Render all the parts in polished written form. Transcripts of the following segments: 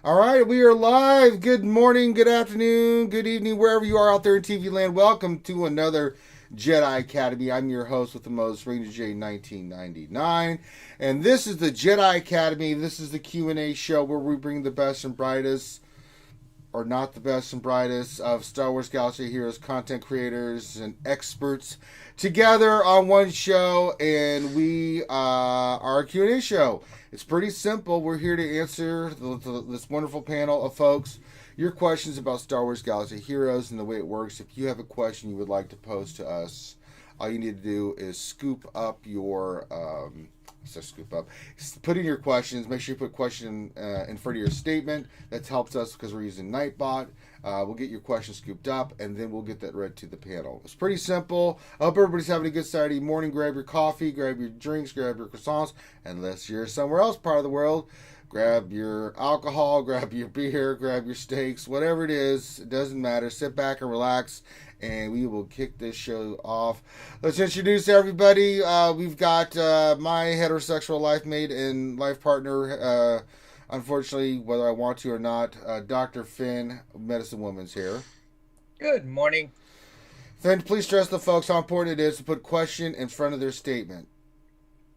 All right, we are live. Good morning, good afternoon, good evening, wherever you are out there in TV land. Welcome to another Jedi Academy. I'm your host with the most, Ranger J 1999, and this is the Jedi Academy. This is the Q&A show where we bring the best and brightest, or not the best and brightest, of Star Wars Galaxy heroes, content creators, and experts together on one show, and we are a Q&A show. It's pretty simple. We're here to answer this wonderful panel of folks your questions about Star Wars Galaxy heroes and the way it works. If you have a question you would like to pose to us, all you need to do is scoop up your put in your questions. Make sure you put question in front of your statement. That helps us because we're using Nightbot. We'll get your question scooped up, and then we'll get that read to the panel. It's pretty simple. I hope everybody's having a good Saturday morning. Grab your coffee, grab your drinks, grab your croissants, unless you're somewhere else part of the world. Grab your alcohol, grab your beer, grab your steaks, whatever it is. It doesn't matter. Sit back and relax, and we will kick this show off. Let's introduce everybody. We've got my heterosexual life mate and life partner, unfortunately, whether I want to or not, Dr. Finn, Medicine Woman's here. Good morning. Finn, please stress the folks how important it is to put question in front of their statement.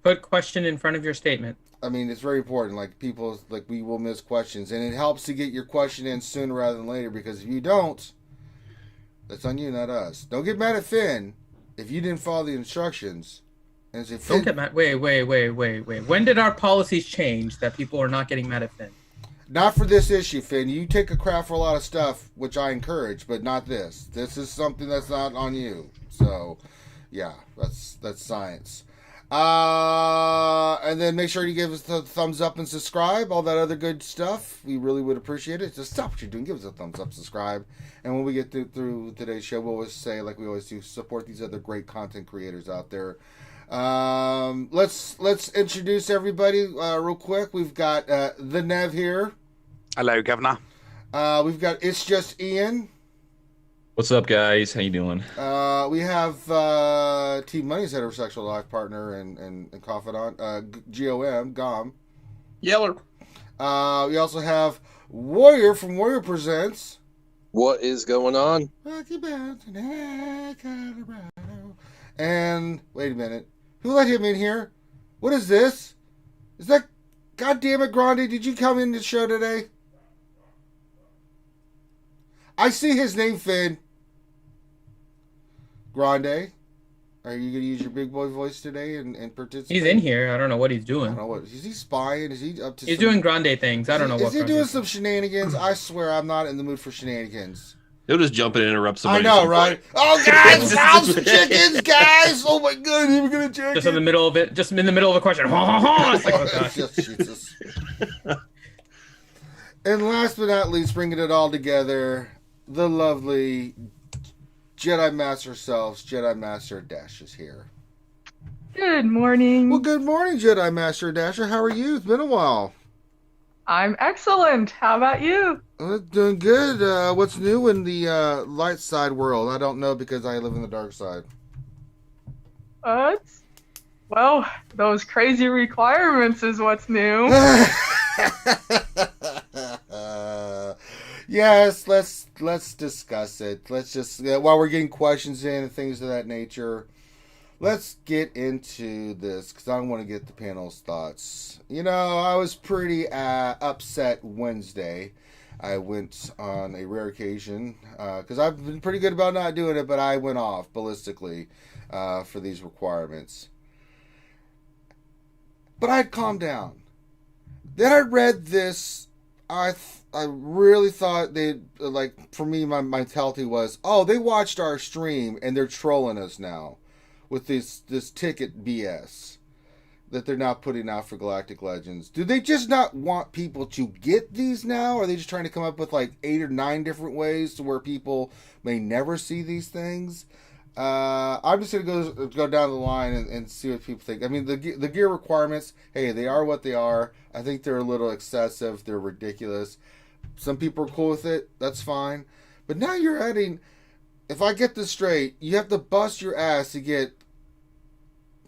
Put question in front of your statement. I mean, it's very important. Like, people, like, we will miss questions. And it helps to get your question in sooner rather than later, because if you don't, that's on you, not us. Don't get mad at Finn if you didn't follow the instructions. And say, Finn, Don't get mad. Wait. When did our policies change that people are not getting mad at Finn? not for this issue, Finn. You take a crap for a lot of stuff, which I encourage, but not this. This is something that's not on you. So, yeah, that's science. And then make sure you give us a thumbs up and subscribe, all that other good stuff. We really would appreciate it. Just stop what you're doing, give us a thumbs up, subscribe. And when we get through today's show, we'll always say, like we always do, support these other great content creators out there. Let's introduce everybody real quick. We've got the Nev here. Hello, Governor. We've got It's Just Ian. What's up, guys? How you doing? We have Team Money's heterosexual life partner and confidant, Gom. Yeller. We also have Warrior from Warrior Presents. What is going on? And wait a minute, who let him in here? What is this? Is that? God damn it, Grande! Did you come in the show today? I see his name, Finn. Grande, are you going to use your big boy voice today and participate? He's in here. I don't know what he's I doing. don't know what. Is he spying? Is he up to? He's doing grande things. I don't know what. Is he doing some shenanigans? I swear I'm not in the mood for shenanigans. He'll just jump in and interrupt I somebody. know, right? Oh, guys, found some chickens, guys! Oh my god, we're gonna check Just in the middle of it. Just in the middle of a question. It's like, oh, gosh. Jesus. And last but not least, bringing it all together, the lovely Jedi Master herself, Jedi Master Dash is here. Good morning. Well, good morning, Jedi Master Dasher. How are you? It's been a while. I'm excellent. How about you? Doing good. What's new in the light side world? I don't know because I live in the dark side. Well, those crazy requirements is what's new. Yes, let's discuss it. Let's just while we're getting questions in and things of that nature, let's get into this because I want to get the panel's thoughts. You know, I was pretty upset Wednesday. I went on a rare occasion because I've been pretty good about not doing it, but I went off ballistically for these requirements. But I'd calmed down. Then I read this. I really thought for me, my mentality was, oh, they watched our stream and they're trolling us now with this ticket BS that they're not putting out for Galactic Legends. Do they just not want people to get these now? Or are they just trying to come up with like 8 or 9 different ways to where people may never see these things? I'm just going to go down the line and see what people think. I mean, the gear requirements, hey, they are what they are. I think they're a little excessive. They're ridiculous. Some people are cool with it. That's fine. But now you're adding, if I get this straight, you have to bust your ass to get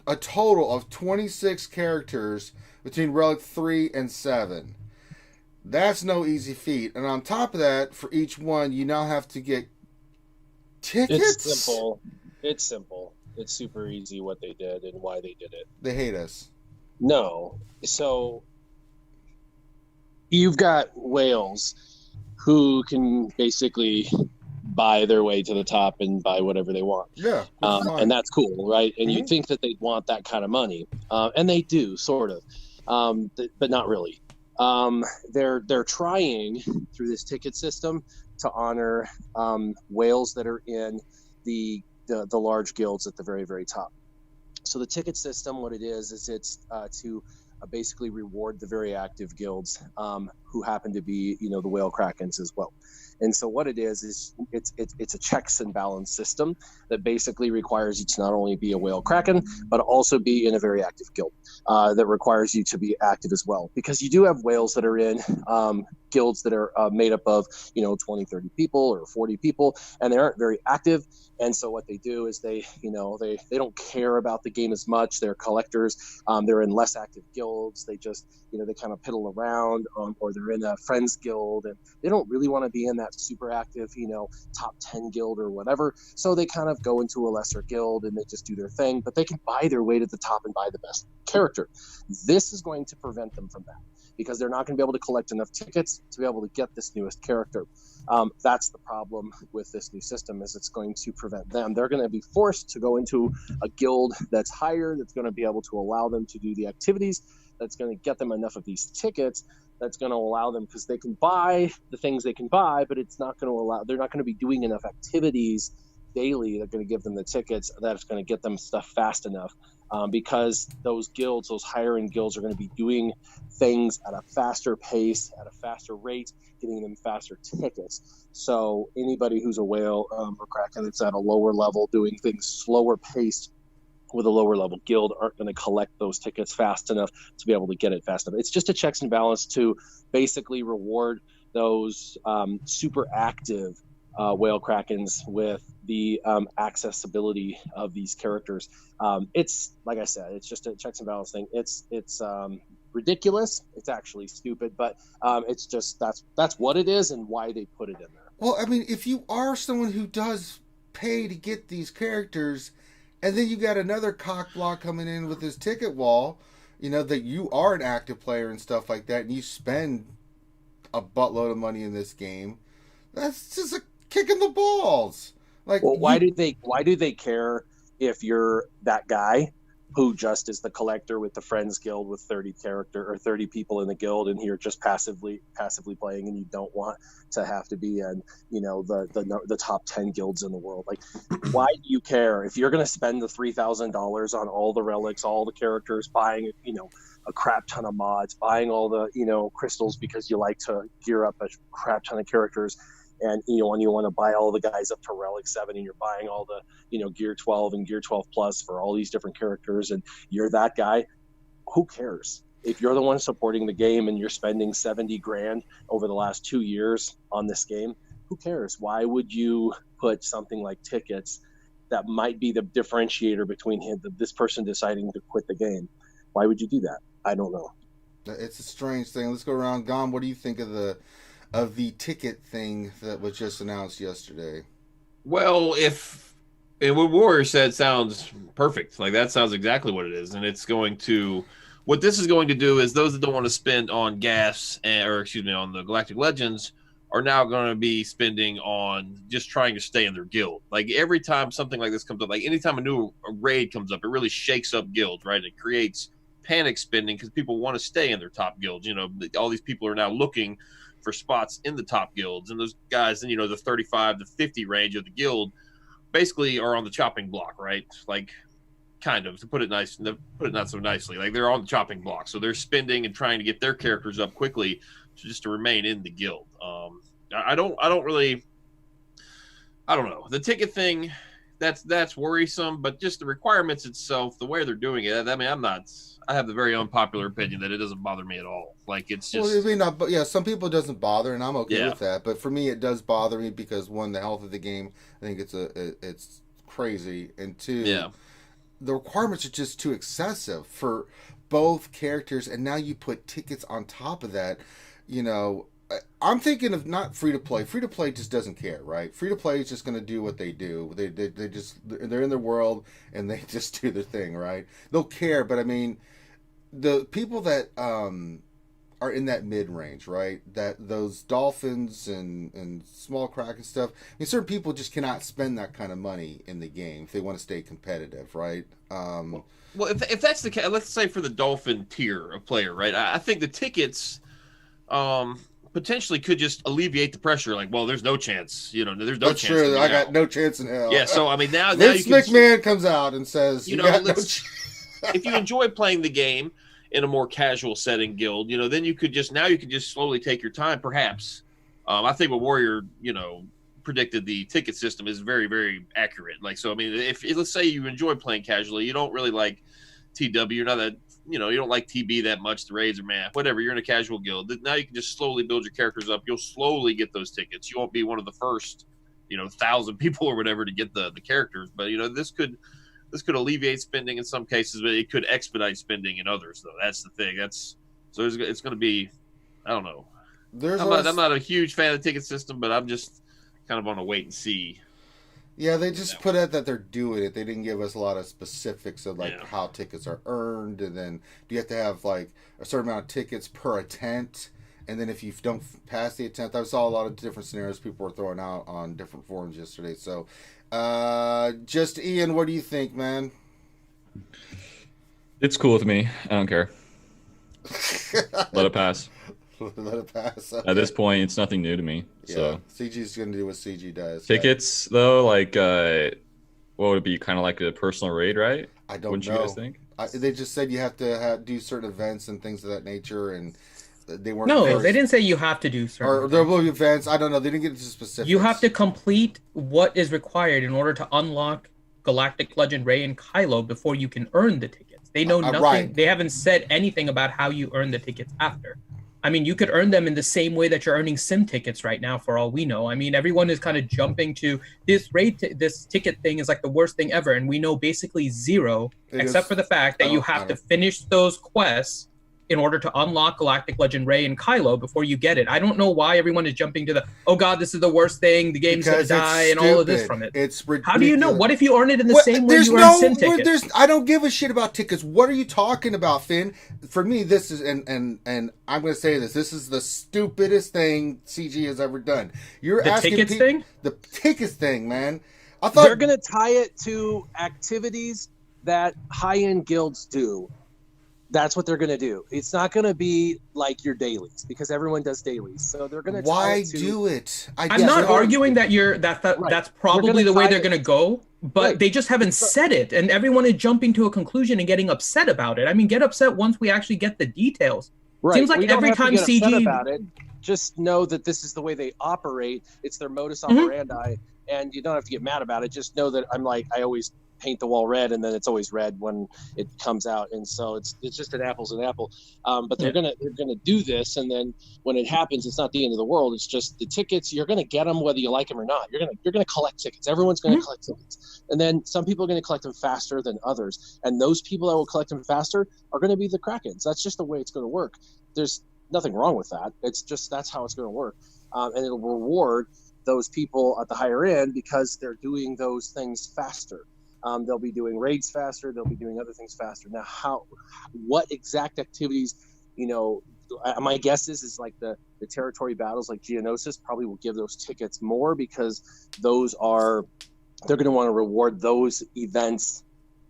a total of 26 characters between Relic 3 and 7. That's no easy feat. And on top of that, for each one, you now have to get tickets. It's simple. It's simple. It's super easy what they did and why they did it. They hate us. No. So you've got whales who can basically buy their way to the top and buy whatever they want. Yeah. And that's cool, right? And Mhm. you'd think that they'd want that kind of money. And they do, sort of. But not really. They're trying through this ticket system to honor whales that are in the large guilds at the very, very top. So the ticket system, what it is it's to basically reward the very active guilds who happen to be, the whale krakens as well. And so what it is it's a checks and balance system that basically requires you to not only be a whale kraken, but also be in a very active guild that requires you to be active as well. Because you do have whales that are in guilds that are made up of, 20, 30 people or 40 people, and they aren't very active. And so what they do is they don't care about the game as much. They're collectors. They're in less active guilds. They just, they kind of piddle around, or they're in a friends guild, and they don't really want to be in that super active, top 10 guild or whatever. So they kind of go into a lesser guild and they just do their thing, but they can buy their way to the top and buy the best character. This is going to prevent them from that, because they're not going to be able to collect enough tickets to be able to get this newest character. That's the problem with this new system, is it's going to prevent them. They're going to be forced to go into a guild that's higher, that's going to be able to allow them to do the activities, that's going to get them enough of these tickets, that's going to allow them, because they can buy the things they can buy, but it's not going to allow, they're not going to be doing enough activities daily that are going to give them the tickets that's going to get them stuff fast enough. Because those guilds, those higher end guilds, are going to be doing things at a faster pace, at a faster rate, getting them faster tickets. So anybody who's a whale or kraken that's at a lower level, doing things slower paced with a lower level guild, aren't going to collect those tickets fast enough to be able to get it fast enough. It's just a checks and balance to basically reward those super active whale krakens with the accessibility of these characters. It's, like I said, it's just a checks and balance thing. It's ridiculous. It's actually stupid, but it's just that's what it is and why they put it in there. Well, I mean, if you are someone who does pay to get these characters, and then you got another cock block coming in with his ticket wall, that you are an active player and stuff like that, and you spend a buttload of money in this game, that's just a kick in the balls. Like, well, why do they care if you're that guy who just is the collector with the friends guild with 30 character or 30 people in the guild, and you're just passively playing, and you don't want to have to be in the top 10 guilds in the world? Like, why do you care if you're going to spend the $3,000 on all the relics, all the characters, buying a crap ton of mods, buying all the crystals because you like to gear up a crap ton of characters, and you want to buy all the guys up to Relic 7, and you're buying all the Gear 12 and Gear 12 Plus for all these different characters, and you're that guy? Who cares? If you're the one supporting the game and you're spending 70 grand over the last 2 years on this game, who cares? Why would you put something like tickets that might be the differentiator between this person deciding to quit the game? Why would you do that? I don't know. It's a strange thing. Let's go around. Gom, what do you think of the ticket thing that was just announced yesterday? Well, what Warrior said sounds perfect. Like, that sounds exactly what it is. And what this is going to do is those that don't want to spend on gas on the Galactic Legends are now going to be spending on just trying to stay in their guild. Like, every time something like this comes up, like anytime a raid comes up, it really shakes up guilds, right? It creates panic spending because people want to stay in their top guilds. All these people are now looking for spots in the top guilds, and those guys in the 35 to 50 range of the guild basically are on the chopping block, right? Like, kind of, to put it not so nicely, like they're on the chopping block, so they're spending and trying to get their characters up quickly to remain in the guild. I don't know, the ticket thing, that's worrisome, but just the requirements itself, the way they're doing it, I mean, I have the very unpopular opinion that it doesn't bother me at all. Like, it's just... Well, I mean, but yeah, some people it doesn't bother, and I'm okay with that. But for me, it does bother me because, one, the health of the game, I think it's crazy, and two, the requirements are just too excessive for both characters, and now you put tickets on top of that. you know, I'm thinking of not free to play. Free to play just doesn't care, right? Free to play is just going to do what they do. They just they're in their world and they just do their thing, right? They'll care, but I mean, the people that are in that mid range, right? That those dolphins and small crack and stuff. I mean, certain people just cannot spend that kind of money in the game if they want to stay competitive, right? Well, if that's the case, let's say for the dolphin tier of player, right? I think the tickets potentially could just alleviate the pressure. Like, well, there's no chance, there's no That's chance. true. I got no chance in hell. Yeah, so I mean now Vince you can, McMahon comes out and says, if you enjoy playing the game in a more casual setting, guild, then you could just slowly take your time. Perhaps, I think what Warrior, predicted the ticket system is very, very accurate. Like, so I mean, if let's say you enjoy playing casually, you don't really like TW, you're not that. You don't like TB that much, the raids or math, whatever. You're in a casual guild. Now you can just slowly build your characters up. You'll slowly get those tickets. You won't be one of the first, 1,000 people or whatever to get the characters. But this could alleviate spending in some cases, but it could expedite spending in others. Though that's the thing. It's going to be, I don't know. I'm not a huge fan of the ticket system, but I'm just kind of on a wait and see. Yeah, they just put out that they're doing it. They didn't give us a lot of specifics of how tickets are earned, and then do you have to have like a certain amount of tickets per attempt, and then if you don't pass the attempt, I saw a lot of different scenarios people were throwing out on different forums yesterday. So, just Ian, what do you think, man? It's cool with me. I don't care. Let it pass. Let it pass. Okay. At this point, it's nothing new to me. Yeah, so CG's going to do what CG does. Tickets, though, like, what would it be? Kind of like a personal raid, right? I don't Wouldn't know. You guys think? They just said you have to do certain events and things of that nature, and they weren't. No, they didn't say you have to do certain. Or there will be events. I don't know. They didn't get into specifics. You have to complete what is required in order to unlock Galactic Legend Rey and Kylo before you can earn the tickets. They know nothing. Right. They haven't said anything about how you earn the tickets after. I mean, you could earn them in the same way that you're earning sim tickets right now, for all we know. I mean, everyone is kind of jumping to this this ticket thing is like the worst thing ever, and we know basically zero, except for the fact that you have to finish those quests in order to unlock Galactic Legend Rey and Kylo before you get it. I don't know why everyone is jumping to oh god, this is the worst thing, the game's going to die, and all of this from it. It's ridiculous. How do you know? What if you earn it in the same way you earn sim tickets? I don't give a shit about tickets. What are you talking about, Finn? For me, this is, and I'm going to say this is the stupidest thing CG has ever done. You're asking tickets thing? The tickets thing, man. I thought they're going to tie it to activities that high-end guilds do. That's what they're going to do. It's not going to be like your dailies because everyone does dailies. So they're going to why do it? I'm not arguing that that's probably the way they're going to go, but they just haven't said it, and everyone is jumping to a conclusion and getting upset about it. I mean, get upset once we actually get the details. Right. Seems like every time CG about it, just know that this is the way they operate. It's their modus operandi, and you don't have to get mad about it. Just know that I always paint the wall red, and then it's always red when it comes out, and so it's just an apple's an apple. But they're gonna do this, and then when it happens, it's not the end of the world. It's just the tickets. You're gonna get them whether you like them or not. You're gonna collect tickets. Everyone's gonna collect tickets, and then some people are gonna collect them faster than others, and those people that will collect them faster are gonna be the Krakens. That's just the way it's gonna work. There's nothing wrong with that. It's just that's how it's gonna work, and it'll reward those people at the higher end because they're doing those things faster. They'll be doing raids faster. They'll be doing other things faster. Now, what exact activities, my guess is like the territory battles like Geonosis probably will give those tickets more because they're going to want to reward those events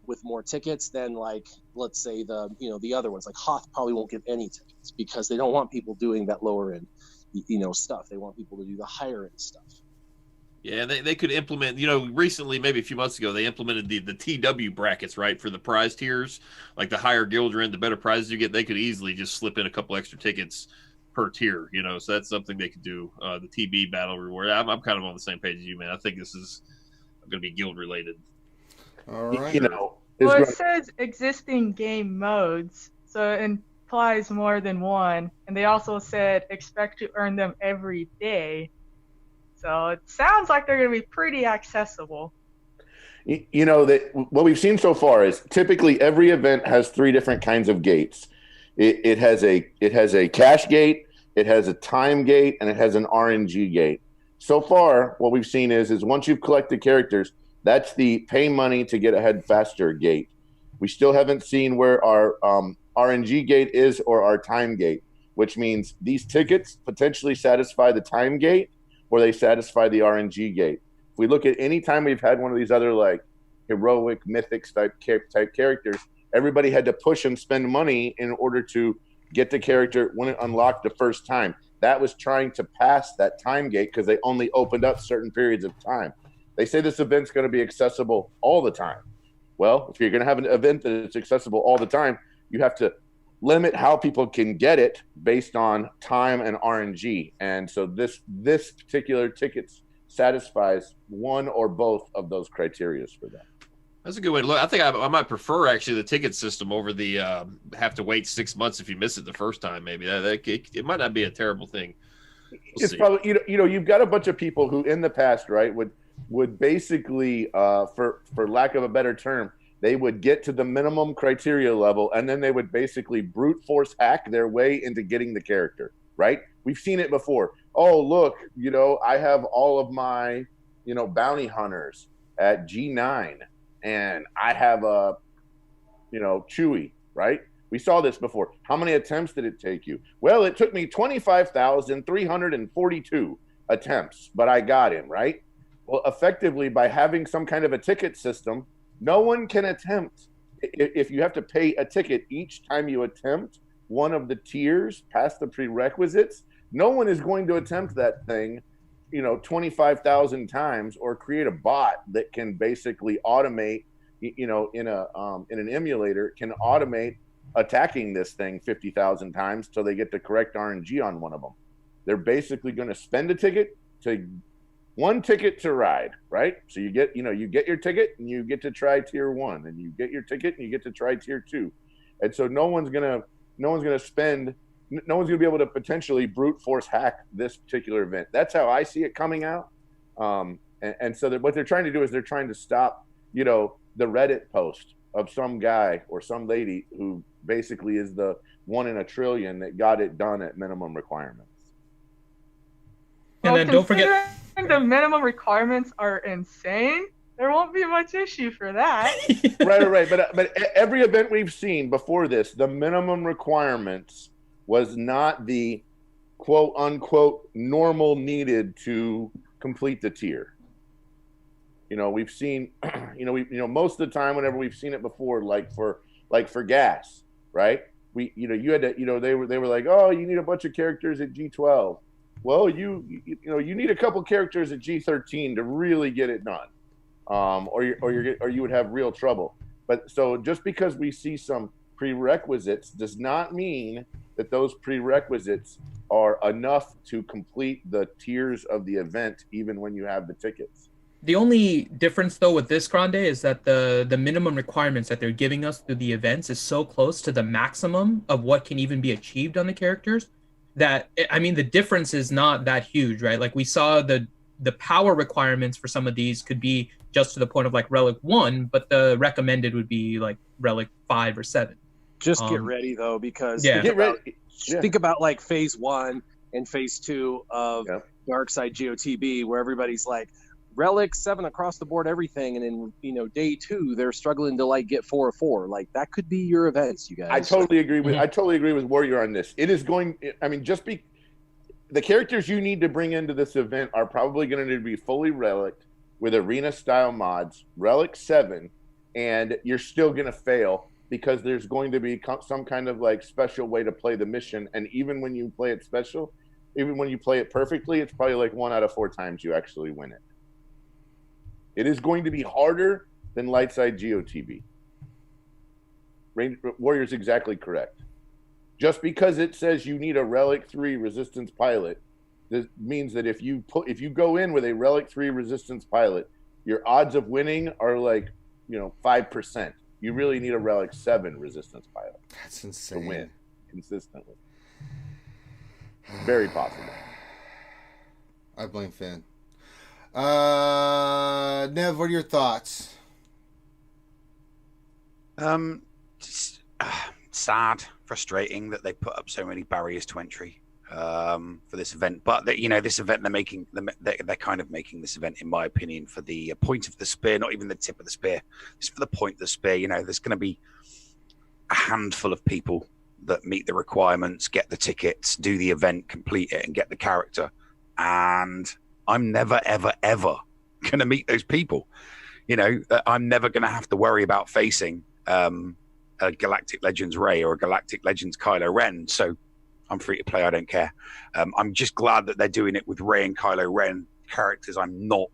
with more tickets than like, let's say the other ones like Hoth probably won't give any tickets because they don't want people doing that lower end, stuff. They want people to do the higher end stuff. Yeah, they could implement, recently, maybe a few months ago, they implemented the TW brackets, right, for the prize tiers. Like the higher guild you're in, the better prizes you get. They could easily just slip in a couple extra tickets per tier, so that's something they could do. The TB battle reward. I'm kind of on the same page as you, man. I think this is going to be guild related. All right. Well, it says existing game modes, so it implies more than one. And they also said expect to earn them every day. So it sounds like they're going to be pretty accessible. What we've seen so far is typically every event has 3 different kinds of gates. It has a cash gate, it has a time gate, and it has an RNG gate. So far, what we've seen is once you've collected characters, that's the pay money to get ahead faster gate. We still haven't seen where our RNG gate is or our time gate, which means these tickets potentially satisfy the time gate or they satisfy the RNG gate. If we look at any time we've had one of these other like heroic mythics type characters, everybody had to push and spend money in order to get the character when it unlocked the first time. That was trying to pass that time gate because they only opened up certain periods of time. They say this event's going to be accessible all the time. Well, if you're going to have an event that is accessible all the time, you have to limit how people can get it based on time and RNG. And so this particular ticket satisfies one or both of those criteria for them. That's a good way to look. I think I might prefer actually the ticket system over the have to wait 6 months if you miss it the first time. Maybe it might not be a terrible thing. It's probably you've got a bunch of people who in the past, right, would basically for lack of a better term, they would get to the minimum criteria level and then they would basically brute force hack their way into getting the character, right? We've seen it before. Oh, look, I have all of my bounty hunters at G9 and I have a Chewie, right? We saw this before. How many attempts did it take you? Well, it took me 25,342 attempts, but I got him, right? Well, effectively, by having some kind of a ticket system, no one can attempt. If you have to pay a ticket each time you attempt one of the tiers past the prerequisites, no one is going to attempt that thing 25,000 times or create a bot that can basically automate, in an emulator, can automate attacking this thing 50,000 times till they get the correct RNG on one of them. They're basically going to spend a ticket to one ticket to ride, right? So you get your ticket and you get to try tier 1, and you get your ticket and you get to try tier 2. And so no one's going to be able to potentially brute force hack this particular event. That's how I see it coming out. And so what they're trying to do is they're trying to stop, the Reddit post of some guy or some lady who basically is the 1 in a trillion that got it done at minimum requirements. And then don't forget, the minimum requirements are insane. There won't be much issue for that. Right. But every event we've seen before this, the minimum requirements was not the quote unquote normal needed to complete the tier. We've seen, most of the time whenever we've seen it before, like for gas, right? You had to, they were like, oh, you need a bunch of characters at G12. Well, you need a couple characters at G13 to really get it done, or you would have real trouble. But so just because we see some prerequisites does not mean that those prerequisites are enough to complete the tiers of the event, even when you have the tickets. The only difference, though, with this Grande is that the minimum requirements that they're giving us through the events is so close to the maximum of what can even be achieved on the characters that, I mean, the difference is not that huge, right? Like we saw the power requirements for some of these could be just to the point of like Relic 1, but the recommended would be like Relic 5 or 7. Just get ready, though, because think about like phase 1 and phase 2 of Dark Side GOTB, where everybody's like, Relic 7 across the board, everything, and in day 2 they're struggling to like get 4 or 4. Like that could be your events, you guys. I totally agree with Warrior on this. It is going. I mean, the characters you need to bring into this event are probably going to need to be fully Relic with arena style mods, Relic 7, and you're still going to fail because there's going to be some kind of like special way to play the mission, and even when you play it special, even when you play it perfectly, it's probably like 1 out of 4 times you actually win it. It is going to be harder than Lightside GOTB. Warrior's exactly correct. Just because it says you need a Relic 3 Resistance pilot, this means that if you go in with a Relic 3 Resistance pilot, your odds of winning are like 5%. You really need a Relic 7 Resistance pilot. That's insane. To win consistently. Very possible. I blame Finn. Nev, what are your thoughts? Sad, frustrating that they put up so many barriers to entry. for this event. But this event they're kind of making this event, in my opinion, for the point of the spear, not even the tip of the spear. It's for the point of the spear. There's going to be a handful of people that meet the requirements, get the tickets, do the event, complete it, and get the character. And I'm never, ever, ever going to meet those people. I'm never going to have to worry about facing a Galactic Legends Rey or a Galactic Legends Kylo Ren. So I'm free to play. I don't care. I'm just glad that they're doing it with Rey and Kylo Ren, characters I'm not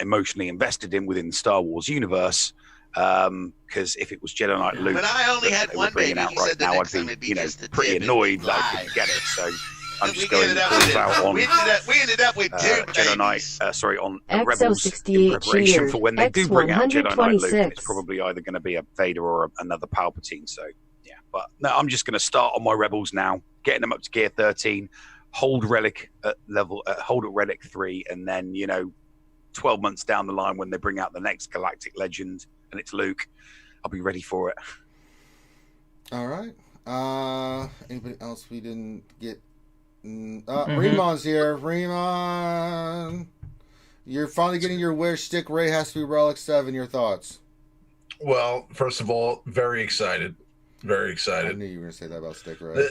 emotionally invested in within the Star Wars universe. Because if it was Jedi Knight Luke, but I only had one baby. Out He right said the now, next I'd time it'd be, be just the pretty tip and annoyed it'd be that I live. couldn't get it. So I'm just We going ended up full with out on. we ended up with two babies. On Rebels in preparation for when they do bring out Jedi Knight Luke. And it's probably either going to be a Vader or another Palpatine. So yeah, but no, I'm just going to start on my Rebels now, getting them up to gear 13, hold Relic at Relic 3, and then 12 months down the line when they bring out the next Galactic Legend and it's Luke, I'll be ready for it. All right. Anybody else we didn't get? Remon's here. Remon, you're finally getting your wish. Stick Rey has to be Relic 7. Your thoughts? Well, first of all, very excited. Very I excited. knew you were going to say that about Stick Rey.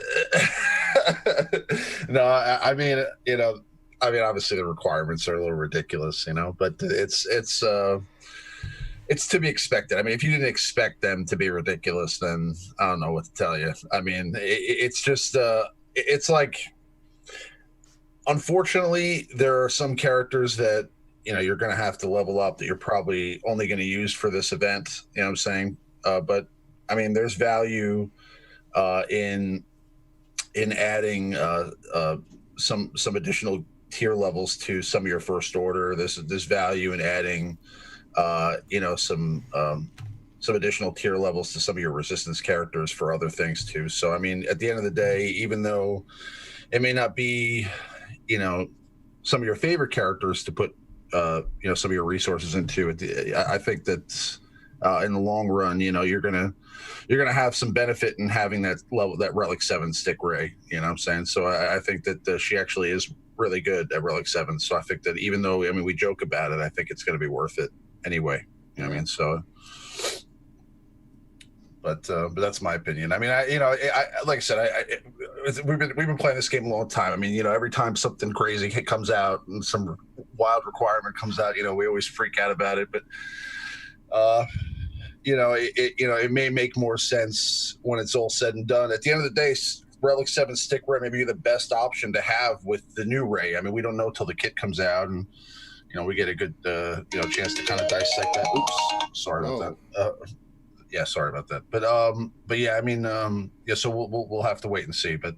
No, I mean, obviously the requirements are a little ridiculous, but it's to be expected. I mean, if you didn't expect them to be ridiculous, then I don't know what to tell you. I mean, it's just, it's like, unfortunately, there are some characters that, you're going to have to level up that you're probably only going to use for this event. You know what I'm saying? But I mean, there's value in adding some additional tier levels to some of your first order. There's value in adding some additional tier levels to some of your resistance characters for other things too. So I mean, at the end of the day, even though it may not be some of your favorite characters to put some of your resources into it, I think that in the long run, you're gonna have some benefit in having that Relic 7 Stick Rey. You know what I'm saying? So I think that she actually is really good at Relic 7. So I think that even though we joke about it, I think it's going to be worth it anyway. You know what I mean? So, but that's my opinion. I mean, like I said, we've been playing this game a long time. I mean, every time something crazy comes out and some wild requirement comes out, we always freak out about it. But it may make more sense when it's all said and done. At the end of the day, Relic 7 Stick Rey may be the best option to have with the new Rey. I mean, we don't know till the kit comes out, and we get a good chance to kind of dissect that. Oops, sorry about that. Yeah, sorry about that. But yeah, I mean, so we'll have to wait and see. But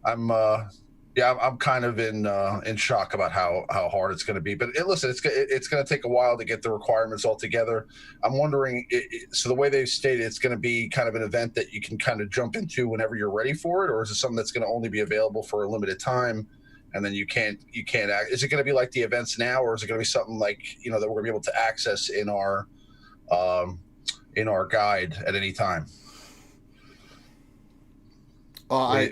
I'm kind of in shock about how hard it's going to be. But listen, it's going to take a while to get the requirements all together. I'm wondering, so the way they've stated, it's going to be kind of an event that you can kind of jump into whenever you're ready for it, or is it something that's going to only be available for a limited time, and then you can't act? Is it going to be like the events now, or is it going to be something like that we're going to be able to access in our guide at any time? What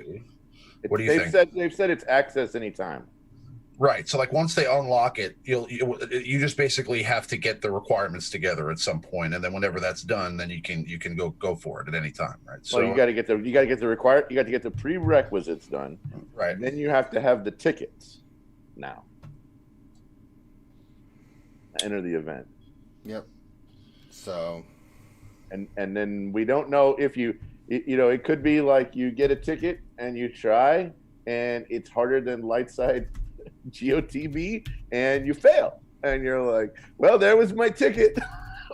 do you think? They've said it's access anytime. Right. So like once they unlock it, you just basically have to get the requirements together at some point, and then whenever that's done, then you can go for it at any time, right? So you got to get the prerequisites done, right? And then you have to have the tickets now. Enter the event. Yep. So, and then we don't know if it could be like you get a ticket and you try, and it's harder than light side GOTB, and you fail, and you're like, well, there was my ticket.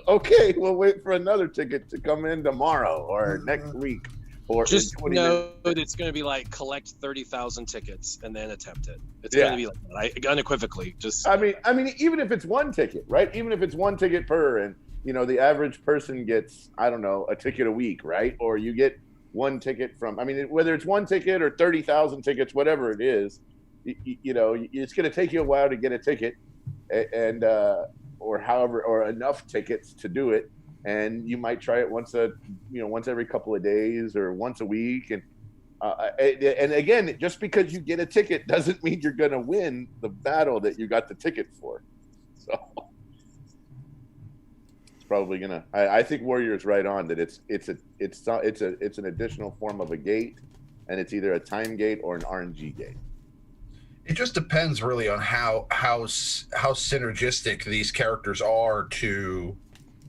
Okay, we'll wait for another ticket to come in tomorrow or next week, or just know that it's going to be like collect 30,000 tickets and then attempt it. It's going to be like that, unequivocally. Just I mean, even if it's one ticket, right? Even if it's one ticket per, and the average person gets, I don't know, a ticket a week, right? Or you get one ticket from, whether it's one ticket or 30,000 tickets, whatever it is, it's going to take you a while to get a ticket, and or enough tickets to do it, and you might try it once every couple of days or once a week, and And again, just because you get a ticket doesn't mean you're going to win the battle that you got the ticket for. So it's probably gonna. I think Warrior's right on that. It's an additional form of a gate, and it's either a time gate or an RNG gate. It just depends really on how synergistic these characters are to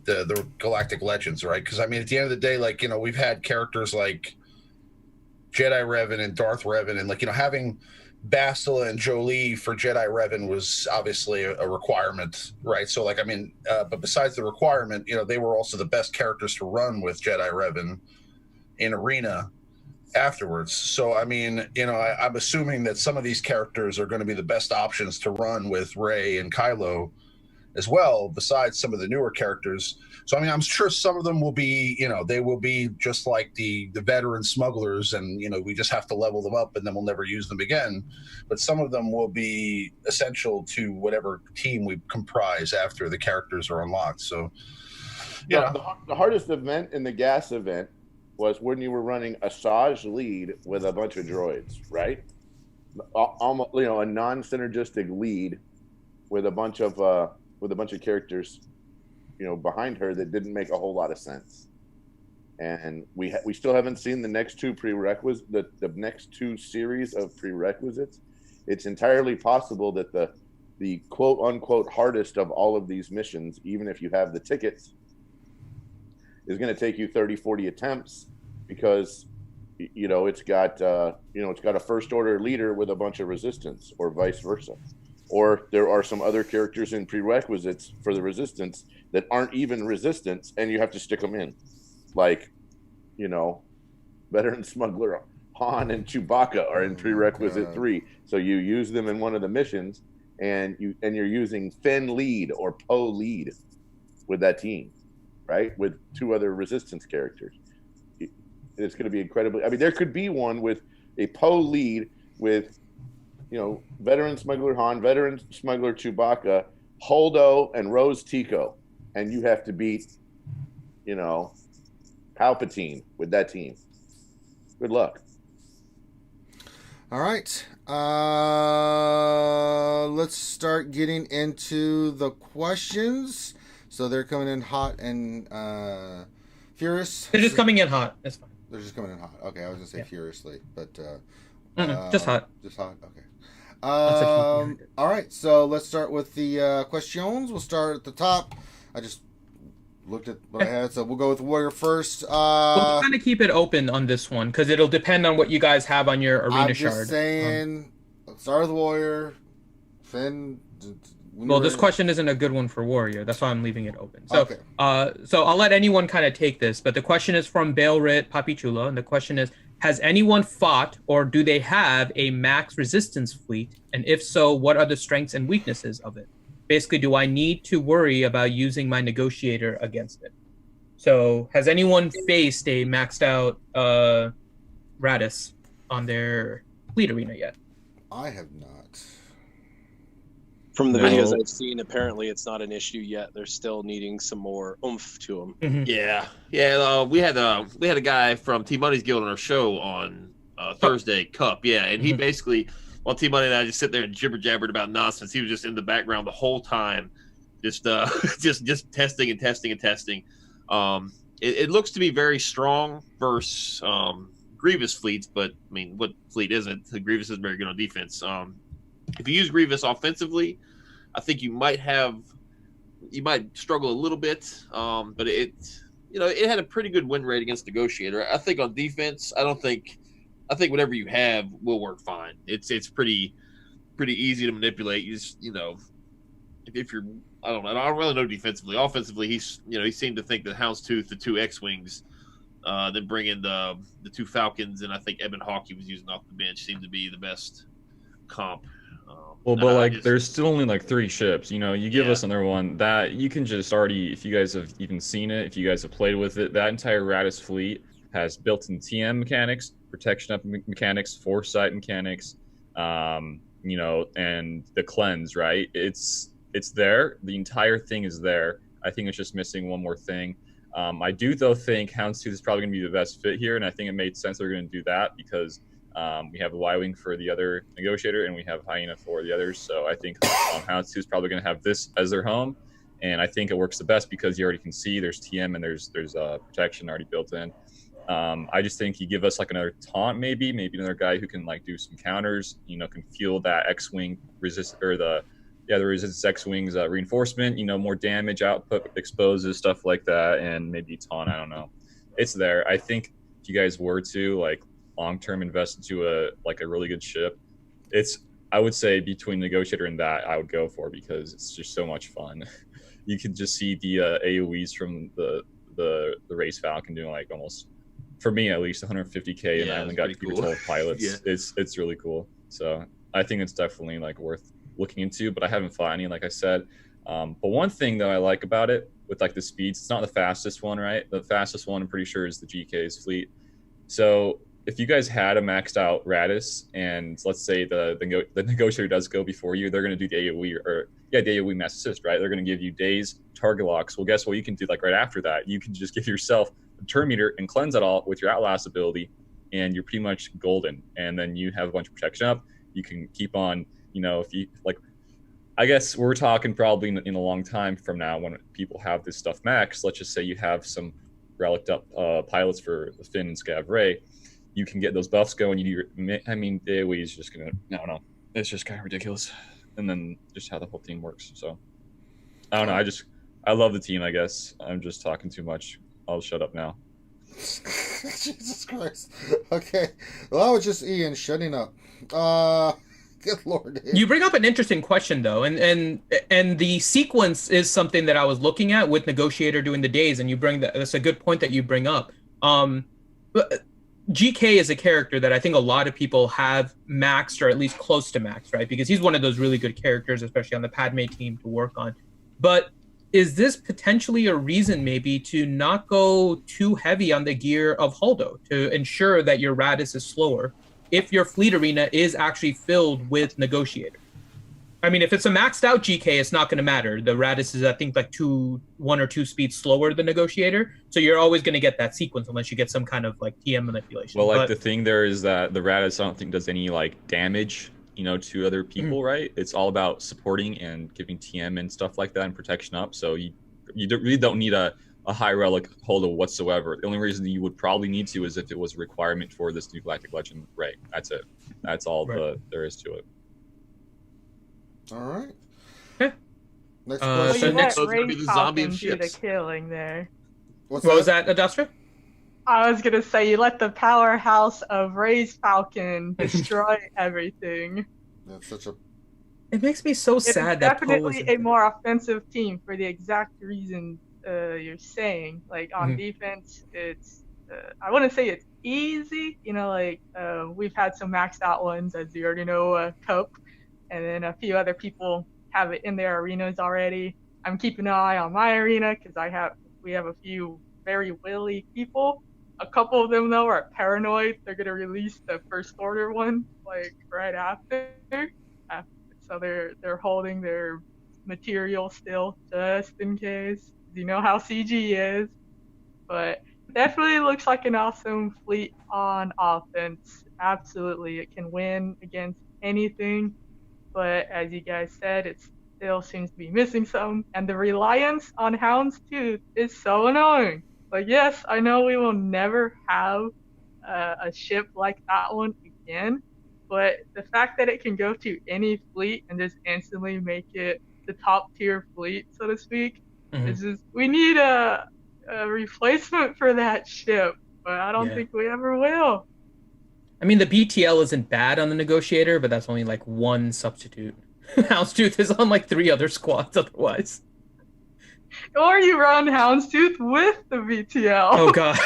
the Galactic Legends, right? Because I mean, at the end of the day, like, you know, we've had characters like Jedi Revan and Darth Revan, and, like, you know, having Bastila and Jolie for Jedi Revan was obviously a requirement, right? So, like, I mean, but besides the requirement, you know, they were also the best characters to run with Jedi Revan in Arena afterwards. So, I mean, you know, I'm assuming that some of these characters are going to be the best options to run with Rey and Kylo as well, besides some of the newer characters. So, I mean, I'm sure some of them will be, you know, they will be just like the veteran smugglers, and, you know, we just have to level them up and then we'll never use them again. But some of them will be essential to whatever team we comprise after the characters are unlocked. So, yeah, the hardest event in the gas event was when you were running a SWGOH lead with a bunch of droids, right? Almost, you know, a non-synergistic lead with a bunch of characters, you know, behind her that didn't make a whole lot of sense. And we still haven't seen the next two prerequisites, the next two series of prerequisites. It's entirely possible that the quote unquote hardest of all of these missions, even if you have the tickets, is going to take you 30, 40 attempts, because, you know, it's got a first order leader with a bunch of resistance, or vice versa. Or there are some other characters in prerequisites for the resistance that aren't even resistance, and you have to stick them in. Like, you know, veteran smuggler Han and Chewbacca are in prerequisite 3. So you use them in one of the missions, and you're using Finn lead or Poe lead with that team, right? With 2 other resistance characters. It's going to be incredibly. I mean, there could be one with a Poe lead with, you know, veteran smuggler Han, veteran smuggler Chewbacca, Holdo, and Rose Tico, and you have to beat, you know, Palpatine with that team. Good luck. All right. Let's start getting into the questions. So they're coming in hot and furious. They're just coming in hot. That's fine. They're just coming in hot. Okay, I was gonna say furiously, but just hot. Just hot. Okay. All right. So let's start with the questions. We'll start at the top. I just looked at what I had, so we'll go with Warrior first. We'll kind of keep it open on this one because it'll depend on what you guys have on your arena shard. I'm just saying, let's start with Warrior. Finn. Well, this question isn't a good one for Warrior. That's why I'm leaving it open. So, okay. So I'll let anyone kind of take this. But the question is from Bailrit Papichulo, and the question is: has anyone fought, or do they have a max resistance fleet? And if so, what are the strengths and weaknesses of it? Basically, do I need to worry about using my negotiator against it? So, has anyone faced a maxed out Raddus on their fleet arena yet? I have not. From the videos I've seen, apparently it's not an issue yet. They're still needing some more oomph to them. Mm-hmm. Yeah. We had a guy from T Money's Guild on our show on Thursday, Cup. Yeah, and he basically, while T Money and I just sit there and jibber jabbered about nonsense, he was just in the background the whole time, just testing and testing and testing. It looks to be very strong versus Grievous fleets, but I mean, what fleet isn't? The Grievous is very good on defense. If you use Grievous offensively, I think you might struggle a little bit. But it had a pretty good win rate against Negotiator. I think on defense, I think whatever you have will work fine. It's pretty easy to manipulate. You just, if you're, I don't really know defensively. Offensively, he seemed to think that Houndstooth, the 2 X-Wings, then bring in the 2 Falcons, and I think Eben Hawke he was using off the bench seemed to be the best comp. There's still only 3 ships. You give us another one that you can just already, if you guys have even seen it, if you guys have played with it, that entire Raddus fleet has built-in TM mechanics, protection up mechanics, foresight mechanics, and the cleanse. Right? It's there. The entire thing is there. I think it's just missing one more thing. I do though think Houndstooth is probably going to be the best fit here, and I think it made sense they're going to do that because we have a Y-wing for the other negotiator, and we have Hyena for the others. So I think Houndstooth is probably going to have this as their home, and I think it works the best because you already can see there's TM and there's protection already built in. I just think you give us like another taunt, maybe another guy who can like do some counters, can fuel that X-wing resist or the resistance X-wings reinforcement, more damage output, exposes stuff like that, and maybe taunt. I don't know. It's there. I think if you guys were to like long-term invest into a really good ship, I would say between negotiator and that I would go for, because it's just so much fun. You can just see the AoEs from the race Falcon doing like almost, for me at least, 150k, and I only got 12 pilots. Yeah. It's really cool. So I think it's definitely like worth looking into, but I haven't fought any, like I said. But one thing that I like about it with like the speeds, it's not the fastest one, right? The fastest one I'm pretty sure is the GK's fleet. So if you guys had a maxed out Raddus, and let's say the negotiator does go before you, they're going to do the AoE the AoE mass assist, right? They're going to give you days target locks. Well, guess what you can do like right after that? You can just give yourself a turn meter and cleanse it all with your Outlast ability, and you're pretty much golden. And then you have a bunch of protection up. You can keep on, if you like, I guess we're talking probably in a long time from now when people have this stuff maxed. Let's just say you have some relic up pilots for the Finn and Scav Rey. You can get those buffs going. The AoE is just gonna, no, it's just kind of ridiculous. And then just how the whole team works. So I don't know. I love the team. I guess I'm just talking too much. I'll shut up now. Jesus Christ. Okay. Well, that was just Ian shutting up. Good Lord. You bring up an interesting question though, and the sequence is something that I was looking at with negotiator doing the days, and that's a good point that you bring up. GK is a character that I think a lot of people have maxed, or at least close to max, right? Because he's one of those really good characters, especially on the Padme team, to work on. But is this potentially a reason maybe to not go too heavy on the gear of Holdo to ensure that your Raddus is slower if your fleet arena is actually filled with negotiator? I mean, if it's a maxed out GK, it's not going to matter. The Raddus is, I think, like 1 or 2 speeds slower than negotiator, so you're always going to get that sequence unless you get some kind of like TM manipulation. Well, the thing there is that the Raddus, I don't think, does any like damage, to other people, right? It's all about supporting and giving TM and stuff like that and protection up. So you really don't need a high relic holder whatsoever. The only reason you would probably need to is if it was a requirement for this new Galactic Legend Rey. That's it. That's all there is to it. All right. Okay. Next So question. next Ray be the zombie of do the ships. killing there. What was that, Adastra? I was gonna say you let the powerhouse of Ray's Falcon destroy everything. That's such a. It makes me so sad that Poe definitely a more offensive team for the exact reason you're saying. Like on defense, it's I wouldn't say it's easy. We've had some maxed out ones, as you already know, Cope, and then a few other people have it in their arenas already. I'm keeping an eye on my arena because we have a few very willy people. A couple of them though are paranoid. They're gonna release the first order one like right after. So they're holding their material still just in case. You know how CG is. But definitely looks like an awesome fleet on offense. Absolutely, it can win against anything. But as you guys said, it still seems to be missing some. And the reliance on Houndstooth is so annoying. Like, yes, I know we will never have a ship like that one again. But the fact that it can go to any fleet and just instantly make it the top tier fleet, so to speak, is just, we need a replacement for that ship. But I don't think we ever will. I mean, the BTL isn't bad on the negotiator, but that's only like one substitute. Houndstooth is on like 3 other squads otherwise. Or you run Houndstooth with the BTL. Oh god.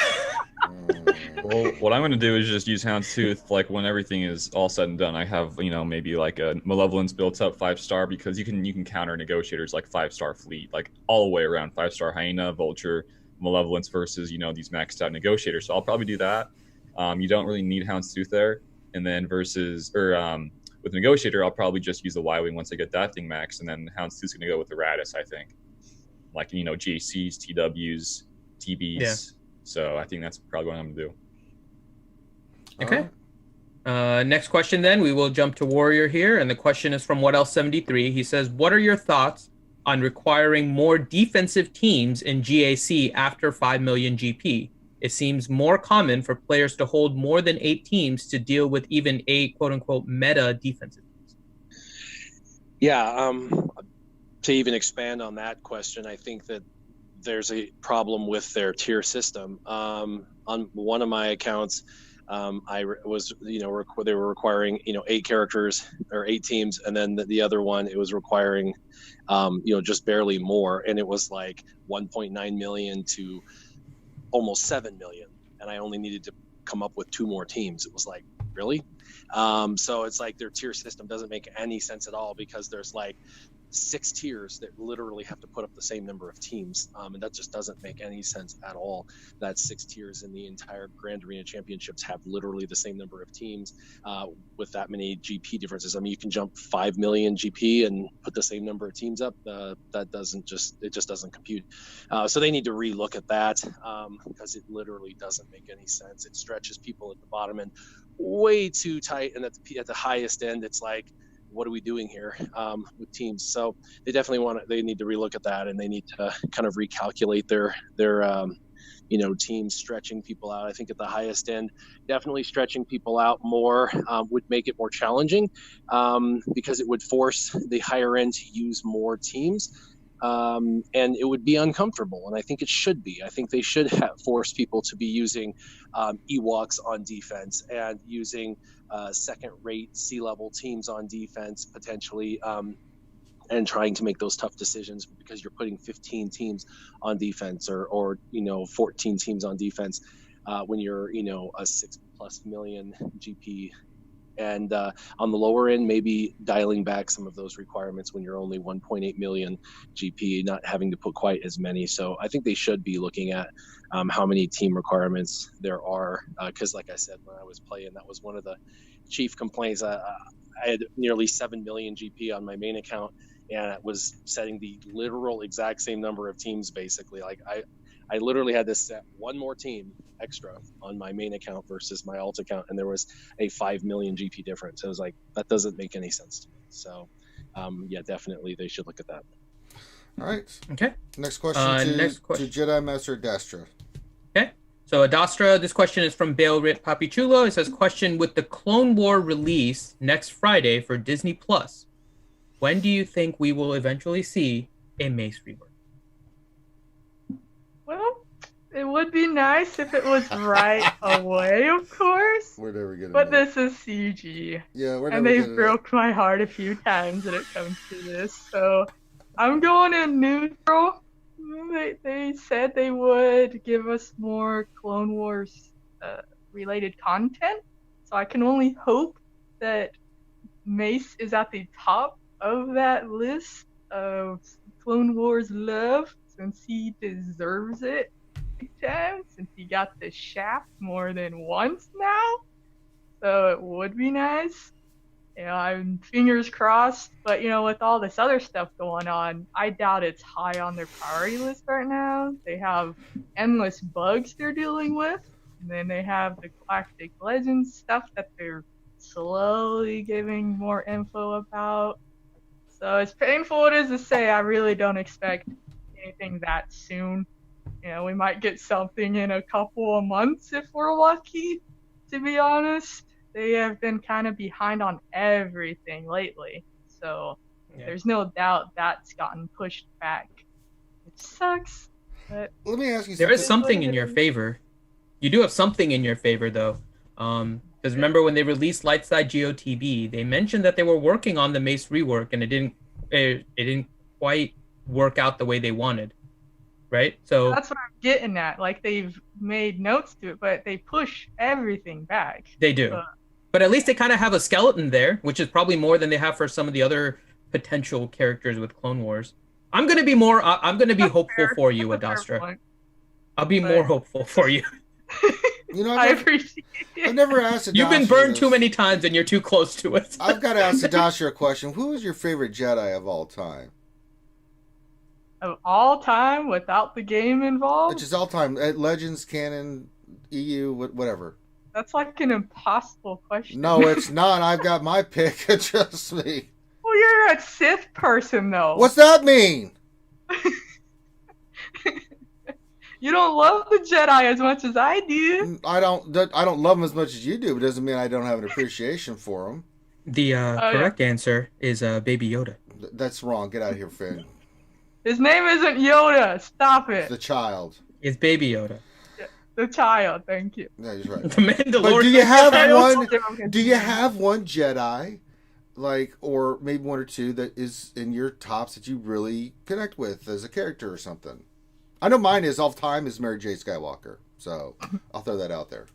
Well, what I'm going to do is just use Houndstooth like when everything is all said and done. I have, maybe like a Malevolence built up 5-star, because you can counter negotiators like 5-star fleet, like all the way around 5-star Hyena, Vulture, Malevolence versus, these maxed out negotiators. So I'll probably do that. You don't really need Houndstooth there. And then with negotiator, I'll probably just use the Y-Wing once I get that thing maxed, and then Houndstooth's going to go with the Raddus, I think. Like, GACs, TWs, TBs. Yeah. So I think that's probably what I'm gonna do. Okay. Next question, then we will jump to Warrior here, and the question is from What Else 73. He says, "What are your thoughts on requiring more defensive teams in GAC after 5 million GP? It seems more common for players to hold more than 8 teams to deal with even 8 quote-unquote meta defensive teams." Yeah, to even expand on that question, I think that there's a problem with their tier system. On one of my accounts, I was, they were requiring, 8 characters or 8 teams, and then the other one, it was requiring, just barely more, and it was like 1.9 million to almost 7 million, and I only needed to come up with 2 more teams. It was like, really? So it's like their tier system doesn't make any sense at all, because there's like 6 tiers that literally have to put up the same number of teams, and that just doesn't make any sense at all. That 6 tiers in the entire Grand Arena Championships have literally the same number of teams with that many GP differences. I mean, you can jump 5 million GP and put the same number of teams up. That just doesn't compute. So they need to relook at that, because it literally doesn't make any sense. It stretches people at the bottom end way too tight, and at the highest end, it's like, what are we doing here with teams? So they definitely they need to relook at that, and they need to kind of recalculate their teams, stretching people out. I think at the highest end, definitely stretching people out more would make it more challenging, because it would force the higher end to use more teams. And it would be uncomfortable, and I think it should be. I think they should force people to be using Ewoks on defense and using second-rate sea-level teams on defense, potentially, and trying to make those tough decisions, because you're putting 15 teams on defense or 14 teams on defense when you're a 6+ million GP. And on the lower end, maybe dialing back some of those requirements when you're only 1.8 million GP, not having to put quite as many. So I think they should be looking at how many team requirements there are. Because like I said, when I was playing, that was one of the chief complaints. I had nearly 7 million GP on my main account, and it was setting the literal exact same number of teams, basically. Like I literally had to set one more team extra on my main account versus my alt account, and there was a 5 million GP difference. I was like, that doesn't make any sense to me. So, yeah, definitely they should look at that. All right. Okay. Next question to Jedi Master Dastra. Okay. So Adastra, this question is from Bale Rit Papichulo. It says, question, with the Clone War release next Friday for Disney Plus, when do you think we will eventually see a Mace rework? Well, it would be nice if it was right away, of course. We're never gonna. But this is CG. Yeah, we're never. And they broke my heart a few times when it comes to this. So I'm going in neutral. They said they would give us more Clone Wars related content. So I can only hope that Mace is at the top of that list of Clone Wars love, since he deserves it big time, since he got the shaft more than once now. So it would be nice. I'm fingers crossed, but with all this other stuff going on, I doubt it's high on their priority list right now. They have endless bugs they're dealing with, and then they have the Galactic Legends stuff that they're slowly giving more info about. So as painful it is to say, I really don't expect anything that soon. We might get something in a couple of months if we're lucky, to be honest. They have been kind of behind on everything lately, so there's no doubt that's gotten pushed back. It sucks, but let me ask you, there is something in your favor. You do have something in your favor, though, because remember when they released Lightside GOTB, they mentioned that they were working on the Mace rework, and it didn't quite work out the way they wanted, right? So that's what I'm getting at. Like, they've made notes to it, but they push everything back. They do. But at least they kind of have a skeleton there, which is probably more than they have for some of the other potential characters with Clone Wars. I'm gonna be hopeful for you, Adastra. I'll be more hopeful for you. I appreciate it. I've never asked Adastra. You've been burned too many times, and you're too close to it. I've got to ask Adastra a question. Who is your favorite Jedi of all time? of all time without the game involved? It's just all time. Legends, canon, EU, whatever. That's like an impossible question. No, it's not. I've got my pick. Trust me. Well, you're a Sith person, though. What's that mean? You don't love the Jedi as much as I do. I don't love them as much as you do, but it doesn't mean I don't have an appreciation for them. The correct answer is Baby Yoda. That's wrong. Get out of here, Finn. His name isn't Yoda. Stop it. It's the child. It's Baby Yoda. The child. Thank you. Yeah, he's right. The Mandalorian. But do you have one? one? Do you have one Jedi, or maybe one or two that is in your tops that you really connect with as a character or something? I know mine is all time is Mary J. Skywalker, so I'll throw that out there.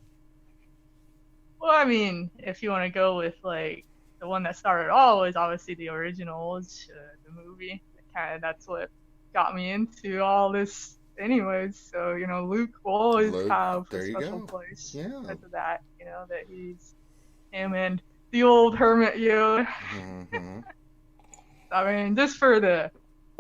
Well, I mean, if you want to go with the one that started it all was obviously the originals, the movie. That's what got me into all this, anyways. So Luke will always have a special place. Yeah. Because of that, that he's him and the old hermit Yoda. Mm-hmm. I mean, just for the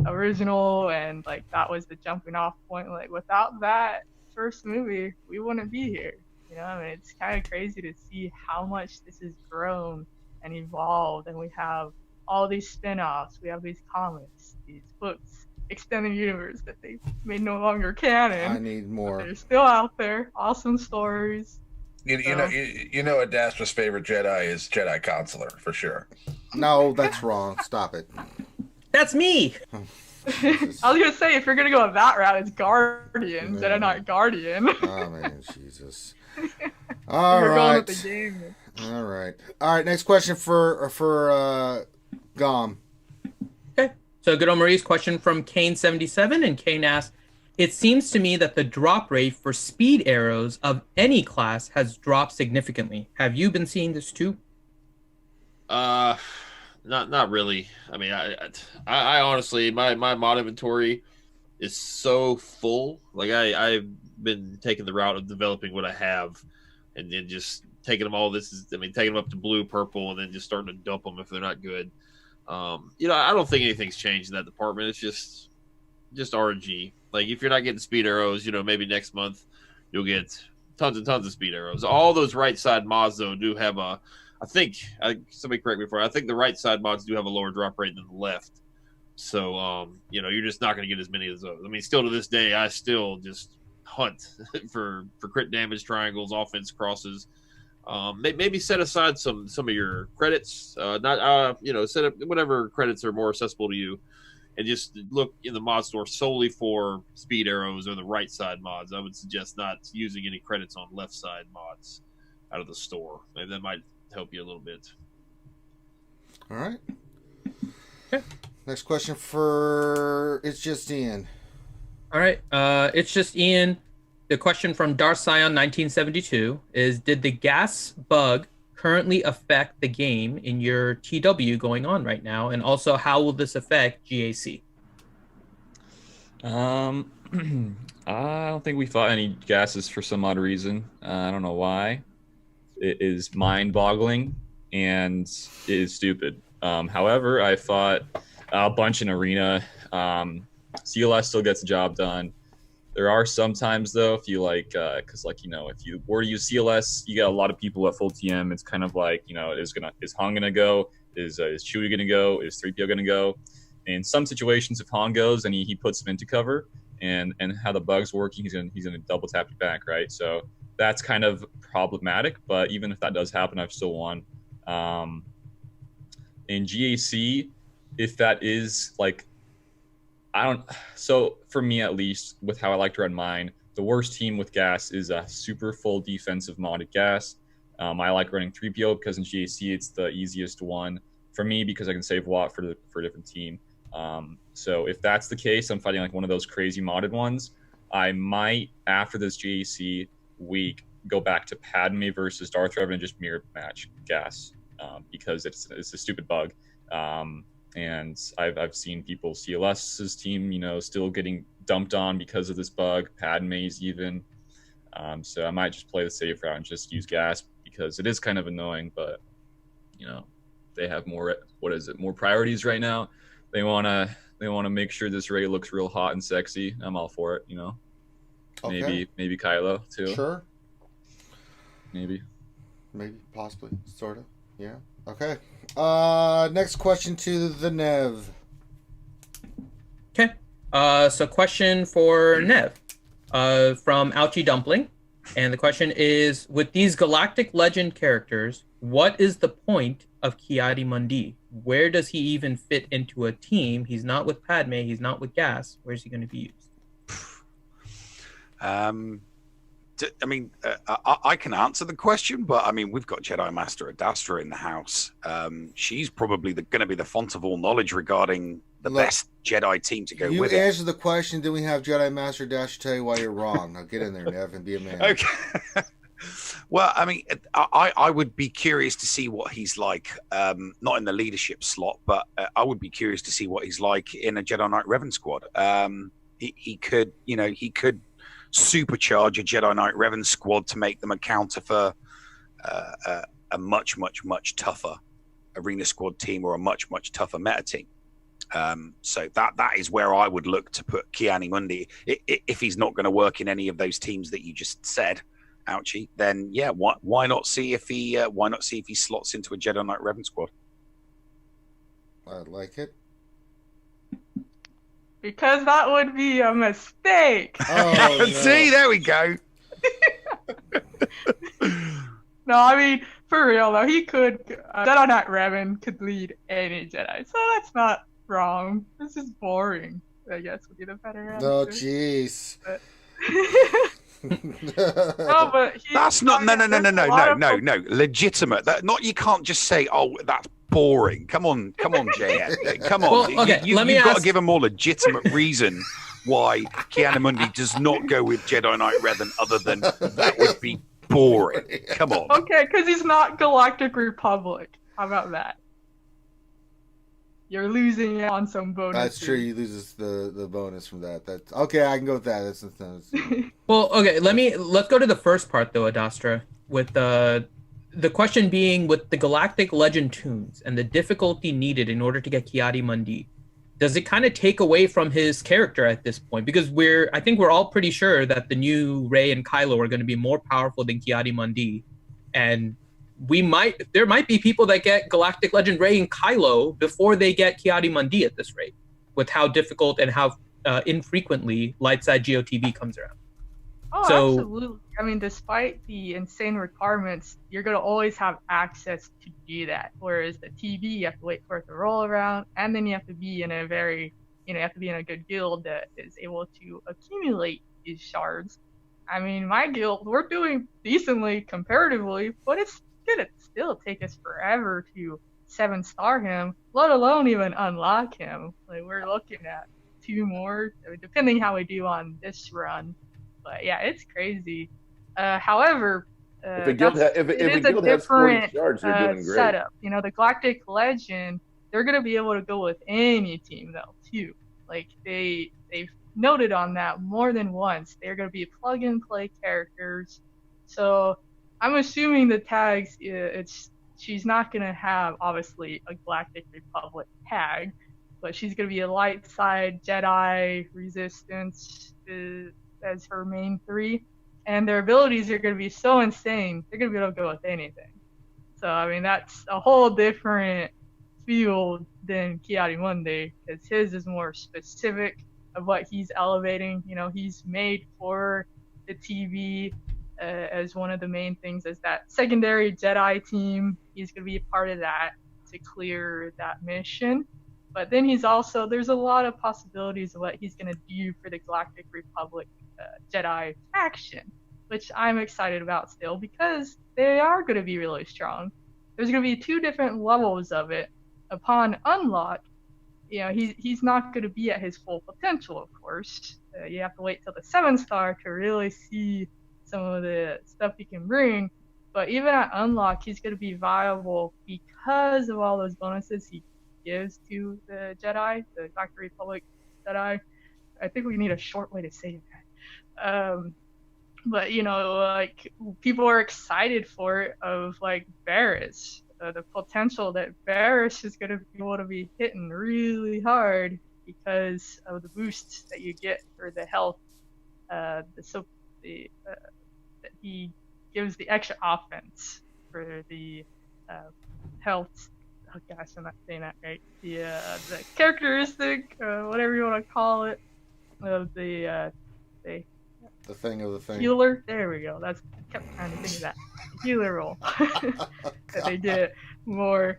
original, and that was the jumping off point. Without that first movie, we wouldn't be here. I mean, it's kind of crazy to see how much this has grown and evolved, and we have all these spin-offs, we have these comics, these books, extended universe that they made no longer canon. I need more. They're still out there. Awesome stories. Adastra's favorite Jedi is Jedi Consular for sure. No, that's wrong. Stop it. That's me. I was gonna say, if you're gonna go that route, it's Guardian, Jedi Knight Guardian. Oh man, Jesus. All right. With the game. All right. Next question for Gom. Okay. So good old Marie's question from Kane77, and Kane asks, "It seems to me that the drop rate for speed arrows of any class has dropped significantly. Have you been seeing this too?" Not really. I mean, I honestly, my mod inventory is so full. I've been taking the route of developing what I have, and then just taking them all. Taking them up to blue, purple, and then just starting to dump them if they're not good. I don't think anything's changed in that department. It's just RNG. If you're not getting speed arrows, maybe next month you'll get tons and tons of speed arrows. All those right side mods though do have somebody correct me I think the right side mods do have a lower drop rate than the left. So, you're just not going to get as many of those. I mean, still to this day, I still just hunt for crit damage triangles, offense crosses. Maybe set aside some of your credits, set up whatever credits are more accessible to you, and just look in the mod store solely for speed arrows or the right side mods. I would suggest not using any credits on left side mods out of the store. Maybe that might help you a little bit. All right. Okay. Next question for It's Just Ian. All right. It's just Ian. The question from Darsion 1972 is, did the gas bug currently affect the game in your TW going on right now? And also, how will this affect GAC? I don't think we fought any gases for some odd reason. I don't know why. It is mind-boggling and it is stupid. However, I fought a bunch in arena. CLS still gets the job done. There are some times though, if you if you were to use CLS, you got a lot of people at full TM. It's kind of is Han gonna go? Is Chewie gonna go? Is 3PO gonna go? In some situations, if Han goes and he puts him into cover, and how the bug's working, he's gonna double tap you back, right? So that's kind of problematic. But even if that does happen, I've still won. In GAC, if that is so for me at least, with how I like to run mine, the worst team with gas is a super full defensive modded gas. I like running 3PO because in GAC it's the easiest one for me because I can save watt for a different team. So if that's the case, I'm fighting one of those crazy modded ones. I might, after this GAC week, go back to Padme versus Darth Revan and just mirror match gas because it's a stupid bug. And I've seen people CLS's team, still getting dumped on because of this bug. Padme's even. So I might just play the safe route and just use gas because it is kind of annoying, but they have more priorities right now. They want They want to make sure this Rey looks real hot and sexy. I'm all for it, Okay. Maybe Kylo too. Sure. Maybe, possibly, sort of. Yeah. Okay. Next question to the Nev. Okay. So question for Nev, from Ouchie Dumpling, and the question is: with these Galactic Legend characters, what is the point of Ki-Adi-Mundi? Where does he even fit into a team? He's not with Padme. He's not with Gas. Where's he going to be used? I can answer the question, but I mean, we've got Jedi Master Adastra in the house. She's probably going to be the font of all knowledge regarding the best Jedi team to go with it. You answer the question, then we have Jedi Master Dash tell you why you're wrong. Now get in there, Nev, and be a man. Okay. Well, I mean, I would be curious to see what he's like, not in the leadership slot, but I would be curious to see what he's like in a Jedi Knight Revan squad. He could supercharge a Jedi Knight Revan squad to make them a counter for a much tougher arena squad team or a much tougher meta team. So that is where I would look to put Ki-Adi-Mundi. If he's not going to work in any of those teams that you just said, Ouchie, then yeah, why not see if he slots into a Jedi Knight Revan squad? I like it. Because that would be a mistake. Oh, no. See, there we go. No, I mean, for real though, he could. Jedi Knight Revan could lead any Jedi, so that's not wrong. This is boring, I guess would be the better answer. No, jeez. No, but that's not no. Legitimate. Not you can't just say, oh, that's boring. Come on, JN. Come on. Well, okay, you've got to give a more legitimate reason why Ki-Adi-Mundi does not go with Jedi Knight Revan other than that would be boring. Come on. Okay, because he's not Galactic Republic. How about that? You're losing on some bonus. That's true. You lose the bonus from that. That's okay. I can go with that. That's Well, okay. Let's go to the first part though, Adastra, with the question being with the Galactic Legend tunes and the difficulty needed in order to get Ki-Adi-Mundi. Does it kind of take away from his character at this point? Because I think we're all pretty sure that the new Rey and Kylo are going to be more powerful than Ki-Adi-Mundi, and there might be people that get Galactic Legend Rey and Kylo before they get Ki-Adi-Mundi at this rate, with how difficult and how infrequently light side GOTV comes around. Oh, So- absolutely. I mean, despite the insane requirements, you're going to always have access to do that. Whereas the TV, you have to wait for it to roll around, and then you have to be in a good guild that is able to accumulate these shards. I mean, my guild, we're doing decently comparatively, but it's going to still take us forever to 7-star him, let alone even unlock him. Like, we're looking at 2 more, depending how we do on this run. But yeah, it's crazy. However, if a guild has 40 shards, they're doing great. Setup. The Galactic Legend, they're gonna be able to go with any team though too. Like they've noted on that more than once. They're gonna be plug and play characters. So I'm assuming the tags, she's not gonna have obviously a Galactic Republic tag, but she's gonna be a light side Jedi Resistance as her main 3. And their abilities are going to be so insane, they're going to be able to go with anything. So, I mean, that's a whole different field than Ki-Adi-Mundi, because his is more specific of what he's elevating. He's made for the TV as one of the main things, as that secondary Jedi team. He's going to be a part of that to clear that mission. But then there's a lot of possibilities of what he's going to do for the Galactic Republic Jedi faction, which I'm excited about still, because they are going to be really strong. There's going to be 2 different levels of it. Upon unlock, he's not going to be at his full potential, of course. You have to wait till the 7-star to really see some of the stuff he can bring. But even at unlock, he's going to be viable because of all those bonuses he gives to the Jedi, the Galactic Republic Jedi. I think we need a short way to say that. But like, people are excited for it, of like Varys, the potential that Varys is going to be able to be hitting really hard because of the boosts that you get for the health. He gives the extra offense for the health. Oh gosh, I'm not saying that right. The characteristic, whatever you want to call it, of the thing of the thing. Healer. There we go. I kept trying to think of that. The healer roll. That they get more.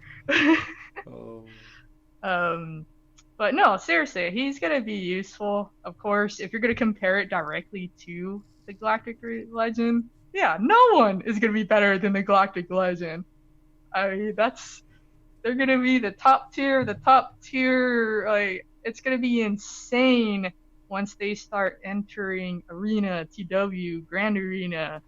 But no, seriously, he's gonna be useful. Of course, if you're gonna compare it directly to the Galactic Legend, yeah, no one is gonna be better than the Galactic Legend. I mean, they're gonna be the top tier. Like, it's gonna be insane once they start entering Arena, TW, Grand Arena.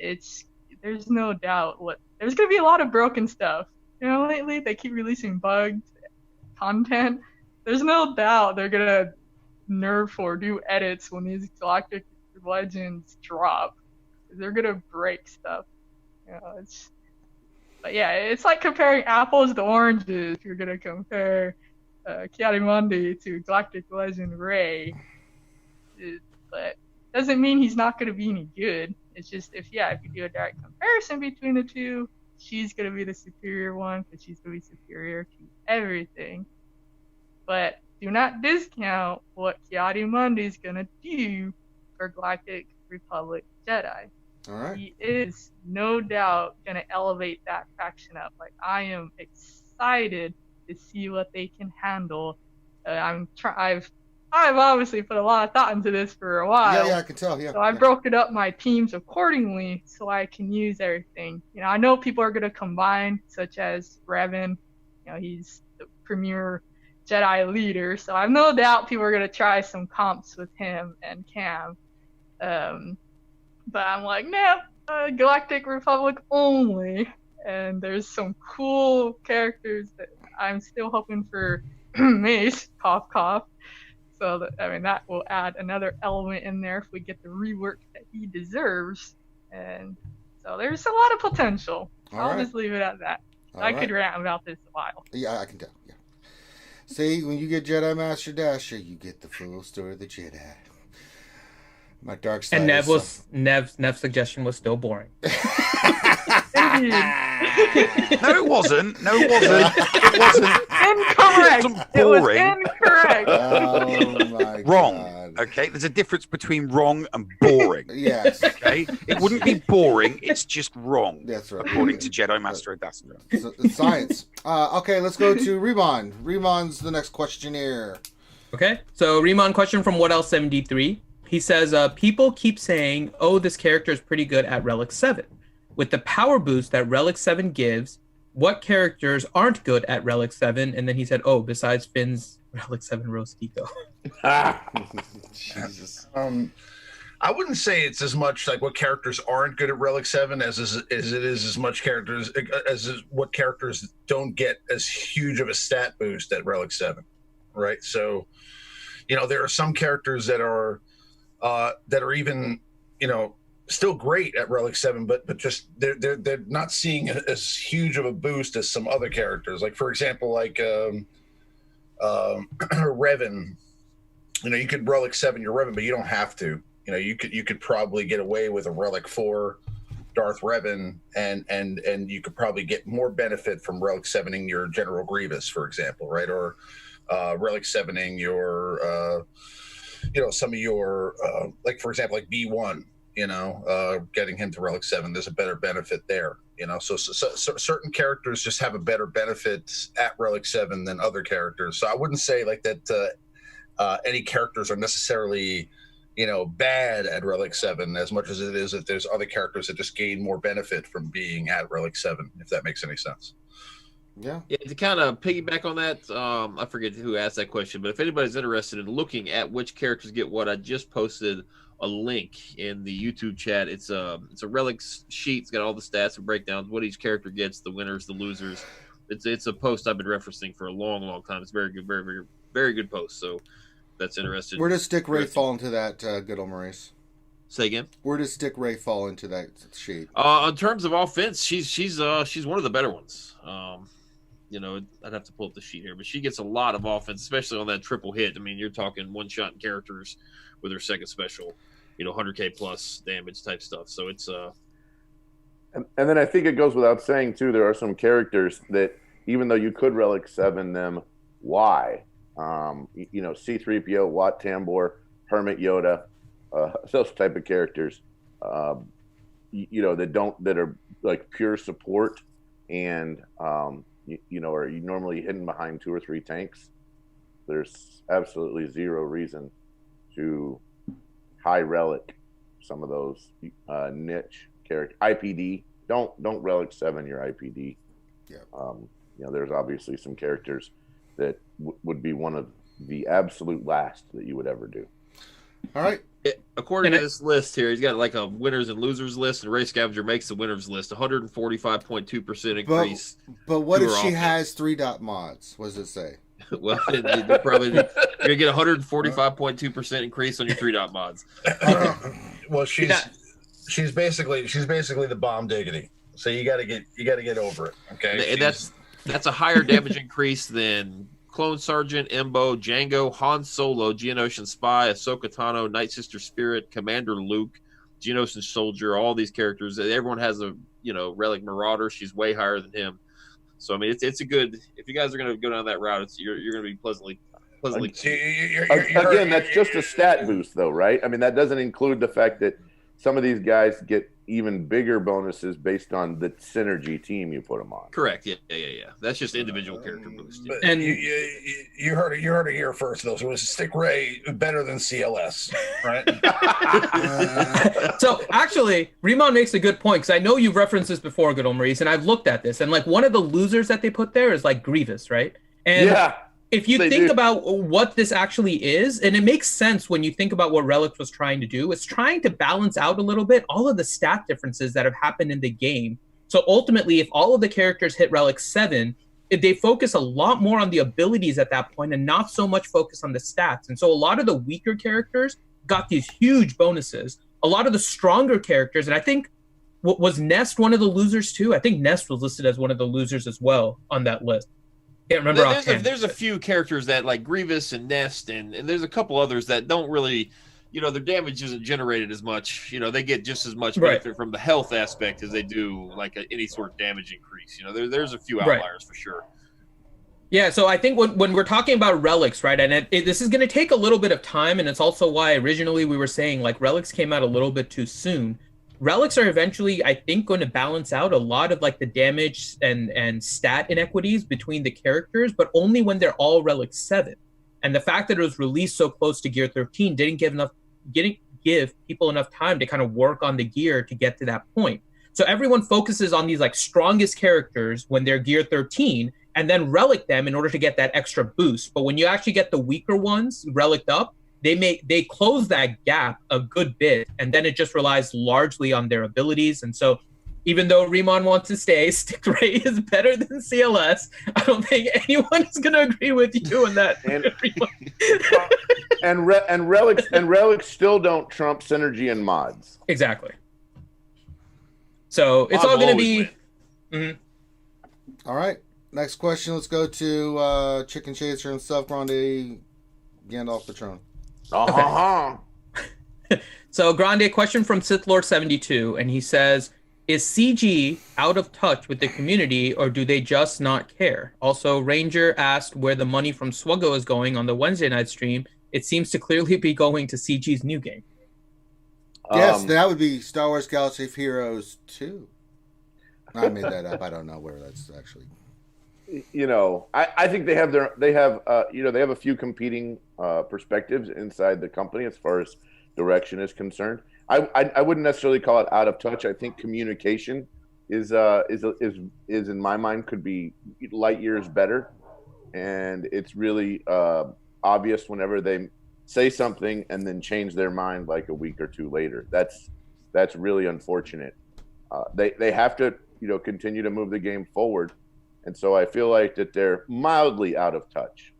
There's no doubt there's gonna be a lot of broken stuff. You know, lately they keep releasing bugged content. There's no doubt they're gonna nerf or do edits when these Galactic Legends drop. They're gonna break stuff. You know, but yeah, it's like comparing apples to oranges. If you're gonna compare Ki-Adi-Mundi to Galactic Legend Rey, but doesn't mean he's not gonna be any good. It's just if you do a direct comparison between the two, she's gonna be the superior one because she's gonna be superior to everything. But do not discount what Ki-Adi-Mundi is gonna do for Galactic Republic Jedi. All right. He is no doubt gonna elevate that faction up. Like, I am excited to see what they can handle. I've obviously put a lot of thought into this for a while. Yeah, I can tell. Yeah. So I broke it up my teams accordingly so I can use everything. You know, I know people are gonna combine, such as Revan. You know, he's the premier Jedi leader, so I have no doubt people are gonna try some comps with him and Cam. But I'm like, nah, Galactic Republic only. And there's some cool characters that I'm still hoping for Mace, cough cough. So that will add another element in there if we get the rework that he deserves. And so there's a lot of potential. I'll just leave it at that. I could rant about this a while. Yeah, I can tell. Yeah. See, when you get Jedi Master Dasher, you get the full story of the Jedi. My dark side. And Nev's suggestion was still boring. No, it wasn't. It wasn't. Incorrect. It wasn't boring. It was incorrect. Oh my wrong. God. Okay, there's a difference between wrong and boring. Yes. Okay, it wouldn't be boring. It's just wrong. That's right. According to Jedi Master Dasher. It's science. Okay, let's go to Remon. Remon's the next questionnaire. Okay, so Remon question from What Else 73. He says, people keep saying, oh, this character is pretty good at Relic 7. With the power boost that Relic 7 gives, what characters aren't good at Relic 7? And then he said, oh, besides Finn's Relic 7 Rostico. Jesus. I wouldn't say it's as much like what characters aren't good at Relic 7 as it is as much characters as what characters don't get as huge of a stat boost at Relic 7, right? So, you know, there are some characters that are even, you know, still great at Relic 7, but just they're not seeing as huge of a boost as some other characters. Like, for example, like Revan. You know, you could Relic 7 your Revan, but you don't have to. You know, you could probably get away with a Relic 4 Darth Revan, and you could probably get more benefit from Relic 7ing your General Grievous, for example, right? Or Relic 7ing your you know, some of your like, for example, like B1, you know, getting him to Relic 7, there's a better benefit there, you know. So certain characters just have a better benefit at Relic 7 than other characters. So I wouldn't say like that any characters are necessarily, you know, bad at Relic 7 as much as it is that there's other characters that just gain more benefit from being at Relic 7, if that makes any sense. Yeah. To kind of piggyback on that, I forget who asked that question, but if anybody's interested in looking at which characters get what, I just posted a link in the YouTube chat. It's a Relic sheet. It's got all the stats and breakdowns, what each character gets, the winners, the losers. It's a post I've been referencing for a long time. It's very good, very, very, very good post. So that's interesting. Where does Stick Ray fall into that, good old Maurice? Say again. Where does Stick Ray fall into that sheet? In terms of offense, she's one of the better ones. I'd have to pull up the sheet here, but she gets a lot of offense, especially on that triple hit. I mean, you're talking one-shot characters with her second special, 100K plus damage type stuff. So it's And then I think it goes without saying too, there are some characters that even though you could Relic 7 them, why? C-3PO, Wat Tambor, Hermit Yoda, those type of characters, that are like pure support and are normally hidden behind 2 or 3 tanks. There's absolutely zero reason to high relic some of those niche character. IPD, don't Relic 7 your IPD. Yeah. There's obviously some characters that would be one of the absolute last that you would ever do. All right. According to this list here, he's got like a winners and losers list, and Relic Scavenger makes the winners list. 145.2% increase. But what if she has 3 dot mods? What does it say? Well, you're gonna get 145.2% increase on your 3 dot mods. Well, she's basically the bomb diggity. So you got to get over it. Okay, and that's a higher damage increase than Clone Sergeant, Embo, Django, Han Solo, Geonosian Spy, Ahsoka Tano, Night Sister Spirit, Commander Luke, Geonosian Soldier. All these characters. Everyone has a Relic Marauder. She's way higher than him. So I mean, it's a good. If you guys are going to go down that route, you're going to be pleasantly. Again, that's just a stat boost, though, right? I mean, that doesn't include the fact that some of these guys get even bigger bonuses based on the synergy team you put them on. Correct. Yeah. That's just individual character boost. Yeah. And you heard it here first, though. So it was Stick Ray better than CLS, right? So actually, Riemann makes a good point, because I know you've referenced this before, good old Maurice, and I've looked at this, and like one of the losers that they put there is like Grievous, right? And yeah. If you think about what this actually is, and it makes sense when you think about what Relic was trying to do, it's trying to balance out a little bit all of the stat differences that have happened in the game. So ultimately, if all of the characters hit Relic 7, they focus a lot more on the abilities at that point and not so much focus on the stats. And so a lot of the weaker characters got these huge bonuses. A lot of the stronger characters, and I think, was Nest one of the losers too? I think Nest was listed as one of the losers as well on that list. Can't remember. There's a few characters that like Grievous and Nest, and there's a couple others that don't really, their damage isn't generated as much. They get just as much benefit from the health aspect as they do like any sort of damage increase. There's a few outliers for sure. Yeah, so I think when we're talking about relics, right, and this is going to take a little bit of time, and it's also why originally we were saying like relics came out a little bit too soon. Relics are eventually, I think, going to balance out a lot of like the damage and stat inequities between the characters, but only when they're all Relic 7. And the fact that it was released so close to Gear 13 didn't give people enough time to kind of work on the gear to get to that point. So everyone focuses on these like strongest characters when they're Gear 13, and then relic them in order to get that extra boost. But when you actually get the weaker ones reliced up, they close that gap a good bit, and then it just relies largely on their abilities. And so even though Riemann wants to stay, Stick Ray is better than CLS. I don't think anyone is going to agree with you on that. And relics still don't trump synergy and mods. Exactly. So it's all going to be. Mm-hmm. All right. Next question. Let's go to Chicken Chaser himself, Grande Gandalf Patron. Okay. So Grande, question from Sith Lord 72, and he says, is CG out of touch with the community, or do they just not care? Also, Ranger asked where the money from SWGOH is going on the Wednesday night stream. It seems to clearly be going to CG's new game. Yes, that would be Star Wars Galaxy of Heroes 2. I made that up. I don't know where that's actually. I think they have a few competing perspectives inside the company as far as direction is concerned. I wouldn't necessarily call it out of touch. I think communication is in my mind could be light years better, and it's really obvious whenever they say something and then change their mind like a week or two later. That's really unfortunate. They have to continue to move the game forward. And so I feel like that they're mildly out of touch.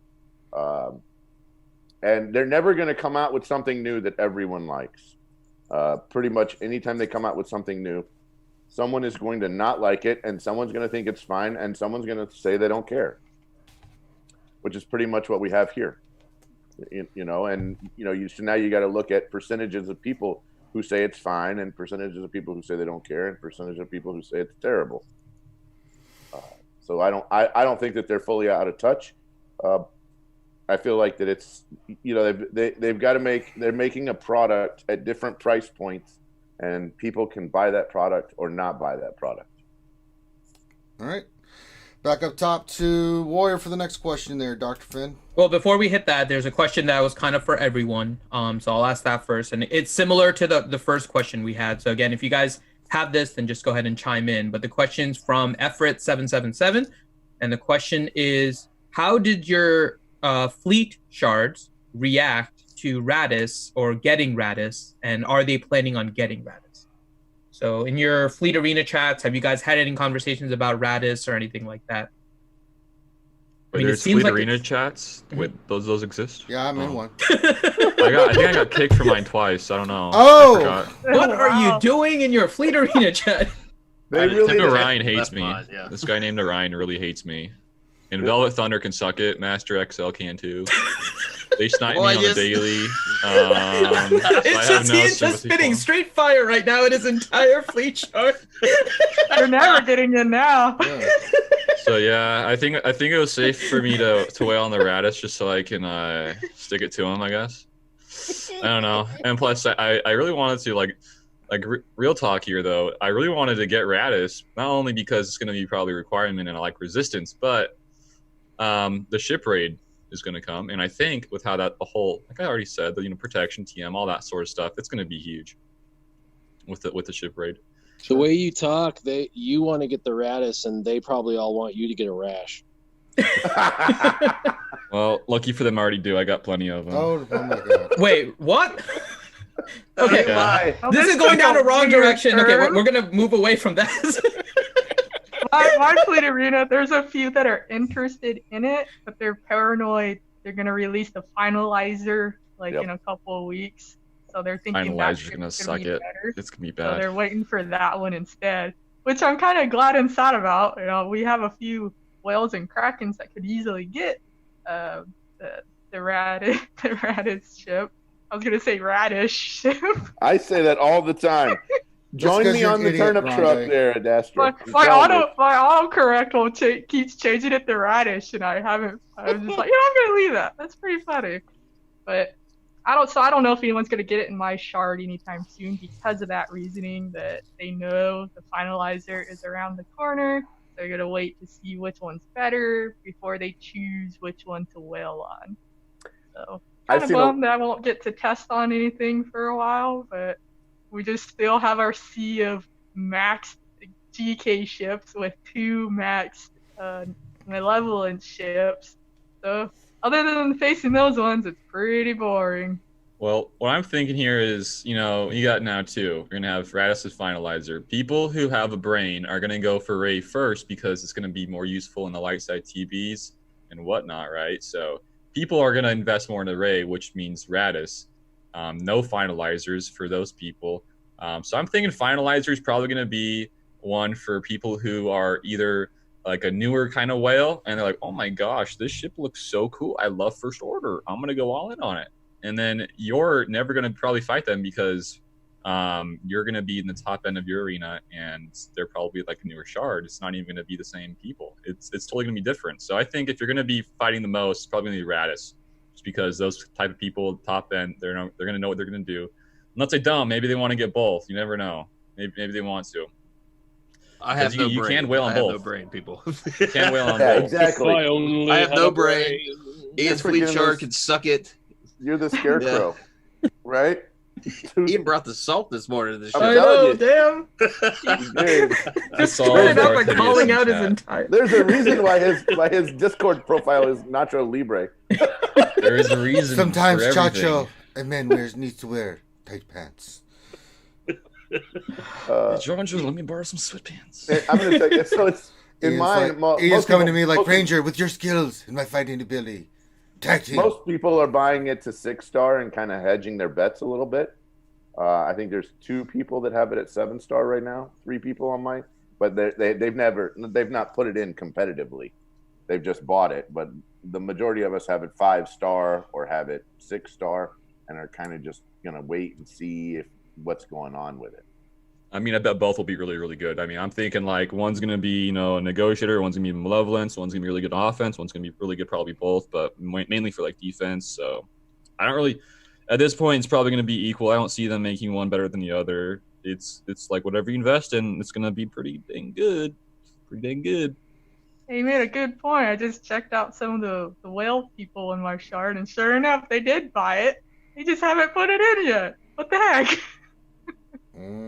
And they're never going to come out with something new that everyone likes. Pretty much anytime they come out with something new, someone is going to not like it, and someone's going to think it's fine, and someone's going to say they don't care, which is pretty much what we have here. So now you got to look at percentages of people who say it's fine, and percentages of people who say they don't care, and percentage of people who say it's terrible. So I don't think that they're fully out of touch. I feel like that it's, they've got to they're making a product at different price points, and people can buy that product or not buy that product. All right. Back up top to Warrior for the next question there, Dr. Finn. Well, before we hit that, there's a question that was kind of for everyone. So I'll ask that first. And it's similar to the first question we had. So again, if you guys have this, then just go ahead and chime in. But the question's from Efrit777. And the question is, how did your fleet shards react to Raddus or getting Raddus? And are they planning on getting Raddus? So in your fleet arena chats, have you guys had any conversations about Raddus or anything like that? There's fleet arena chats. Wait, those exist? Yeah, I'm in one. I think I got kicked for mine twice. I don't know. Oh! What are you doing in your fleet arena chat? Orion hates me. Yeah. This guy named Orion really hates me. And Velvet Thunder can suck it. Master XL can too. They snipe me on the daily. It's just spitting straight fire right now in his entire fleet chart. You're never getting in now. Yeah. So yeah, I think it was safe for me to wail on the Raddus just so I can stick it to him, I guess. I don't know. And plus, I really wanted to real talk here though. I really wanted to get Raddus not only because it's going to be probably a requirement and I like resistance, but the ship raid is going to come, and I think with how that the whole, like I already said, the protection, TM, all that sort of stuff, it's going to be huge with the ship raid. The way you talk, you want to get the Raddus, and they probably all want you to get a rash. Well, lucky for them, I already do. I got plenty of them. Oh my god! Wait, what? Okay, yeah. This is going down a wrong direction. Okay, we're gonna move away from that. my fleet arena, there's a few that are interested in it, but they're paranoid. They're going to release the finalizer in a couple of weeks. So they're thinking finalizer's going to suck it. Better. It's going to be bad. So they're waiting for that one instead, which I'm kind of glad and sad about. We have a few whales and krakens that could easily get the Raddus ship. I was going to say radish ship. I say that all the time. Join me on the turnip truck there, Adastra. My autocorrect keeps changing it to radish, and I'm just like, I'm gonna leave that. That's pretty funny. But I don't know if anyone's gonna get it in my shard anytime soon because of that reasoning that they know the finalizer is around the corner. They're gonna wait to see which one's better before they choose which one to whale on. So kind of bummed that I won't get to test on anything for a while, but we just still have our sea of maxed GK ships with 2 maxed malevolent ships. So other than facing those ones, it's pretty boring. Well, what I'm thinking here is, you got now 2. You're going to have Raddus' finalizer. People who have a brain are going to go for Rey first because it's going to be more useful in the light side TBs and whatnot, right? So people are going to invest more in the Rey, which means Raddus. No finalizers for those people. So I'm thinking finalizer is probably going to be one for people who are either like a newer kind of whale and they're like, oh my gosh, this ship looks so cool. I love First Order. I'm going to go all in on it. And then you're never going to probably fight them because you're going to be in the top end of your arena and they're probably like a newer shard. It's not even going to be the same people. It's totally going to be different. So I think if you're going to be fighting the most, it's probably going to be Raddus. Because those type of people, top end, they're going to know what they're going to do. Unless they don't, maybe they want to get both. You never know. Maybe they want to. I have no brain. You can't whale on both. I have no brain, people. You can't whale on both. Exactly. I have no brain. Ian's fleet shard can suck it. You're the scarecrow, right? Ian brought the salt this morning to the show. I know, damn. Just started out by calling out his entire. There's a reason why his Discord profile is Nacho Libre. There is a reason. Sometimes for everything. Chacho, a man needs to wear tight pants. John, let me borrow some sweatpants. I'm gonna tell you. So it's in mine. Ian's coming to me like, Ranger, with your skills and my fighting ability. Tag team. Most people are buying it to 6-star and kind of hedging their bets a little bit. I think there's 2 people that have it at 7-star right now. 3 people on mine, but they've not put it in competitively. They've just bought it, but the majority of us have it 5-star or have it 6-star, and are kind of just gonna wait and see what's going on with it. I mean, I bet both will be really, really good. I mean, I'm thinking like one's going to be, a negotiator, one's going to be malevolence, one's going to be really good offense, one's going to be really good, probably both, but mainly for like defense. So I don't really, at this point, it's probably going to be equal. I don't see them making one better than the other. It's like whatever you invest in, it's going to be pretty dang good. Pretty dang good. Hey, you made a good point. I just checked out some of the whale people in my shard, and sure enough, they did buy it. They just haven't put it in yet. What the heck?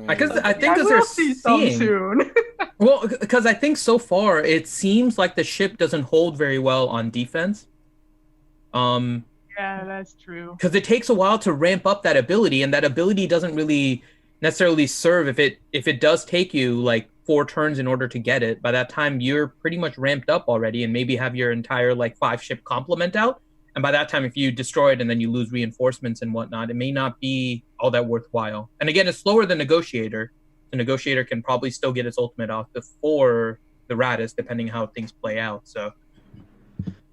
Because I think they're see some soon. Well, because I think so far it seems like the ship doesn't hold very well on defense. Yeah, that's true. Because it takes a while to ramp up that ability, and that ability doesn't really necessarily serve if it does take you like 4 turns in order to get it. By that time, you're pretty much ramped up already, and maybe have your entire like 5-ship complement out. And by that time, if you destroy it and then you lose reinforcements and whatnot, it may not be all that worthwhile. And again, it's slower than Negotiator. The Negotiator can probably still get its ultimate off before the Raddus, depending how things play out. So,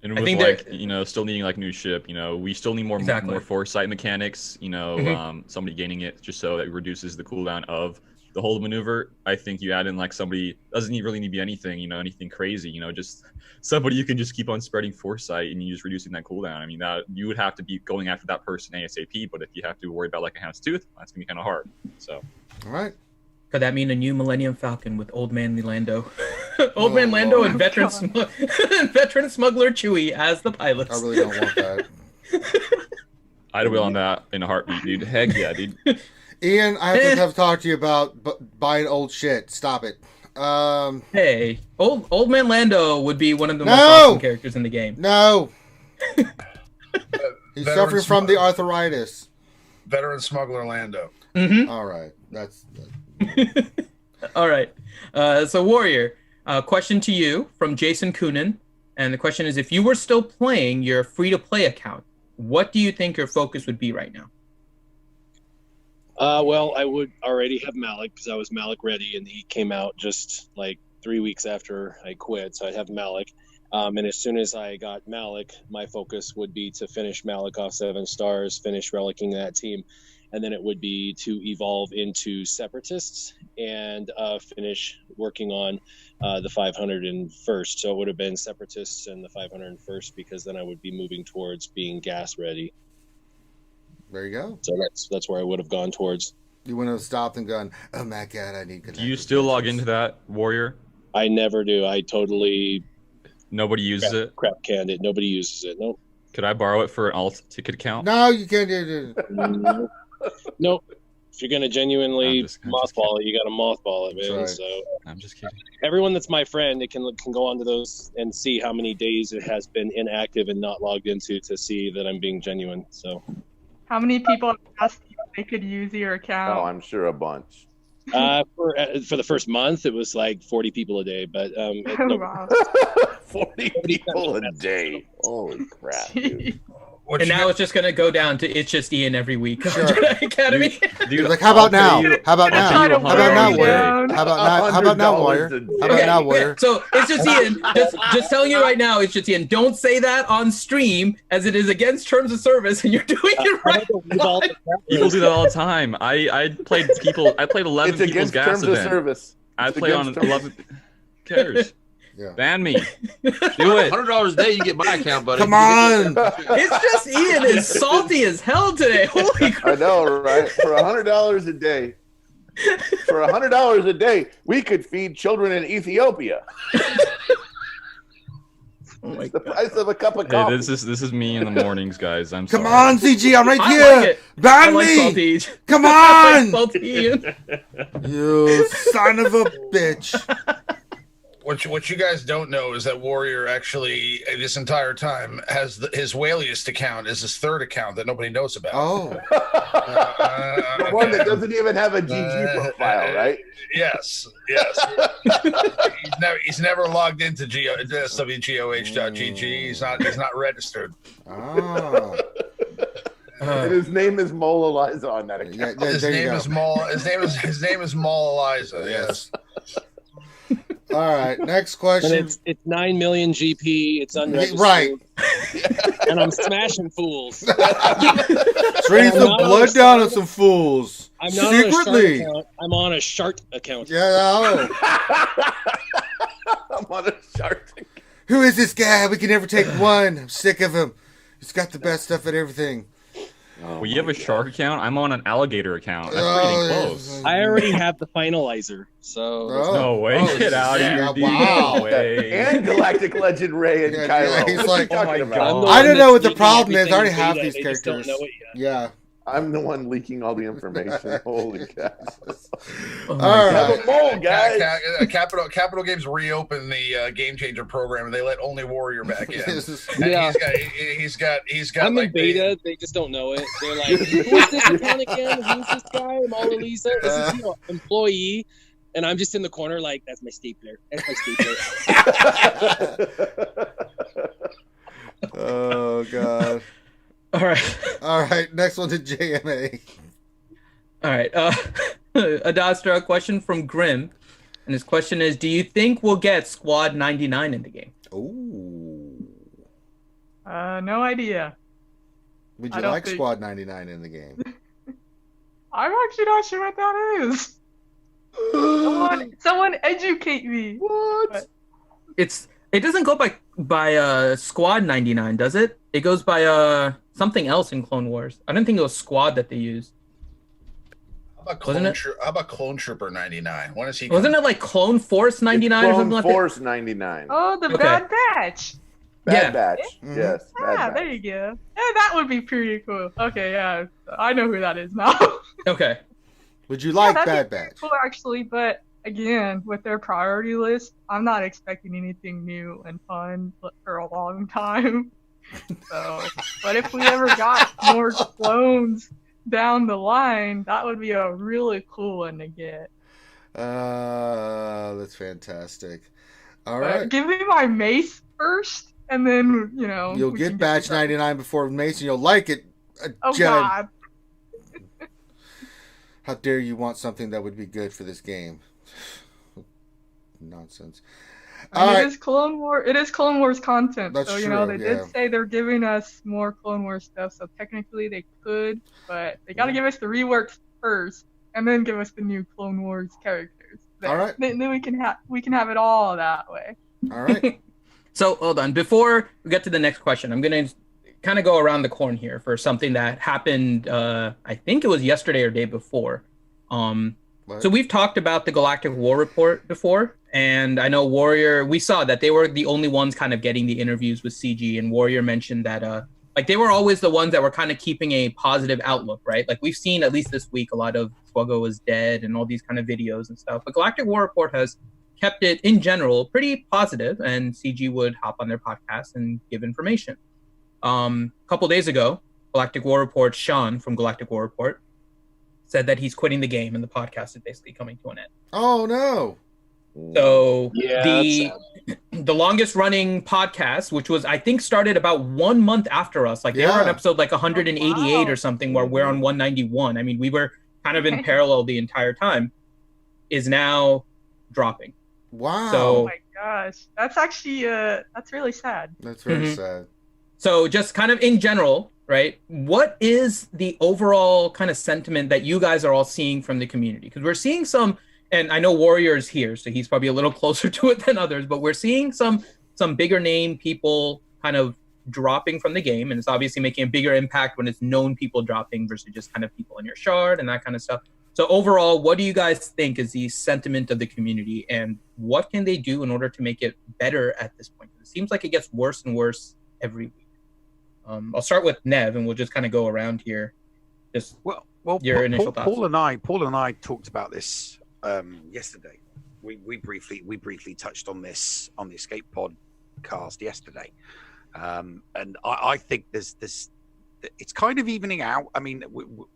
and with still needing like new ship, we still need more foresight mechanics. Somebody gaining it just so that it reduces the cooldown of the hold maneuver. I think you add in like somebody doesn't really need to be anything, anything crazy, just somebody you can just keep on spreading foresight and you just reducing that cooldown. I mean, that you would have to be going after that person ASAP, but if you have to worry about like a hound's tooth, that's gonna be kind of hard. So, all right. Could that mean a new Millennium Falcon with Old Man Lando, Man Lando, and veteran smuggler Chewie as the pilots? I really don't want that. I'd will on that in a heartbeat, dude. Heck yeah, dude. Ian, I have to talk to you about buying old shit. Stop it. Hey, old Man Lando would be one of the most awesome characters in the game. No. He's suffering from the arthritis. Veteran smuggler Lando. Mm-hmm. All right. That's all right. So Warrior, question to you from Jason Coonan. And the question is, if you were still playing your free-to-play account, what do you think your focus would be right now? Well, I would already have Malik because I was Malik ready, and he came out just like 3 weeks after I quit. So I'd have Malik. And as soon as I got Malik, my focus would be to finish Malik off 7 stars, finish relicking that team. And then it would be to evolve into Separatists and finish working on the 501st. So it would have been Separatists and the 501st because then I would be moving towards being gas ready. There you go. So that's where I would have gone towards. You wouldn't have stopped and gone, oh my god, I need. Do you still log into that, Warrior? I never do. I totally. Nobody uses it. Crap canned it. Nobody uses it. Nope. Could I borrow it for an alt ticket account? No, you can't do it. Nope. If you're gonna genuinely mothball it, you got to mothball it, man. Right. So I'm just kidding. Everyone that's my friend, it can go onto those and see how many days it has been inactive and not logged into to see that I'm being genuine. So. How many people asked you if they could use your account? Oh, I'm sure a bunch. For the first month, it was like 40 people a day, but wow. 40 people a day. Holy crap, dude. And now it's just going to go down to it's just Ian every week. Sure. Jedi Academy. Dude, like, how about now? How about now? How about now, Warrior? How about now, Warrior? How about now, Warrior? So it's just Ian. Just telling you right now, it's just Ian. Don't say that on stream, as it is against terms of service, and you're doing it right. People do that all the time. I played 11 people's gas event. Service. I play on 11. Who cares? Yeah. Ban me. Do it. $100 a day, you get my account, buddy. Come on. It's just Ian is salty as hell today. Holy crap. I know, right? For $100 a day. For $100 a day, we could feed children in Ethiopia. It's the price of a cup of coffee. Hey, this is me in the mornings, guys. I'm Come sorry. on, CG, I'm right here. Ban me. Come on. You son of a bitch. What you guys don't know is that Warrior actually, this entire time, has his whaliest account is his third account that nobody knows about. Oh. The one that doesn't even have a GG profile, right? Yes. He's never logged into SWGOH.gg. He's not registered. Oh. And his name is Mole Eliza on that account. His name is Mole. His name is Mole Eliza. Yes. All right, next question. And it's 9 million GP. It's unregistered. Right. And I'm smashing fools. It's raining some blood down on some fools. I'm not secretly. on a shark account. I'm on a shark account. Yeah. I'm on a shark account. Who is this guy? We can never take one. I'm sick of him. He's got the best stuff at everything. Well, you have a shark account. I'm on an alligator account. That's pretty close. I already have the finalizer, so no way. Get out of here, dude. Wow. No way. And Galactic Legend Rey and Kylo. He's like, oh my god. I don't know what the problem is. I already have these characters. Yeah. I'm the one leaking all the information. Holy cow! All right, mole, guys. Capital Games reopened the Game Changer program, and they let only Warrior back in. Yeah, he's got. I'm in beta. They just don't know it. They're like, "Who's this account again? Who's this guy? Mona Lisa? Is this your employee?" And I'm just in the corner, like, "That's my stapler. That's my stapler." Oh god. All right. Next one to JMA. All right. Adastra, a question from Grim, and his question is: do you think we'll get Squad 99 in the game? Ooh. No idea. Would you like Squad 99 in the game? I'm actually not sure what that is. Someone educate me. What? It doesn't go by Squad 99, does it? It goes by something else in Clone Wars. I don't think it was Squad that they used. How about Clone Trooper 99? When is he? Wasn't it like Clone Force 99 or something like that? Clone Force 99. Oh, the Bad Batch. Bad Batch. Mm-hmm. Yes. Bad Batch. There you go. Yeah, that would be pretty cool. Okay, yeah, I know who that is now. Okay. Would you like that'd Bad be Batch? cool, actually, but again, with their priority list, I'm not expecting anything new and fun for a long time. So, but if we ever got more clones down the line, that would be a really cool one to get. That's fantastic. All right. Give me my mace first, and then, you'll get Batch 99 before Mace, and you'll like it. Oh, Jedi. God. How dare you want something that would be good for this game? Nonsense. It is Clone Wars content. That's so, true, they did say they're giving us more Clone Wars stuff, so technically they could, but they got to give us the reworks first, and then give us the new Clone Wars characters. All right. Then we can have it all that way. All right. So, hold on. Before we get to the next question, I'm going to kind of go around the corn here for something that happened, I think it was yesterday or day before. So we've talked about the Galactic War Report before, and I know Warrior, we saw that they were the only ones kind of getting the interviews with CG, and Warrior mentioned that they were always the ones that were kind of keeping a positive outlook, right? Like we've seen, at least this week, a lot of SWGOH is dead and all these kind of videos and stuff. But Galactic War Report has kept it, in general, pretty positive, and CG would hop on their podcast and give information. A couple days ago, Galactic War Report, Sean from Galactic War Report, said that he's quitting the game, and the podcast is basically coming to an end. Oh, no. So the longest running podcast, which was, I think, started about 1 month after us, they were on episode 188 or something, where we're on 191. I mean, we were kind of in parallel the entire time, is now dropping. Wow. So, oh my gosh. That's actually, that's really sad. That's very sad. So just kind of in general, right? What is the overall kind of sentiment that you guys are all seeing from the community? Because we're seeing some, and I know Warrior is here, so he's probably a little closer to it than others, but we're seeing some bigger name people kind of dropping from the game, and it's obviously making a bigger impact when it's known people dropping versus just kind of people in your shard and that kind of stuff. So overall, what do you guys think is the sentiment of the community, and what can they do in order to make it better at this point? It seems like it gets worse and worse every week. I'll start with Nev, and we'll just kind of go around here. Just your initial thoughts. Paul and I talked about this yesterday. We briefly touched on this on the Escape Pod cast yesterday, and I think there's it's kind of evening out. I mean,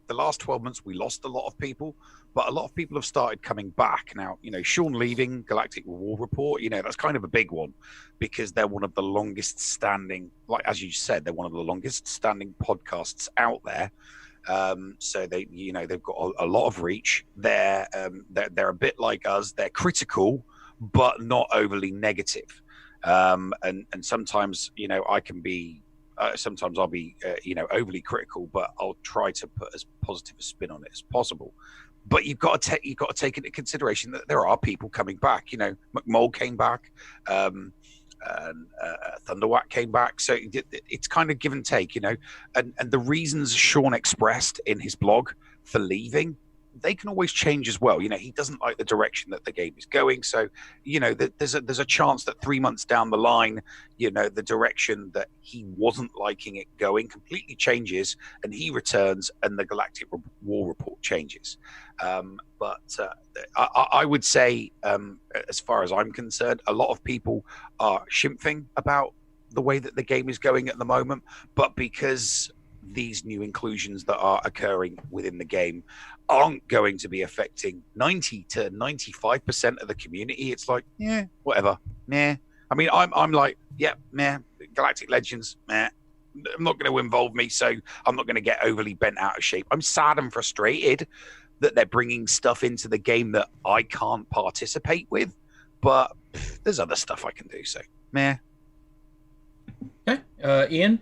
the last 12 months we lost a lot of people, but a lot of people have started coming back now. Sean leaving Galactic War Report, that's kind of a big one because they're one of the longest standing, like as you said, they're one of the longest standing podcasts out there. So they've got a lot of reach. They're a bit like us. They're critical, but not overly negative. And sometimes I can be. Sometimes I'll be, overly critical, but I'll try to put as positive a spin on it as possible. But you've got to take into consideration that there are people coming back. McMole came back, and Thunderwhack came back, so it's kind of give and take. And the reasons Sean expressed in his blog for leaving, they can always change as well. He doesn't like the direction that the game is going. So, there's a chance that 3 months down the line, the direction that he wasn't liking it going completely changes and he returns and the Galactic War Report changes. But I would say, as far as I'm concerned, a lot of people are shimphing about the way that the game is going at the moment, but because these new inclusions that are occurring within the game aren't going to be affecting 90 to 95% of the community, it's like, yeah, whatever, meh. I mean, I'm like, yeah, meh. Galactic Legends, meh. I'm not going to involve me, so I'm not going to get overly bent out of shape. I'm sad and frustrated that they're bringing stuff into the game that I can't participate with, but there's other stuff I can do, so meh. Okay, Ian?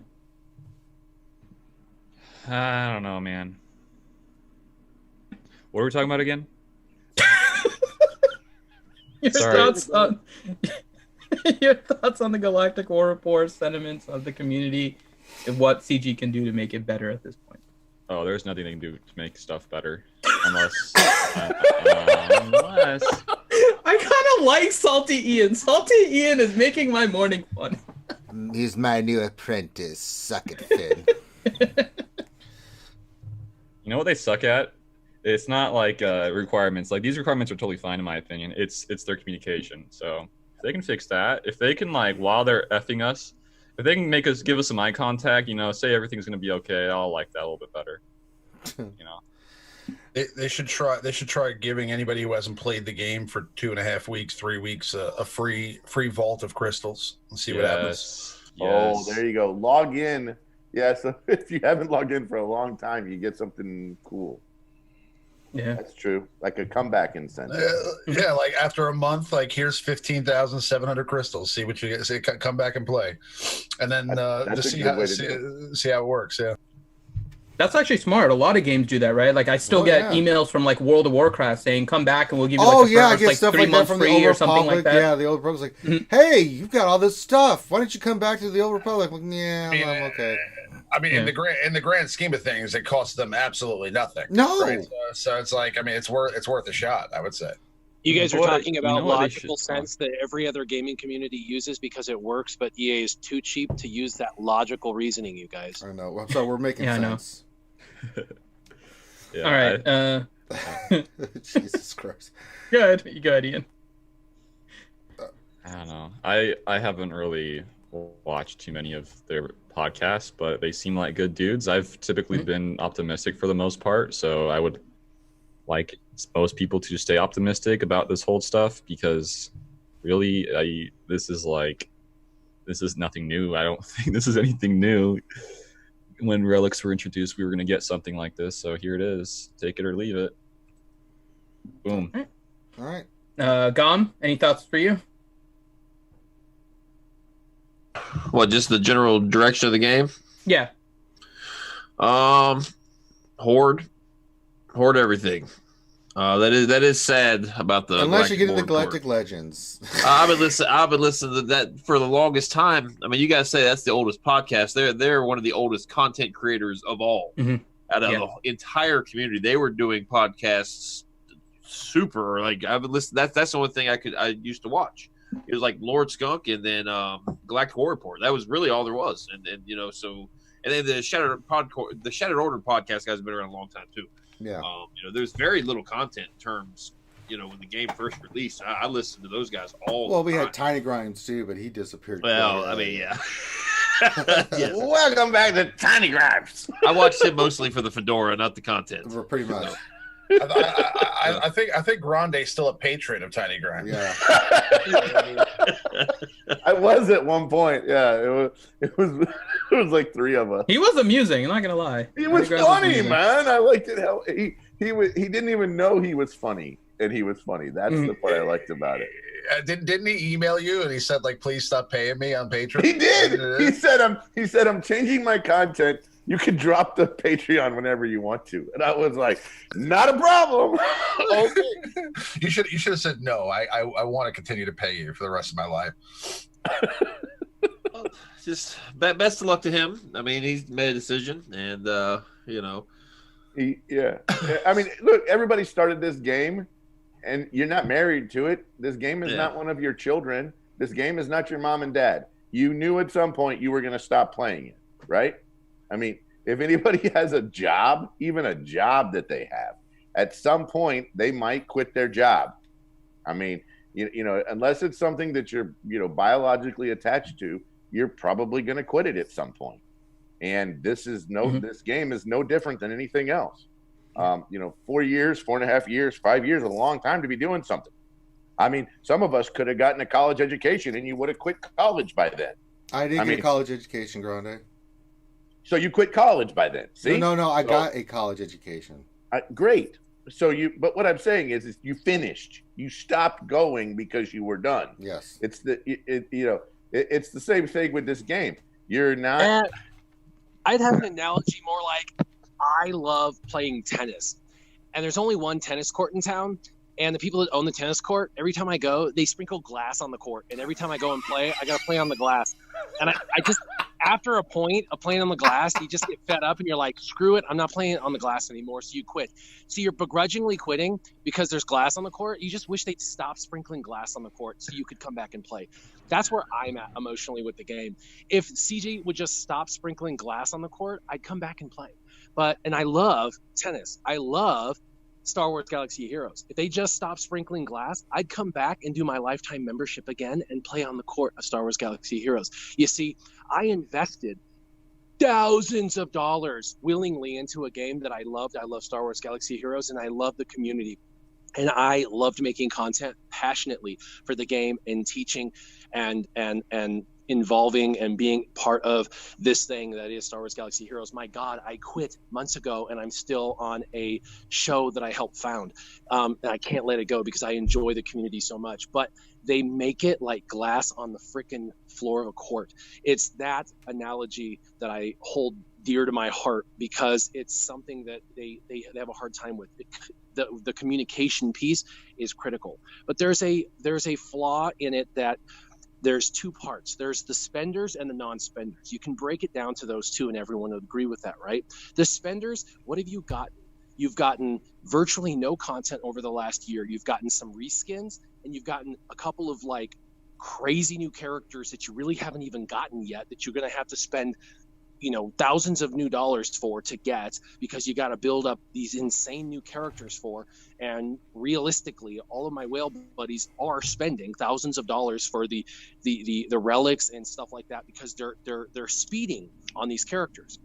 I don't know, man. What are we talking about again? Your thoughts on the Galactic War Report, sentiments of the community, and what CG can do to make it better at this point. Oh, there's nothing they can do to make stuff better, unless. I kind of like Salty Ian. Salty Ian is making my morning fun. He's my new apprentice. Suck it, Finn. You know what they suck at? It's not like requirements. Like, these requirements are totally fine in my opinion. It's their communication. So if they can fix that, if they can, like, while they're effing us, if they can give us some eye contact, say everything's gonna be okay, I'll like that a little bit better. They should try giving anybody who hasn't played the game for 2.5 weeks, 3 weeks, a free vault of crystals and see what happens. Oh, there you go. Log in. Yeah, so if you haven't logged in for a long time, you get something cool. Yeah, that's true. Like a comeback incentive. Yeah, like after a month, like here's 15,700 crystals. See what you get. Say, come back and play, and then just see how it works. Yeah. That's actually smart. A lot of games do that, right? Like, I still get emails from, like, World of Warcraft saying, come back and we'll give you, like, I get stuff 3 like that months from free the Old or something Republic. like that. Yeah, the Old Republic's like, hey, you've got all this stuff. Why don't you come back to the Old Republic? Like, yeah, I'm okay. I mean, in the grand scheme of things, it costs them absolutely nothing. No. Right? So it's like, I mean, it's worth a shot, I would say. You guys are talking about logical sense that every other gaming community uses because it works, but EA is too cheap to use that logical reasoning, you guys. I know. So we're making sense. All right. Jesus Christ. Good. You go ahead, Ian. I don't know. I haven't really watched too many of their podcasts, but they seem like good dudes. I've typically been optimistic for the most part, so I would like most people to just stay optimistic about this whole stuff because really, this is nothing new. I don't think this is anything new. When relics were introduced, we were going to get something like this, so here it is. Take it or leave it. Boom. All right. Gom, any thoughts for you? What, just the general direction of the game? Yeah. Horde everything. That is sad about the. Unless you get into Galactic Legends. I've been listening to that for the longest time. I mean, you guys say that's the oldest podcast. They're one of the oldest content creators of all out of the entire community. They were doing podcasts super. Like I've been listening. That's the only thing I used to watch. It was like Lord Skunk and then Galactic War Report. That was really all there was. And so and then the Shattered Order podcast guys have been around a long time too. Yeah. There's very little content in terms, when the game first released. I listened to those guys all. Well, we had Tiny Grinds too, but he disappeared. Well, I mean, yeah. Yes. Welcome back to Tiny Gripes. I watched it mostly for the fedora, not the content. We're pretty much. I think Grande's still a patron of Tiny Grind. Yeah. I was at one point. Yeah, it was like three of us. He was amusing. I'm not gonna lie. He was Tiny Grimes funny, amusing. man. I liked it how he didn't even know he was funny, and he was funny. That's the part I liked about it. Didn't he email you and he said like, please stop paying me on Patreon? He did. He said I'm changing my content. You can drop the Patreon whenever you want to. And I was like, not a problem. Okay. You should have said no. I want to continue to pay you for the rest of my life. Well, just best of luck to him. I mean, he's made a decision, and you know, yeah. I mean, look, everybody started this game, and you're not married to it. This game is not one of your children. This game is not your mom and dad. You knew at some point you were going to stop playing it, right? I mean, if anybody has a job, even a job that they have, at some point they might quit their job. I mean, you know, unless it's something that you're, biologically attached to, you're probably going to quit it at some point. And this is this game is no different than anything else. 4 years, 4.5 years, 5 years, a long time to be doing something. I mean, some of us could have gotten a college education and you would have quit college by then. I didn't get a college education, Grande. So you quit college by then. See? No. I got a college education. Great. But what I'm saying is you finished. You stopped going because you were done. Yes. It's it's the same thing with this game. You're not. I'd have an analogy more like I love playing tennis, and there's only one tennis court in town. And the people that own the tennis court, every time I go, they sprinkle glass on the court. And every time I go and play, I got to play on the glass. And I just, after a point of playing on the glass, you just get fed up and you're like, screw it, I'm not playing on the glass anymore. So you quit. So you're begrudgingly quitting because there's glass on the court. You just wish they'd stop sprinkling glass on the court so you could come back and play. That's where I'm at emotionally with the game. If CJ would just stop sprinkling glass on the court, I'd come back and play. And I love tennis. I love Star Wars Galaxy of Heroes. If they just stopped sprinkling glass, I'd come back and do my lifetime membership again and play on the court of Star Wars Galaxy of Heroes. You see, I invested thousands of dollars willingly into a game that I loved. I love Star Wars Galaxy of Heroes, and I love the community. And I loved making content passionately for the game and teaching and involving and being part of this thing that is Star Wars Galaxy of Heroes. My God, I quit months ago and I'm still on a show that I helped found. And I can't let it go because I enjoy the community so much. But they make it like glass on the freaking floor of a court. It's that analogy that I hold dear to my heart because it's something that they have a hard time with. The communication piece is critical. But there's a flaw in it that there's two parts. There's the spenders and the non-spenders. You can break it down to those two and everyone would agree with that, right? The spenders, what have you gotten? You've gotten virtually no content over the last year. You've gotten some reskins and you've gotten a couple of like crazy new characters that you really haven't even gotten yet that you're going to have to spend thousands of new dollars for to get because you got to build up these insane new characters for. And realistically, all of my whale buddies are spending thousands of dollars for the relics and stuff like that because they're speeding on these characters.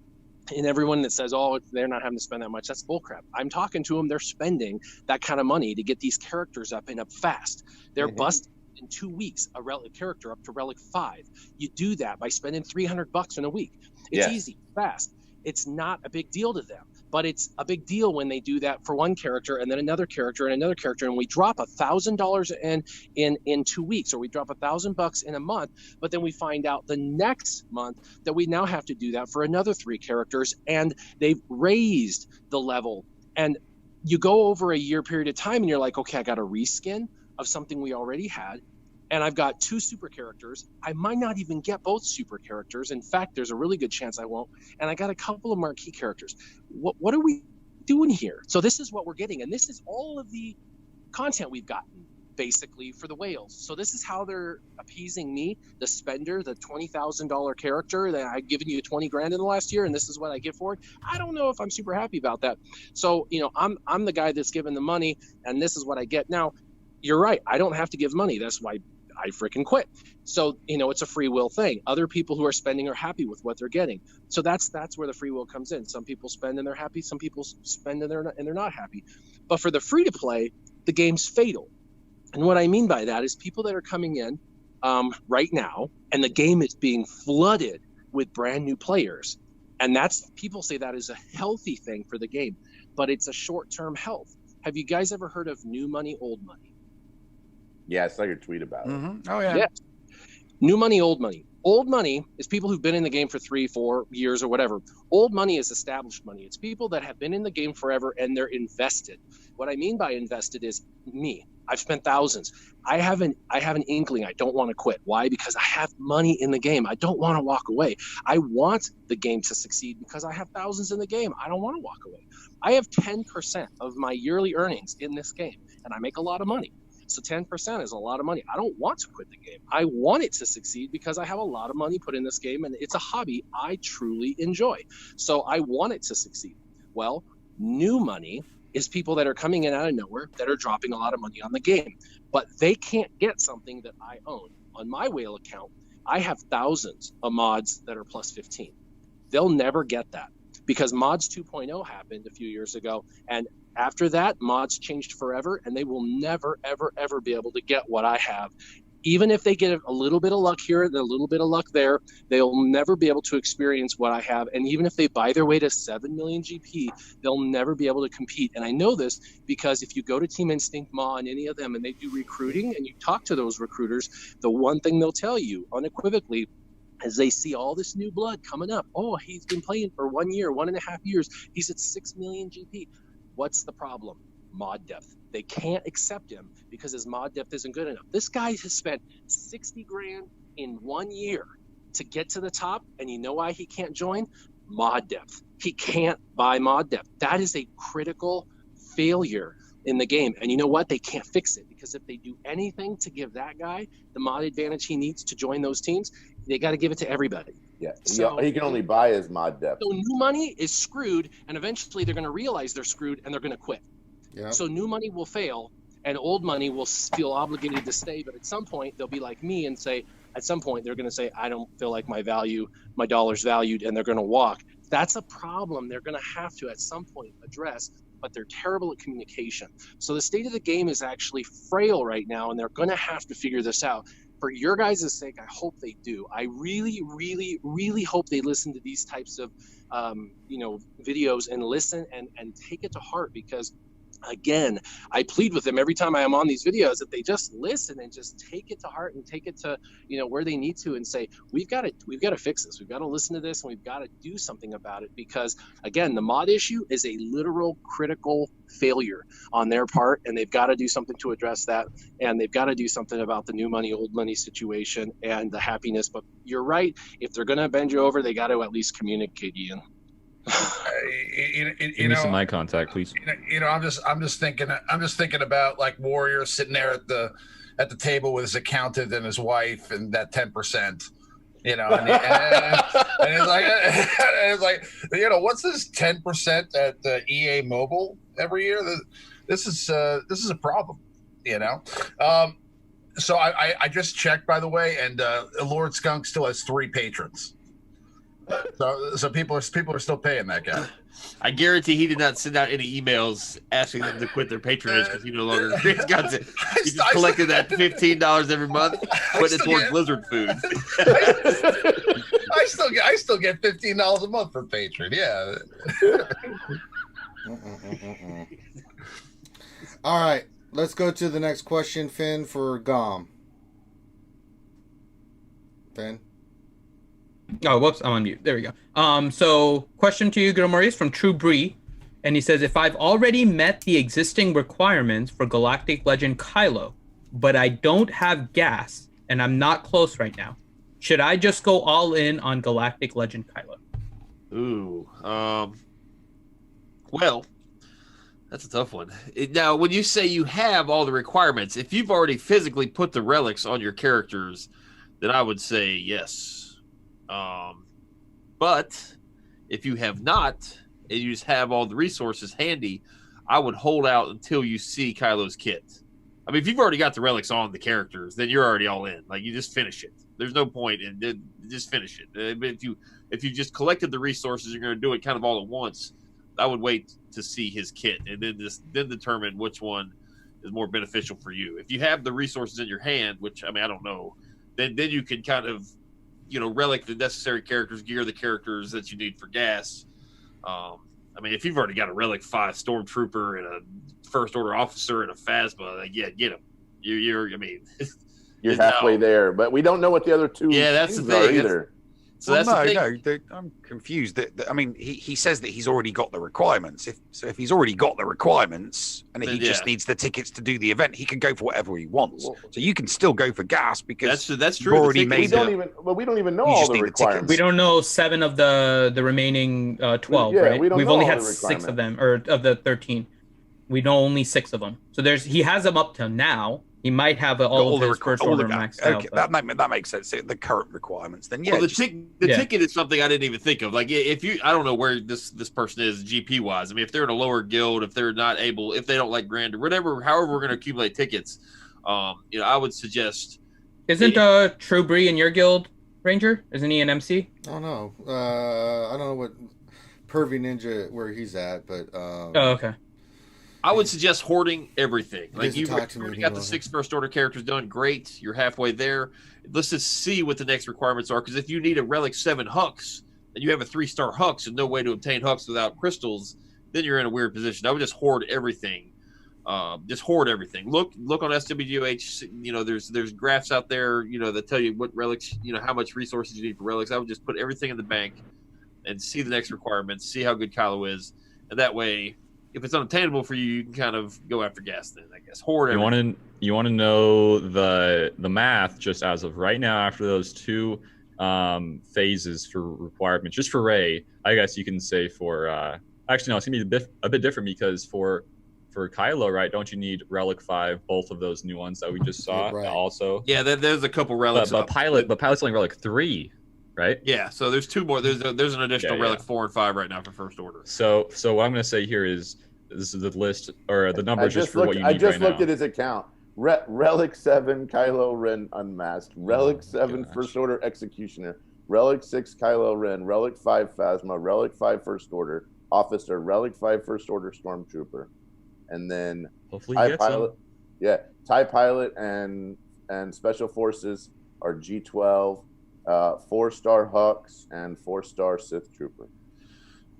And everyone that says, oh, they're not having to spend that much, that's bullcrap. I'm talking to them. They're spending that kind of money to get these characters up and up fast. They're busting in 2 weeks a relic character up to relic 5. You do that by spending $300 in a week. It's easy, fast. It's not a big deal to them, but it's a big deal when they do that for one character and then another character and another character. And we drop $1,000 in 2 weeks, or we drop $1,000 in a month, but then we find out the next month that we now have to do that for another 3 characters, and they've raised the level. And you go over a year period of time and you're like, okay, I got a reskin of something we already had, and I've got 2 super characters. I might not even get both super characters. In fact, there's a really good chance I won't. And I got a couple of marquee characters. What are we doing here? So this is what we're getting, and this is all of the content we've gotten basically for the whales. So this is how they're appeasing me, the spender, the $20,000 character that I've given you $20,000 in the last year, and this is what I get for it. I don't know if I'm super happy about that. So I'm the guy that's given the money, and this is what I get. Now, you're right. I don't have to give money. That's why I freaking quit. So, it's a free will thing. Other people who are spending are happy with what they're getting. So that's where the free will comes in. Some people spend and they're happy. Some people spend and they're not happy. But for the free to play, the game's fatal. And what I mean by that is people that are coming in right now, and the game is being flooded with brand new players. And people say that is a healthy thing for the game, but it's a short-term health. Have you guys ever heard of new money, old money? Yeah, I saw your tweet about it. Oh, yeah. Yes. New money, old money. Old money is people who've been in the game for 3-4 years or whatever. Old money is established money. It's people that have been in the game forever and they're invested. What I mean by invested is me. I've spent thousands. I have an inkling I don't want to quit. Why? Because I have money in the game. I don't want to walk away. I want the game to succeed because I have thousands in the game. I don't want to walk away. I have 10% of my yearly earnings in this game, and I make a lot of money. So 10% is a lot of money. I don't want to quit the game. I want it to succeed because I have a lot of money put in this game, and it's a hobby I truly enjoy. So I want it to succeed. Well, new money is people that are coming in out of nowhere that are dropping a lot of money on the game, but they can't get something that I own. On my whale account, I have thousands of mods that are plus 15. They'll never get that because mods 2.0 happened a few years ago, and after that, mods changed forever, and they will never, ever, ever be able to get what I have. Even if they get a little bit of luck here and a little bit of luck there, they'll never be able to experience what I have. And even if they buy their way to 7 million GP, they'll never be able to compete. And I know this because if you go to Team Instinct, Ma, and any of them, and they do recruiting, and you talk to those recruiters, the one thing they'll tell you unequivocally as they see all this new blood coming up, oh, he's been playing for 1 year, 1.5 years, he's at 6 million GP. What's the problem? Mod depth. They can't accept him because his mod depth isn't good enough. This guy has spent 60 grand in 1 year to get to the top, and you know why he can't join? Mod depth. He can't buy mod depth. That is a critical failure in the game. And you know what? They can't fix it because if they do anything to give that guy the mod advantage he needs to join those teams, they got to give it to everybody. Yeah, So he can only buy his mod depth. So new money is screwed, and eventually they're going to realize they're screwed, and they're going to quit. Yeah. So new money will fail, and old money will feel obligated to stay. But at some point, they'll be like me and say, at some point, they're going to say, I don't feel like my dollar's valued, and they're going to walk. That's a problem they're going to have to at some point address, but they're terrible at communication. So the state of the game is actually frail right now, and they're going to have to figure this out. For your guys' sake, I hope they do. I really, really, really hope they listen to these types of, videos and listen and take it to heart because, again, I plead with them every time I am on these videos that they just listen and just take it to heart and take it to, where they need to and say, we've got to fix this. We've got to listen to this and we've got to do something about it because, again, the mod issue is a literal critical failure on their part, and they've got to do something to address that, and they've got to do something about the new money, old money situation and the happiness. But you're right. If they're going to bend you over, they got to at least communicate, Ian. Give me some eye contact, please. I'm just thinking about like Warrior sitting there at the table with his accountant and his wife and that 10%. And it's like what's this 10% at the EA Mobile every year? This is a problem. So I just checked, by the way, and Lord Skunk still has 3 patrons. So people are still paying that guy. I guarantee he did not send out any emails asking them to quit their patronage because he no longer got it. He just collected that $15 every month, put it towards Blizzard food. I still get $15 a month for patron. Yeah. All right, let's go to the next question, Finn, for Gom. Finn. Oh, whoops, I'm on mute. There we go. So question to you, Maurice, from True Bree. And he says, if I've already met the existing requirements for Galactic Legend Kylo, but I don't have gas and I'm not close right now, should I just go all in on Galactic Legend Kylo? Ooh. Well, that's a tough one. Now, when you say you have all the requirements, if you've already physically put the relics on your characters, then I would say yes. But if you have not, and you just have all the resources handy, I would hold out until you see Kylo's kit. I mean, if you've already got the relics on the characters, then you're already all in. Like, you just finish it. There's no point in it. Just finish it. But if you just collected the resources, you're going to do it kind of all at once. I would wait to see his kit and then determine which one is more beneficial for you. If you have the resources in your hand, which, I mean, I don't know, then you can kind of, relic the necessary characters, gear the characters that you need for gas. I mean, if you've already got a Relic 5 Stormtrooper and a First Order officer and a Phasma, like, yeah, get him. You're halfway there, but we don't know what the other two that's the things thing. are either. So well, no, I'm confused. I mean, he says that he's already got the requirements. If he's already got the requirements and he just needs the tickets to do the event, he can go for whatever he wants. So you can still go for gas because that's true. Already made we don't even know all the requirements. We don't know 7 of the remaining 12. Right? We've only had 6 of them, or of the 13. We know only 6 of them. So he has them up to now. He might have all of his First Order maxed out. That makes sense. The current requirements, then yeah. Well, the ticket is something I didn't even think of. Like, I don't know where this person is GP wise. I mean, if they're in a lower guild, if they're not able, if they don't like Grand or whatever, however we're going to accumulate tickets, I would suggest. Isn't True Bree in your guild, Ranger? Isn't he an MC? I don't know. I don't know what Pervy Ninja where he's at, but. Oh, okay. I would suggest hoarding everything. Like, you've already got the 6 First Order characters done. Great. You're halfway there. Let's just see what the next requirements are. Because if you need a Relic 7 Hux, and you have a 3-star Hux and no way to obtain Hux without crystals, then you're in a weird position. I would just hoard everything. Just hoard everything. Look on SWGOH. There's graphs out there, that tell you what relics, how much resources you need for relics. I would just put everything in the bank and see the next requirements, see how good Kylo is. And that way, if it's unobtainable for you, you can kind of go after gas then, I guess. Hoard everything. You want to know the math just as of right now after those 2 phases for requirements, just for Rey. I guess you can say for actually no, it's gonna be a bit different because for Kylo, right? Don't you need Relic 5? Both of those new ones that we just saw also. Yeah, there's a couple relics. But Pilot's only Relic 3. Right. Yeah. So there's 2 more. There's an additional Relic 4 and 5 right now for First Order. So what I'm going to say here is this is the list or the numbers just for what you need. I just looked at his account. Relic 7 Kylo Ren unmasked. Relic 7 First Order Executioner. Relic 6 Kylo Ren. Relic 5 Phasma. Relic 5 First Order Officer. Relic 5 First Order Stormtrooper. And then hopefully TIE Pilot. Yeah, TIE Pilot and Special Forces are G12. 4-star Hux and 4-star Sith Trooper.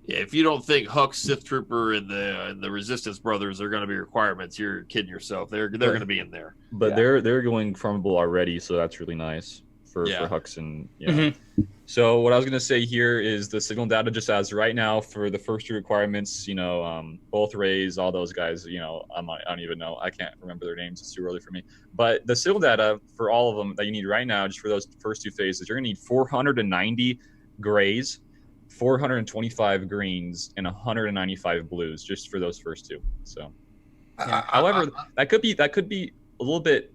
Yeah, if you don't think Hux, Sith Trooper, and the Resistance Brothers are going to be requirements, you're kidding yourself. They're going to be in there. But they're going farmable already, so that's really nice for Hux and So what I was going to say here is the signal data just as right now for the first 2 requirements. Both Reys, all those guys. I don't even know. I can't remember their names. It's too early for me. But the signal data for all of them that you need right now, just for those first 2 phases, you're going to need 490 grays, 425 greens, and 195 blues just for those first 2. So, however, that could be a little bit,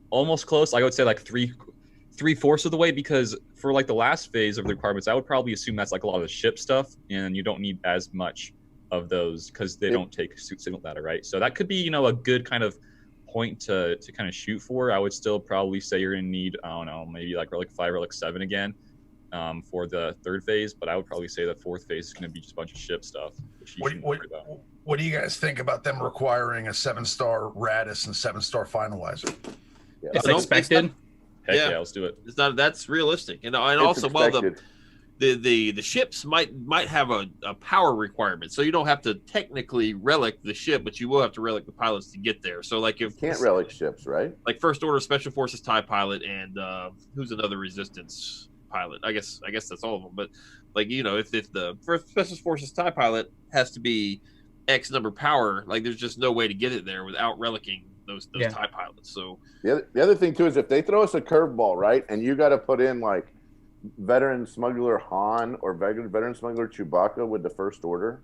almost close. I would say like 3/4 of the way, because for like the last phase of the requirements, I would probably assume that's like a lot of the ship stuff, and you don't need as much of those because they don't take signal data, right? So that could be, a good kind of point to kind of shoot for. I would still probably say you're gonna need, I don't know, maybe like Relic 5, Relic 7 again for the 3rd phase, but I would probably say the 4th phase is gonna be just a bunch of ship stuff. What do you guys think about them requiring a 7-star Raddus and 7-star Finalizer? Yeah. It's expected. Heck yeah, let's do it. It's not. That's realistic, and also expected. the ships might have a power requirement, so you don't have to technically relic the ship, but you will have to relic the pilots to get there. So like if you can't relic ships, right? Like First Order Special Forces TIE Pilot and who's another Resistance pilot? I guess that's all of them. But like if the first Special Forces TIE Pilot has to be X number power, like there's just no way to get it there without relicking those TIE pilots. So the other thing too is if they throw us a curveball, right, and you got to put in like veteran smuggler Han or veteran smuggler Chewbacca with the First Order,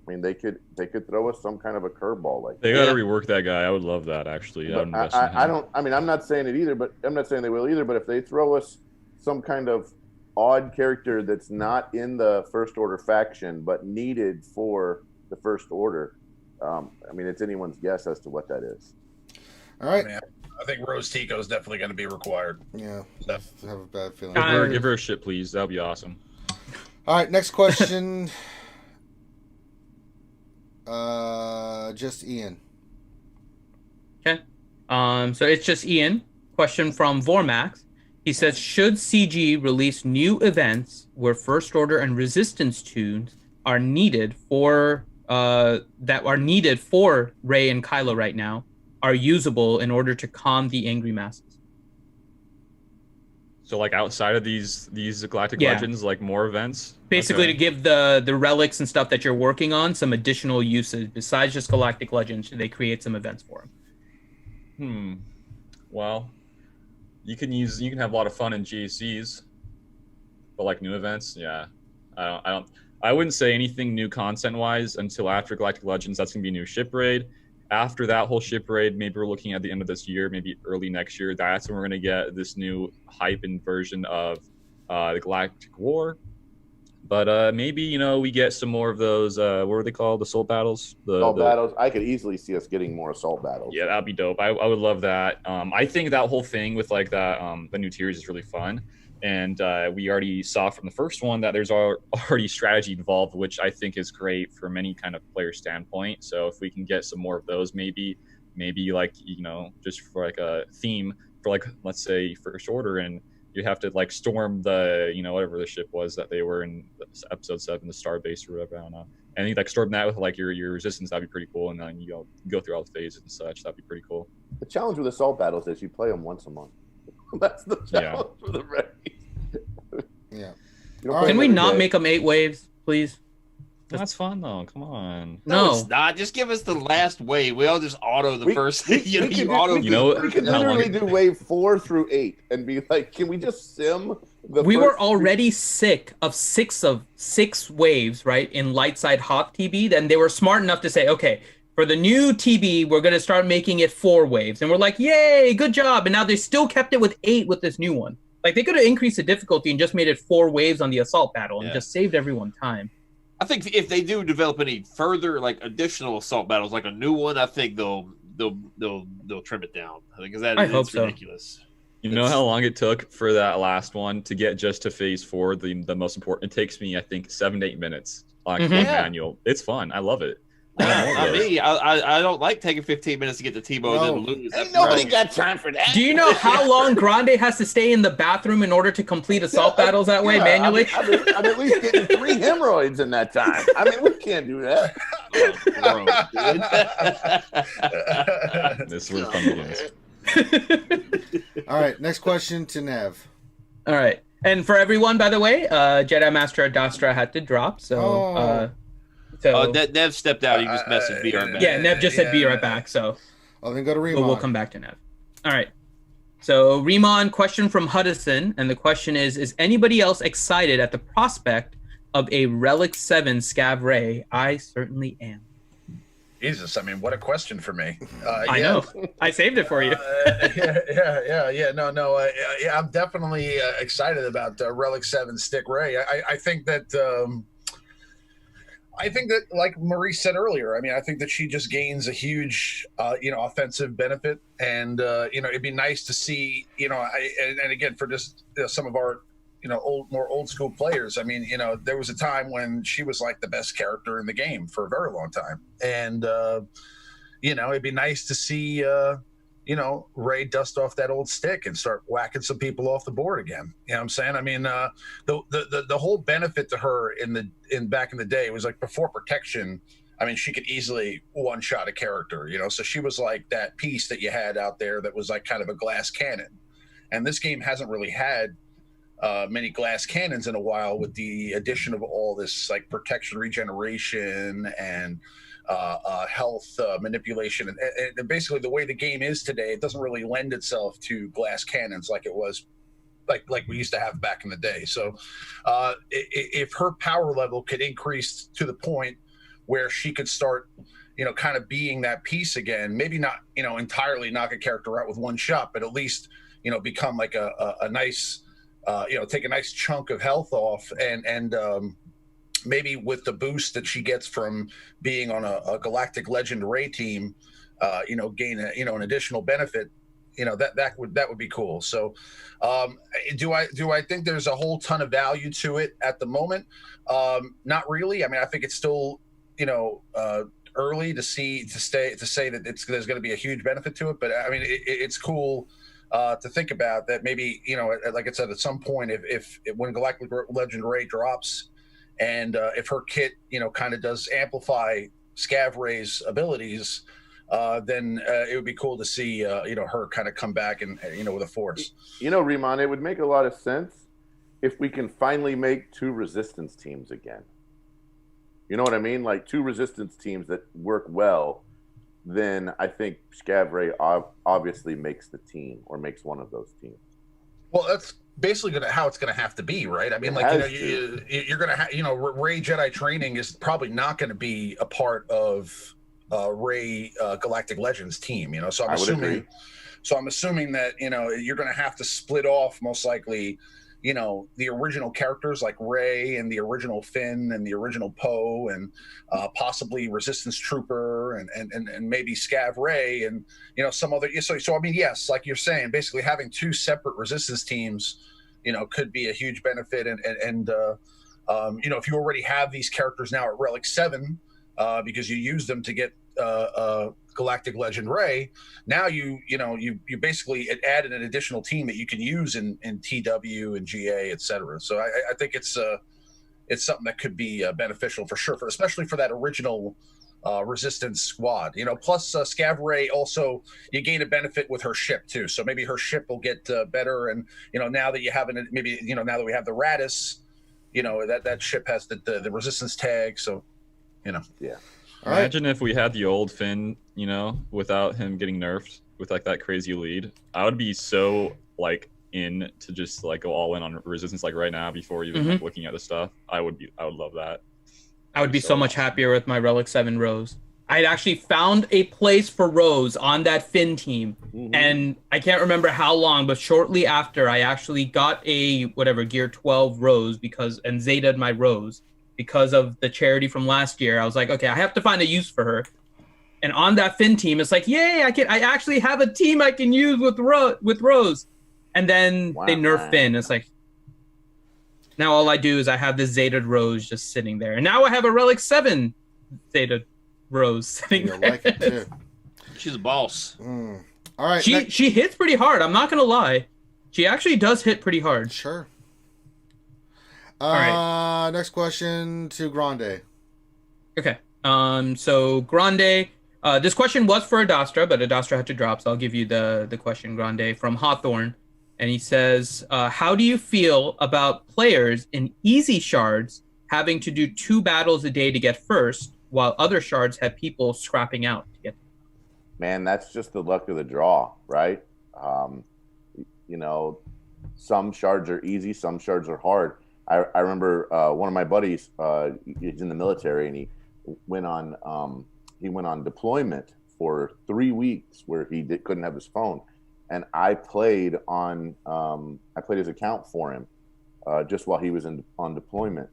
I mean they could throw us some kind of a curveball like they got to rework that guy. I would love that actually. I'm not saying it either, but I'm not saying they will either. But if they throw us some kind of odd character that's not in the First Order faction but needed for the First Order, I mean it's anyone's guess as to what that is. All right. Man, I think Rose Tico is definitely going to be required. Yeah. So. I have a bad feeling. Give her a ship, please. That would be awesome. All right, next question. Just Ian. Okay. So it's just Ian. Question from Vormax. He says, should CG release new events where First Order and Resistance tunes are needed for Rey and Kylo right now, are usable in order to calm the angry masses? So like outside of these Galactic Legends, like more events? Basically to give the relics and stuff that you're working on some additional uses besides just Galactic Legends. They create some events for them. Well, you can have a lot of fun in GACs, but like new events, yeah. I wouldn't say anything new content wise until after Galactic Legends. That's gonna be a new ship raid. After that whole ship raid, maybe we're looking at the end of this year, maybe early next year. That's when we're going to get this new hype-in version of the Galactic War. But maybe, we get some more of those, what are they called? Assault battles? Assault battles. I could easily see us getting more assault battles. Yeah, that'd be dope. I would love that. I think that whole thing with like that, the new tiers is really fun. And we already saw from the first one that there's already strategy involved, which I think is great from any kind of player standpoint. So if we can get some more of those, maybe like, just for like a theme for like, let's say First Order, and you have to like storm the, whatever the ship was that they were in episode 7, the Starbase or whatever, I don't know. And you like storm that with like your resistance, that'd be pretty cool. And then you go through all the phases and such. That'd be pretty cool. The challenge with assault battles is you play them once a month. That's the challenge for the raid. Yeah. Can we not make them 8 waves, please? That's fun though. Come on. No, it's not. Just give us the last wave. We all just auto the first. We could literally do wave 4 through 8 and be like, can we just sim the? We were already sick of 6 waves, right? In light side hop TB. Then they were smart enough to say, okay, for the new TB, we're going to start making it 4 waves. And we're like, yay, good job. And now they still kept it with 8 with this new one. Like, they could have increased the difficulty and just made it 4 waves on the assault battle and just saved everyone time. I think if they do develop any further, like, additional assault battles, like a new one, I think they'll trim it down. Because that's ridiculous. You know how long it took for that last one to get just to phase 4, the most important? It takes me, I think, 7 to 8 minutes on manual. It's fun. I love it. I don't like taking 15 minutes to get to T-Bo and then lose. Ain't nobody got time for that. Do you know how long Grande has to stay in the bathroom in order to complete assault battles that way manually? I'm at least getting 3 hemorrhoids in that time. I mean, we can't do that. This is where fun begins. All right, next question to Nev. All right, and for everyone, by the way, Jedi Master Adastra had to drop, so. Nev stepped out. He just messaged be right back. Yeah, Nev just said be right back. So, then go to Remon. We'll come back to Nev. All right. So, Remon, question from Hudson, and the question is anybody else excited at the prospect of a Relic 7 Scav Rey? I certainly am. Jesus, I mean, what a question for me. I know. I saved it for you. Yeah, I'm definitely excited about Relic 7 Stick Rey. I think that. Like Maurice said earlier, I mean, I think that she just gains a huge, offensive benefit, and it'd be nice to see, and again for just some of our, more old school players. I mean, there was a time when she was like the best character in the game for a very long time, and it'd be nice to see, Rey dust off that old stick and start whacking some people off the board again. You know what I'm saying? I mean, the whole benefit to her in back in the day was like before protection. I mean, she could easily one-shot a character, so she was like that piece that you had out there that was like kind of a glass cannon. And this game hasn't really had many glass cannons in a while with the addition of all this like protection regeneration and health manipulation, and basically the way the game is today, it doesn't really lend itself to glass cannons like it was like we used to have back in the day. So if her power level could increase to the point where she could start kind of being that piece again, maybe not entirely knock a character out with one shot, but at least become like a nice take a nice chunk of health off and maybe with the boost that she gets from being on a Galactic Legend Rey team, gain an additional benefit. That would be cool. So, do I think there's a whole ton of value to it at the moment? Not really. I mean, I think it's still early to say that there's going to be a huge benefit to it. But I mean, it's cool to think about that. Maybe like I said, at some point, if when Galactic Legend Rey drops, and if her kit kind of does amplify Scav Rey's abilities. Then it would be cool to see her kind of come back and with a force. Riemann, it would make a lot of sense if we can finally make 2 resistance teams again. You know what I mean? Like 2 resistance teams that work well. Then I think Scav Rey obviously makes the team or makes one of those teams. Well, that's basically how it's going to have to be, right? I mean, you're going to have Rey Jedi training is probably not going to be a part of Rey Galactic Legends team, so I'm assuming that you're going to have to split off most likely the original characters like Rey and the original Finn and the original Poe and possibly Resistance Trooper and maybe Scav Rey and some other. So I mean, yes, like you're saying, basically having 2 separate Resistance teams could be a huge benefit and if you already have these characters now at Relic 7 because you use them to get Galactic Legend Rey, now you basically added an additional team that you can use in TW and GA, etc. So I think it's something that could be beneficial for sure, especially for that original Resistance squad. Plus Scav Rey also you gain a benefit with her ship too. So maybe her ship will get better, and now that you have now that we have the Raddus, that ship has the Resistance tag. So yeah. Imagine if we had the old Finn, without him getting nerfed with like that crazy lead. I would be so in to just go all in on Resistance right now before even looking at the stuff. I would love that. I would be so much happier with my Relic 7 Rose. I'd actually found a place for Rose on that Finn team, and I can't remember how long, but shortly after I actually got a Gear 12 Rose and Zeta'd my Rose. Because of the charity from last year, I was like, okay, I have to find a use for her. And on that Finn team, it's like, yay, I actually have a team I can use with Rose. And then they nerf Finn. It's like, now all I do is I have this Zeta'd Rose just sitting there. And now I have a Relic 7 Zeta'd Rose sitting there. Like it too. She's a boss. All right. She hits pretty hard. I'm not going to lie. She actually does hit pretty hard. Sure. All right. Next question to Grande. Okay. So Grande, this question was for Adastra, but Adastra had to drop, so I'll give you the question, Grande, from Hawthorne. And he says, how do you feel about players in easy shards having to do 2 battles a day to get first, while other shards have people scrapping out to get? Man, that's just the luck of the draw, right? Some shards are easy, some shards are hard. I remember one of my buddies, he's in the military, and he went on deployment for 3 weeks where he couldn't have his phone, and I played his account for him just while he was on deployment,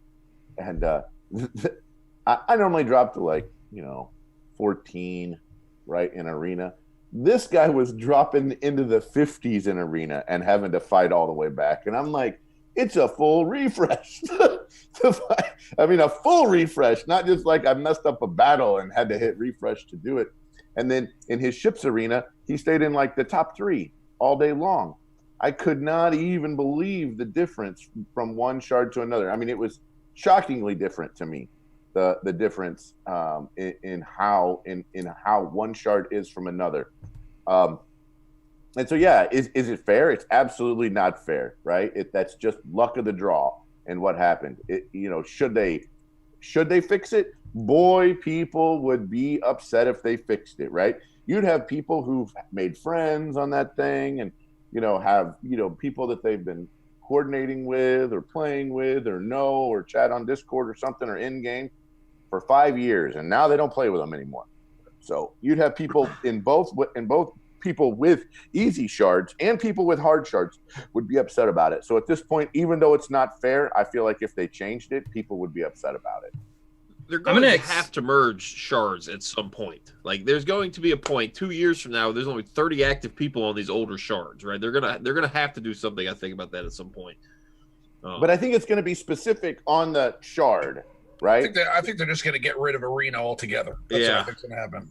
and I normally drop to 14 right in arena. This guy was dropping into the 50s in arena and having to fight all the way back, and I'm like, it's a full refresh. A full refresh, not just I messed up a battle and had to hit refresh to do it. And then in his ship's arena, he stayed in the top 3 all day long. I could not even believe the difference from one shard to another. I mean, it was shockingly different to me, the difference in how one shard is from another. And so, yeah, is it fair? It's absolutely not fair, right? That's just luck of the draw and what happened. Should they fix it? Boy, people would be upset if they fixed it, right? You'd have people who've made friends on that thing and, have, people that they've been coordinating with or playing with or chat on Discord or something or in-game for 5 years, and now they don't play with them anymore. So you'd have people in both people with easy shards and people with hard shards would be upset about it. So at this point, even though it's not fair, I feel like if they changed it, people would be upset about it. They're going to have to merge shards at some point. Like, there's going to be a point 2 years from now, there's only 30 active people on these older shards, right? They're gonna have to do something, I think, about that at some point. But I think it's going to be specific on the shard, right? I think they're just going to get rid of Arena altogether. That's what I think's going to happen.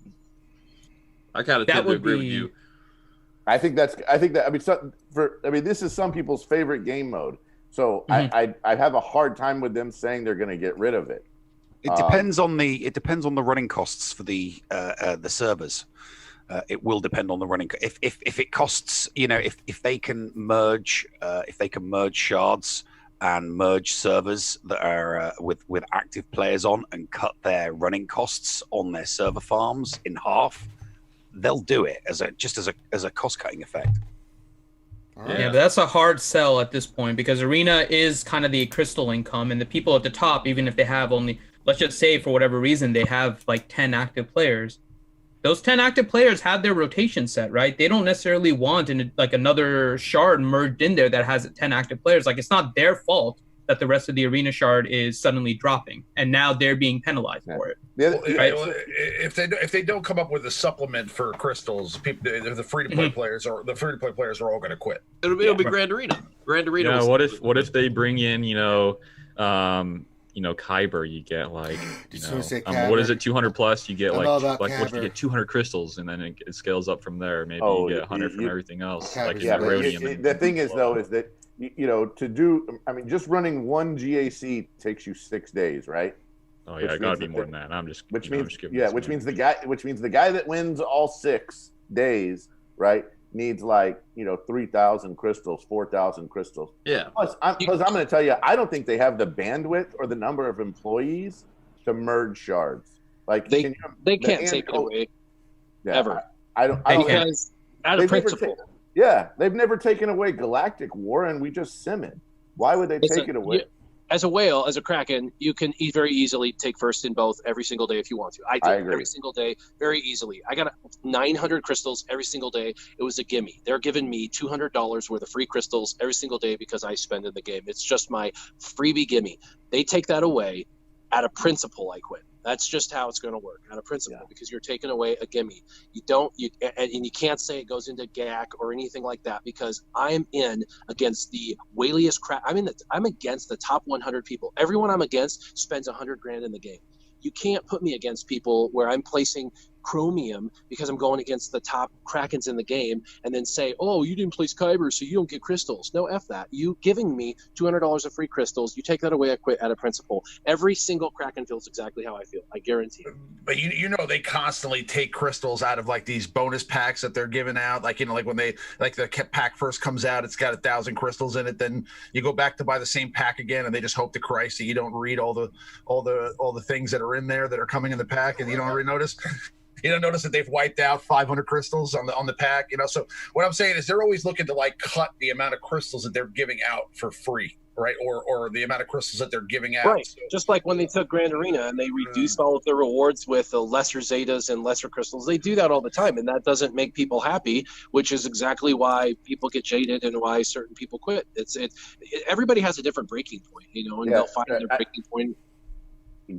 I kind of tend to agree with you. I think that this is some people's favorite game mode. So I have a hard time with them saying they're going to get rid of it. It depends on the running costs for the servers. It will depend on the running. If it costs, if they can merge shards and merge servers that are with active players on and cut their running costs on their server farms in half, they'll do it as a cost cutting effect. Yeah, but that's a hard sell at this point because Arena is kind of the crystal income, and the people at the top, even if they have only, let's just say for whatever reason they have like 10 active players, those 10 active players have their rotation set, right? They don't necessarily want another shard merged in there that has 10 active players. Like, it's not their fault that the rest of the Arena shard is suddenly dropping, and now they're being penalized for it. Right? If they don't come up with a supplement for crystals, the free to play players are all going to quit. It'll be Grand Arena. Grand Arena. Yeah, what if they bring in Kyber, you get like, what is it, 200 plus? You get what you get 200 crystals, and then it scales up from there. Maybe you get 100 from everything else. The thing is, though, is that to do, just running one GAC takes you 6 days, right? Oh yeah, it gotta be more than that. Which means the guy that wins all 6 days, right, needs 3,000 crystals, 4,000 crystals. Yeah. Plus, I'm going to tell you, I don't think they have the bandwidth or the number of employees to merge shards. Like they can't take it away ever. I don't. Because out of principle. They've never taken away Galactic War, and we just sim it. Why would they take it away? As a whale, as a Kraken, you can very easily take first in both every single day if you want to. I did every single day very easily. I got 900 crystals every single day. It was a gimme. They're giving me $200 worth of free crystals every single day because I spend in the game. It's just my freebie gimme. They take that away. Out of principle, I quit. That's just how it's going to work, out of principle, because you're taking away a gimme. And you can't say it goes into GAC or anything like that, because I'm in against the whaliest crap. I'm against the top 100 people. Everyone I'm against spends $100,000 in the game. You can't put me against people where I'm placing chromium because I'm going against the top Krakens in the game and then say, oh, you didn't place Kyber, so you don't get crystals. No, F that. You giving me $200 of free crystals, you take that away, I quit out of principle. Every single Kraken feels exactly how I feel. I guarantee it. But they constantly take crystals out of these bonus packs that they're giving out. When they the pack first comes out, it's got 1,000 crystals in it. Then you go back to buy the same pack again, and they just hope to Christ that you don't read all the things that are in there that are coming in the pack, and you don't really notice. You don't notice that they've wiped out 500 crystals on the pack, So what I'm saying is they're always looking to cut the amount of crystals that they're giving out for free, right? Or the amount of crystals that they're giving out. Right. So, just like when they took Grand Arena and they reduced all of their rewards with the lesser Zetas and lesser crystals. They do that all the time, and that doesn't make people happy, which is exactly why people get jaded and why certain people quit. Everybody has a different breaking point, and they'll find their breaking point.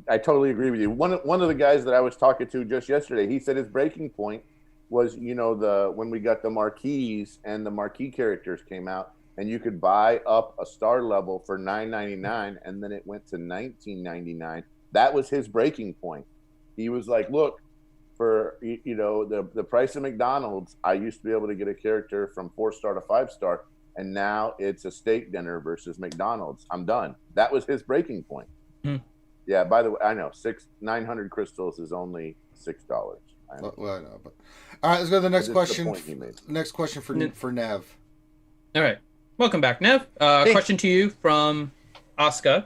I totally agree with you. One of the guys that I was talking to just yesterday, he said his breaking point was, when we got the marquees and the marquee characters came out, and you could buy up a star level for $9.99, and then it went to $19.99. That was his breaking point. He was like, "Look, for the price of McDonald's, I used to be able to get a character from 4-star to 5-star, and now it's a steak dinner versus McDonald's. I'm done." That was his breaking point. Yeah, by the way, I know 900 crystals is only $6. Well, I know, but all right, let's go to the next question. Next question for Nev. All right, welcome back, Nev. Question to you from Asuka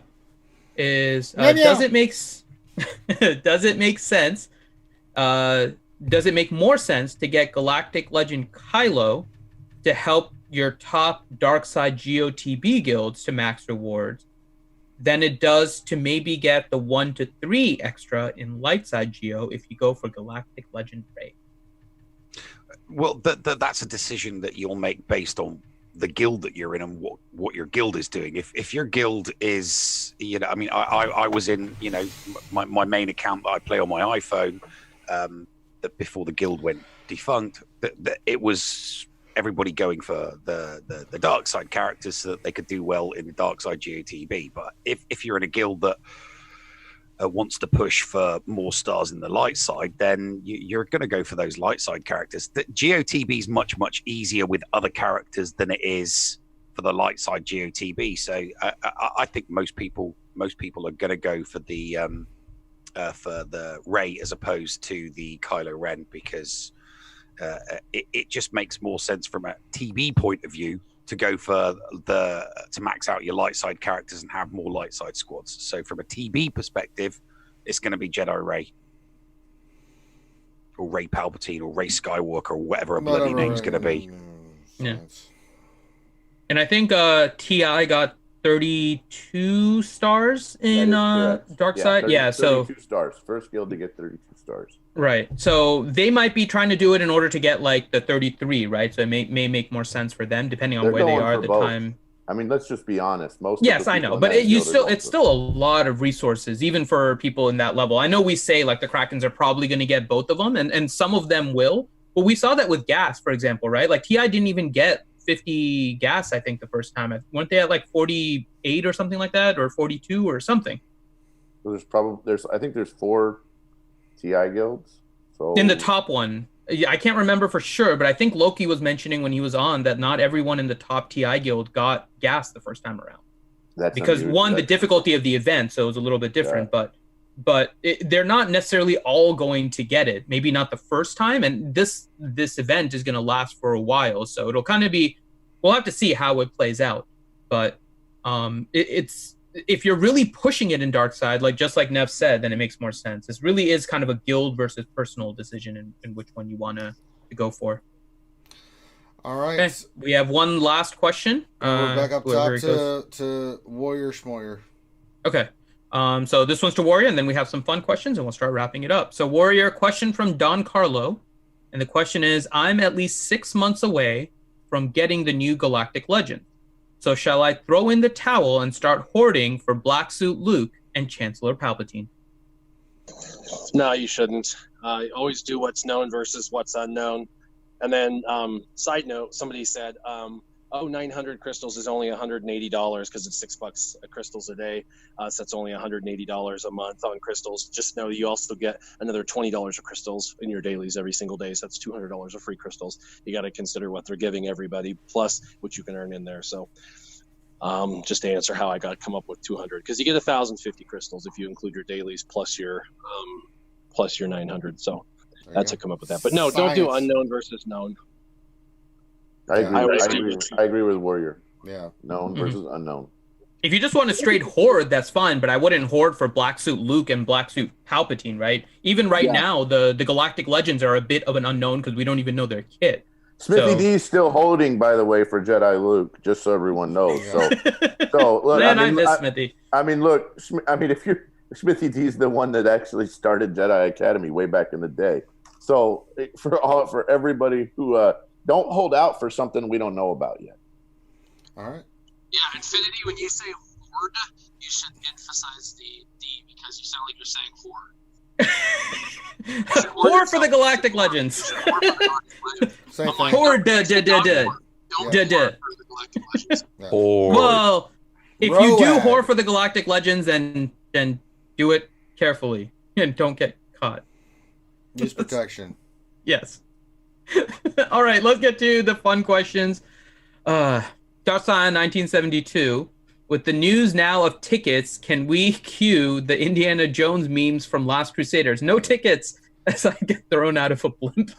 is: does it make sense? Does it make more sense to get Galactic Legend Kylo to help your top dark side GOTB guilds to max rewards than it does to maybe get the 1 to 3 extra in light side Geo if you go for Galactic Legend Rey? Well, that's a decision that you'll make based on the guild that you're in and what your guild is doing. If your guild is, you know, I mean, I was in, you know, my main account that I play on my iPhone, that before the guild went defunct, that it was everybody going for the dark side characters so that they could do well in the dark side GOTB. But if you're in a guild that wants to push for more stars in the light side, then you're going to go for those light side characters. The GOTB is much easier with other characters than it is for the light side GOTB. So I think most people are going to go for the Rey as opposed to the Kylo Ren, because it just makes more sense from a TB point of view to go for to max out your light side characters and have more light side squads. So from a TB perspective, it's going to be Jedi Rey or Rey Palpatine or Rey Skywalker or whatever a bloody name's going to be. Yeah. And I think TI got 32 stars in dark side. 32 stars. First guild to get 32 stars. Right. So they might be trying to do it in order to get like the 33, right? So it may make more sense for them depending on where they are at the time. I mean, let's just be honest. Yes, I know, but it's still a lot of resources, even for people in that level. I know we say like the Krakens are probably going to get both of them, and some of them will. But we saw that with gas, for example, right? Like TI didn't even get 50 gas, I think, the first time. Weren't they at like 48 or something like that, or 42 or something? I think there's 4 TI guilds. So in the top one, I can't remember for sure, but I think Loki was mentioning when he was on that not everyone in the top TI guild got gas the first time around. That's because the difficulty of the event, so it was a little bit different. Yeah. But they're not necessarily all going to get it. Maybe not the first time, and this event is going to last for a while, so it'll kind of be. We'll have to see how it plays out, but it's. If you're really pushing it in dark side, just like Nev said, then it makes more sense. This really is kind of a guild versus personal decision in which one you want to go for. All right. Okay. We have one last question. We're back up top to Warrior Schmoyer. Okay. So this one's to Warrior, and then we have some fun questions, and we'll start wrapping it up. So Warrior, question from Don Carlo. And the question is, I'm at least 6 months away from getting the new Galactic Legend. So shall I throw in the towel and start hoarding for Black Suit Luke and Chancellor Palpatine? No, you shouldn't. Always do what's known versus what's unknown. And then, side note, somebody said, 900 crystals is only $180 because it's $6 crystals a day. So that's only $180 a month on crystals. Just know you also get another $20 of crystals in your dailies every single day. So that's $200 of free crystals. You got to consider what they're giving everybody, plus what you can earn in there. So just to answer how I come up with 200, because you get 1,050 crystals if you include your dailies plus your 900. So that's how I come up with that. But no, don't do unknown versus known. I agree with Warrior. Yeah. Known versus unknown. If you just want to straight hoard, that's fine, but I wouldn't hoard for Black Suit Luke and Black Suit Palpatine, right? Even now, the Galactic Legends are a bit of an unknown because we don't even know their kit. Smithy D is still holding, by the way, for Jedi Luke, just so everyone knows. So look, man, I miss Smithy. If Smithy D is the one that actually started Jedi Academy way back in the day. So for everybody who don't hold out for something we don't know about yet. All right. Yeah, Infinity, when you say hoard, you should emphasize the D because you sound like you're saying hoard. Hoard for the Galactic Legends. Hoard, Well, if you do hoard for the Galactic Legends, then do it carefully and don't get caught. Use protection. Yes. All right, let's get to the fun questions. Darsan 1972. With the news now of tickets, can we cue the Indiana Jones memes from Last Crusaders? No tickets as I get thrown out of a blimp.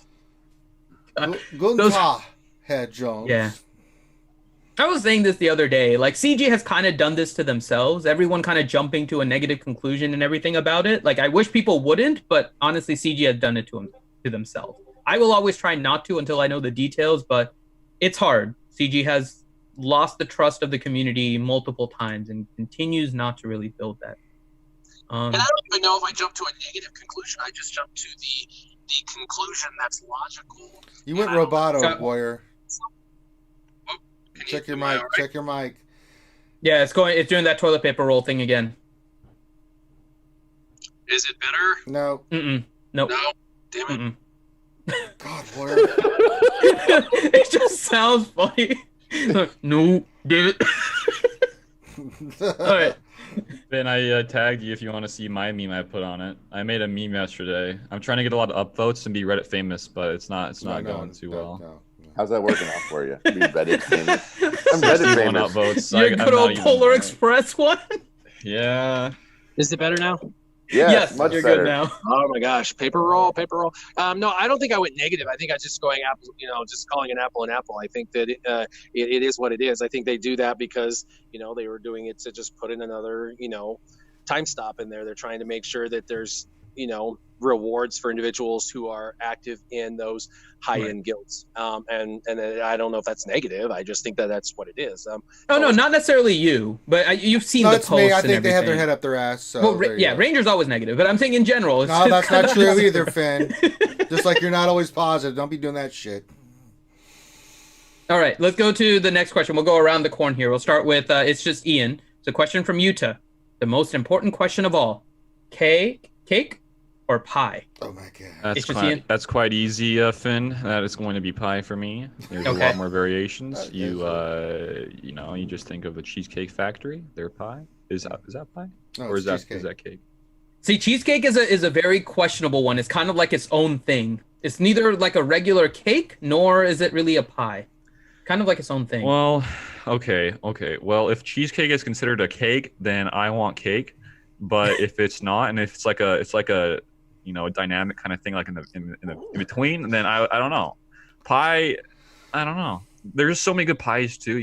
Head Jones. Yeah. I was saying this the other day. Like, CG has kind of done this to themselves. Everyone kind of jumping to a negative conclusion and everything about it. Like, I wish people wouldn't, but honestly, CG has done it to themselves. I will always try not to until I know the details, but it's hard. CG has lost the trust of the community multiple times and continues not to really build that. And I don't even know if I jumped to a negative conclusion. I just jumped to the the conclusion that's logical. You went roboto, Warrior. Oh, Check your mic. Right? Check your mic. Yeah, it's doing that toilet paper roll thing again. Is it better? No. Nope. No. Damn it. God, Warrior. It just sounds funny. No, damn it. All right. Ben, I tagged you if you want to see my meme I put on it. I made a meme yesterday. I'm trying to get a lot of upvotes and be Reddit famous, but it's not going too well. No. How's that working out for you? Be Reddit famous. I'm Reddit famous. Upvotes. Your good old Polar Express one. Yeah. Is it better now? Yes, much you're better. good now. Oh my gosh, paper roll. No, I don't think I went negative. I think I just going apple. Just calling an apple an apple. I think that it is what it is. I think they do that because they were doing it to just put in another time stop in there. They're trying to make sure that there's rewards for individuals who are active in those high-end guilds. And I don't know if that's negative. I just think that that's what it is. No, not necessarily you, but you've seen the posts. Me. I and think they have their everything. head up their ass. So Ranger's always negative, but I'm saying in general. No, that's not true either, Finn. Just like you're not always positive. Don't be doing that shit. All right, let's go to the next question. We'll go around the corn here. We'll start with, it's just Ian. It's a question from Utah. The most important question of all. Cake or pie? Oh my god. That's quite easy, Finn. That is going to be pie for me. There's a lot more variations. You just think of a Cheesecake Factory, their pie. Is that pie? No, or is that cake? See, cheesecake is a very questionable one. It's kind of like its own thing. It's neither like a regular cake, nor is it really a pie. Kind of like its own thing. Well, okay. Well, if cheesecake is considered a cake, then I want cake. But if it's not, and if it's like a a dynamic kind of thing, like in between, then I don't know. Pie, I don't know. There's so many good pies too,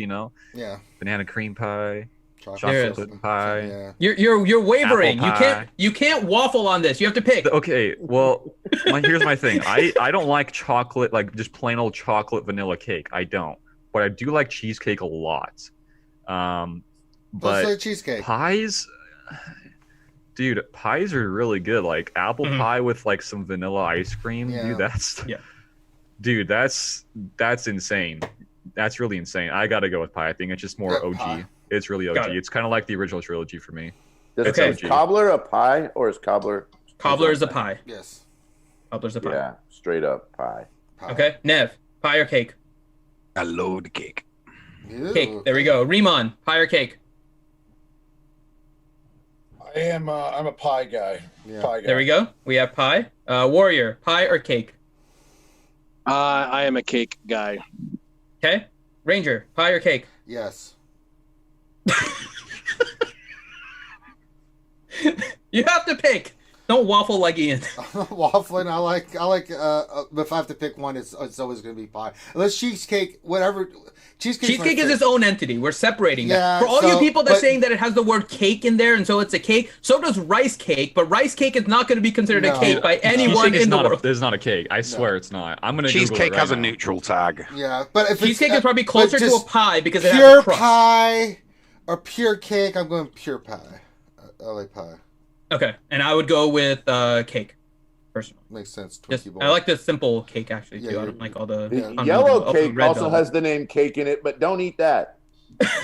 Yeah. Banana cream pie, chocolate pie. Yeah. You're wavering. Pie. You can't waffle on this. You have to pick. Okay, well, here's my thing. I don't like chocolate, like just plain old chocolate vanilla cake. I don't. But I do like cheesecake a lot. But Let's say cheesecake. Pies, dude, pies are really good. Like apple pie with like some vanilla ice cream, dude. That's insane. That's really insane. I gotta go with pie. I think it's just more OG. Pie. It's really OG. It's kind of like the original trilogy for me. Is cobbler a pie or is cobbler? Cobbler is a pie. Yes. Cobbler's a pie. Yeah, straight up pie. Okay, Nev, pie or cake? I load cake. Ew. Cake. There we go. Riemann, pie or cake? I'm a pie guy. Yeah. Pie guy. There we go. We have pie. Warrior, pie or cake? I am a cake guy. Okay. Ranger, pie or cake? Yes. You have to pick. Don't waffle like Ian. Waffling. I like. If I have to pick one, it's always going to be pie. Unless cheesecake, whatever. Cheesecake is its own entity. We're separating that. Yeah, For all you people that are saying that it has the word cake in there, and so it's a cake, so does rice cake. But rice cake is not going to be considered a cake by anyone in the world. It's not a cake. I swear it's not. I'm going to Cheesecake has a neutral tag. Yeah, but if cheesecake is probably closer to a pie because it has pure a crust. pie or pure cake, I'm going pure pie. I like pie. Okay, and I would go with cake, personally. Makes sense. I like the simple cake, actually, too. I don't like all the... Yellow cake also has the name cake in it, but don't eat that.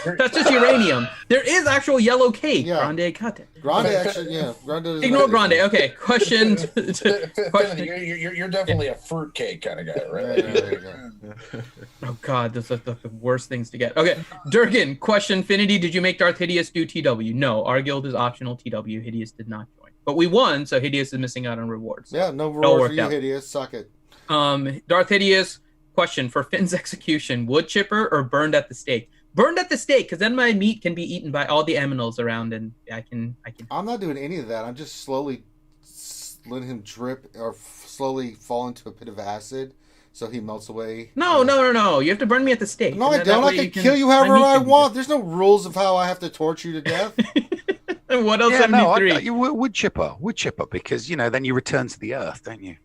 That's just uranium. There is actual yellow cake. Yeah. Grande cut. Grande, actually, yeah. Grande Ignore grande. Okay, question. You're definitely a fruit cake kind of guy, right? There you go. Oh, God, those are the worst things to get. Okay, Durgan, question. Finity, did you make Darth Hideous do TW? No, our guild is optional TW. Hideous did not join. But we won, so Hideous is missing out on rewards. Yeah, no rewards for you, Hideous. Suck it. Darth Hideous, question. For Finn's execution, wood chipper or burned at the stake? Burned at the stake, because then my meat can be eaten by all the aminals around, and I can. I'm not doing any of that. I'm just slowly letting him drip or slowly fall into a pit of acid, so he melts away. No. You have to burn me at the stake. No, I don't. I can kill you however I want. There's no rules of how I have to torture you to death. What else? Yeah, no, you wood chipper, because then you return to the earth, don't you?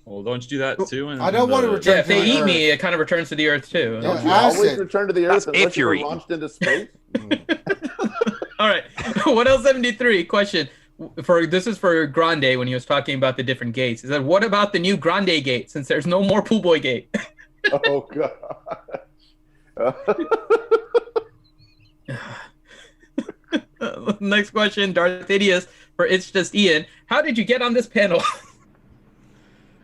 Well, don't you do that too? I don't want to return. Yeah, if they eat me, it kind of returns to the earth too. Yeah, don't you always return to the earth unless you're eaten. launched into space? All right. 1L73 question: This is for Grande when he was talking about the different gates. He said, "What about the new Grande gate? Since there's no more Pool Boy gate." Oh god. Next question, Darth Idius for It's Just Ian. How did you get on this panel?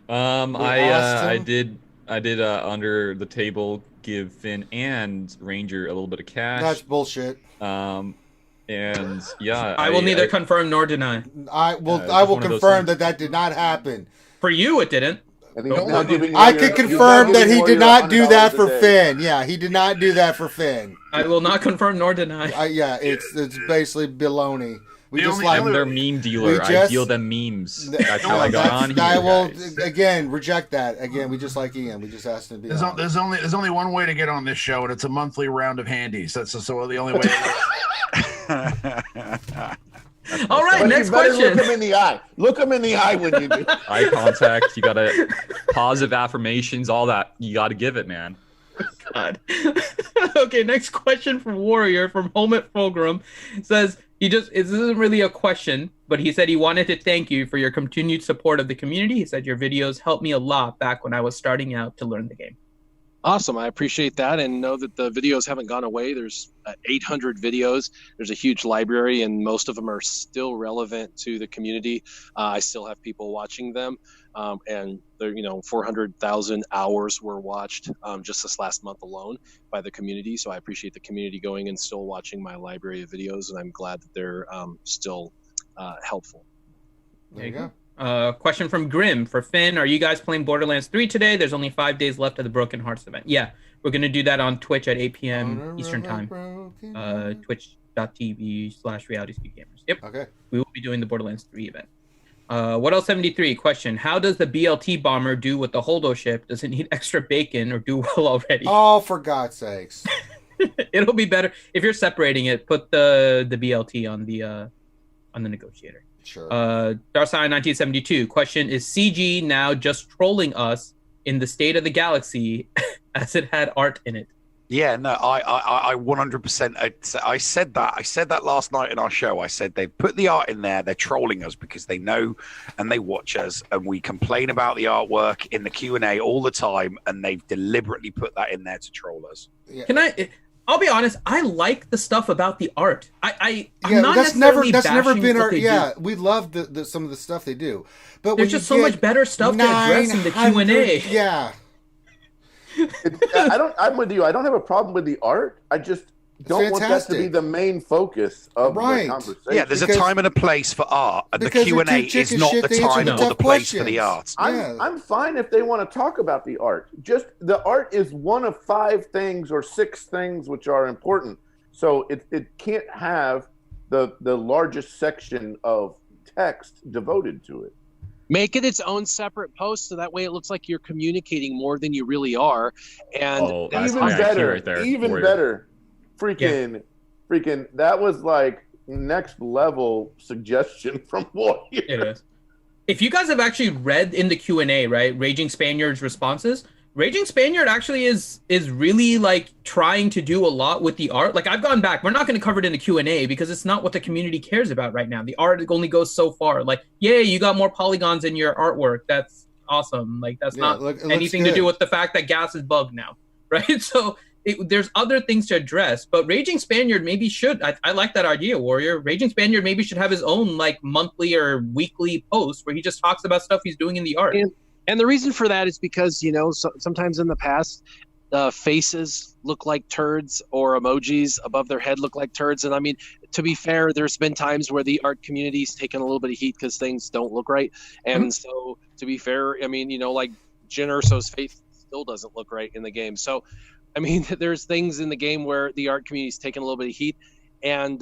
I did under the table give Finn and Ranger a little bit of cash. That's bullshit. And yeah, I will neither confirm nor deny. I will confirm that did not happen. For you, it didn't. I can confirm that he did not do that for Finn. Yeah, he did not do that for Finn. I will not confirm nor deny. Yeah, it's basically baloney. I'm their meme dealer. I deal them memes. That's how I got on here. I will again reject that. Again, we just like Ian. We just asked him to be. There's only one way to get on this show, and it's a monthly round of handies. That's so the only way. All right, next question. Look him in the eye. Look him in the eye when you do. Eye contact. You gotta positive affirmations. All that. You gotta give it, man. God. Okay, next question from Warrior from Helmet Fulgrim. Says this isn't really a question, but he said he wanted to thank you for your continued support of the community. He said your videos helped me a lot back when I was starting out to learn the game. Awesome. I appreciate that, and know that the videos haven't gone away. There's 800 videos. There's a huge library, and most of them are still relevant to the community. I still have people watching them, and they're 400,000 hours were watched just this last month alone by the community. So I appreciate the community going and still watching my library of videos, and I'm glad that they're still helpful. There you go. Question from Grim for Finn. Are you guys playing Borderlands 3 today? There's only 5 days left of the Broken Hearts event. Yeah, we're going to do that on Twitch at 8 p.m. Eastern Time. Twitch.tv/RealitySpeedGamers. Yep. Okay. We will be doing the Borderlands 3 event. What else 73? Question. How does the BLT bomber do with the Holdo ship? Does it need extra bacon or do well already? Oh, for God's sakes. It'll be better. If you're separating it, put the BLT on the negotiator. Sure. Darcy 1972 question: is CG now just trolling us in the state of the galaxy as it had art in it? Yeah, no, I 100%. I said that last night in our show. I said they put the art in there. They're trolling us because they know and they watch us, and we complain about the artwork in the Q&A all the time, and they've deliberately put that in there to troll us. Yeah. I'll be honest. I like the stuff about the art. I'm not that's necessarily never been our. Yeah, we love some of the stuff they do, but there's just so much better stuff to address in the Q&A. Yeah, I'm with you. I don't have a problem with the art. I just don't want that to be the main focus of the conversation. Yeah, there's a time and a place for art, and the Q&A is not the time or the place for the art. I'm fine if they want to talk about the art. Just the art is one of 5 things or 6 things which are important. So it can't have the largest section of text devoted to it. Make it its own separate post, so that way it looks like you're communicating more than you really are. And even better, right there. Even better. Freaking, that was like next level suggestion from Warrior. It is. If you guys have actually read in the Q&A, right, Raging Spaniard's responses, Raging Spaniard actually is really like trying to do a lot with the art. Like I've gone back. We're not going to cover it in the Q&A because it's not what the community cares about right now. The art only goes so far. Like, yay, you got more polygons in your artwork. That's awesome. Like that's not anything to do with the fact that gas is bugged now, right? So there's other things to address. But Raging Spaniard maybe should. I like that idea, Warrior. Raging Spaniard maybe should have his own like monthly or weekly post where he just talks about stuff he's doing in the art. And the reason for that is because, sometimes in the past, faces look like turds or emojis above their head look like turds. And I mean, to be fair, there's been times where the art community's taken a little bit of heat because things don't look right. And so, to be fair, I mean, like Jyn Erso's face still doesn't look right in the game. So, I mean, there's things in the game where the art community's taken a little bit of heat. And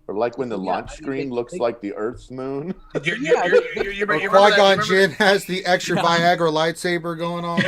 or like when the launch screen looks like the Earth's moon. Qui-Gon Jinn has the extra Viagra lightsaber going on.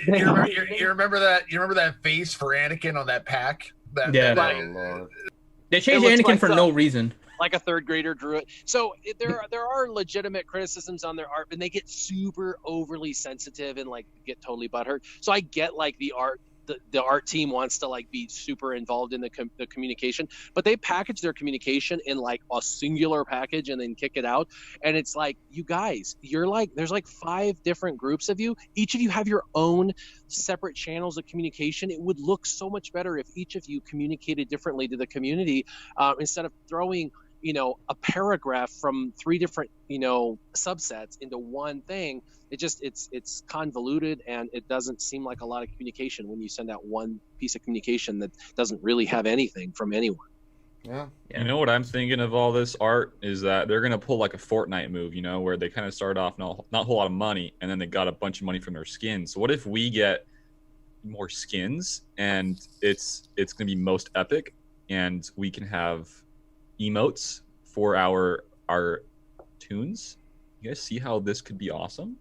You remember that? You remember that face for Anakin on that pack? They changed Anakin for no reason. Like a third grader drew it. So there are legitimate criticisms on their art, but they get super overly sensitive and like get totally butthurt. So I get like the art the art team wants to like be super involved in the communication, but they package their communication in like a singular package and then kick it out. And it's like, you guys, you're like, there's like 5 different groups of you. Each of you have your own separate channels of communication. It would look so much better if each of you communicated differently to the community, instead of throwing, you know, a paragraph from 3 different, you know, subsets into one thing. It just, it's convoluted, and it doesn't seem like a lot of communication when you send out one piece of communication that doesn't really have anything from anyone. Yeah. You know what I'm thinking of all this art is that they're gonna pull like a Fortnite move, you know, where they kind of start off not a whole lot of money, and then they got a bunch of money from their skins. So what if we get more skins, and it's gonna be most epic, and we can have emotes for our tunes? You guys see how this could be awesome?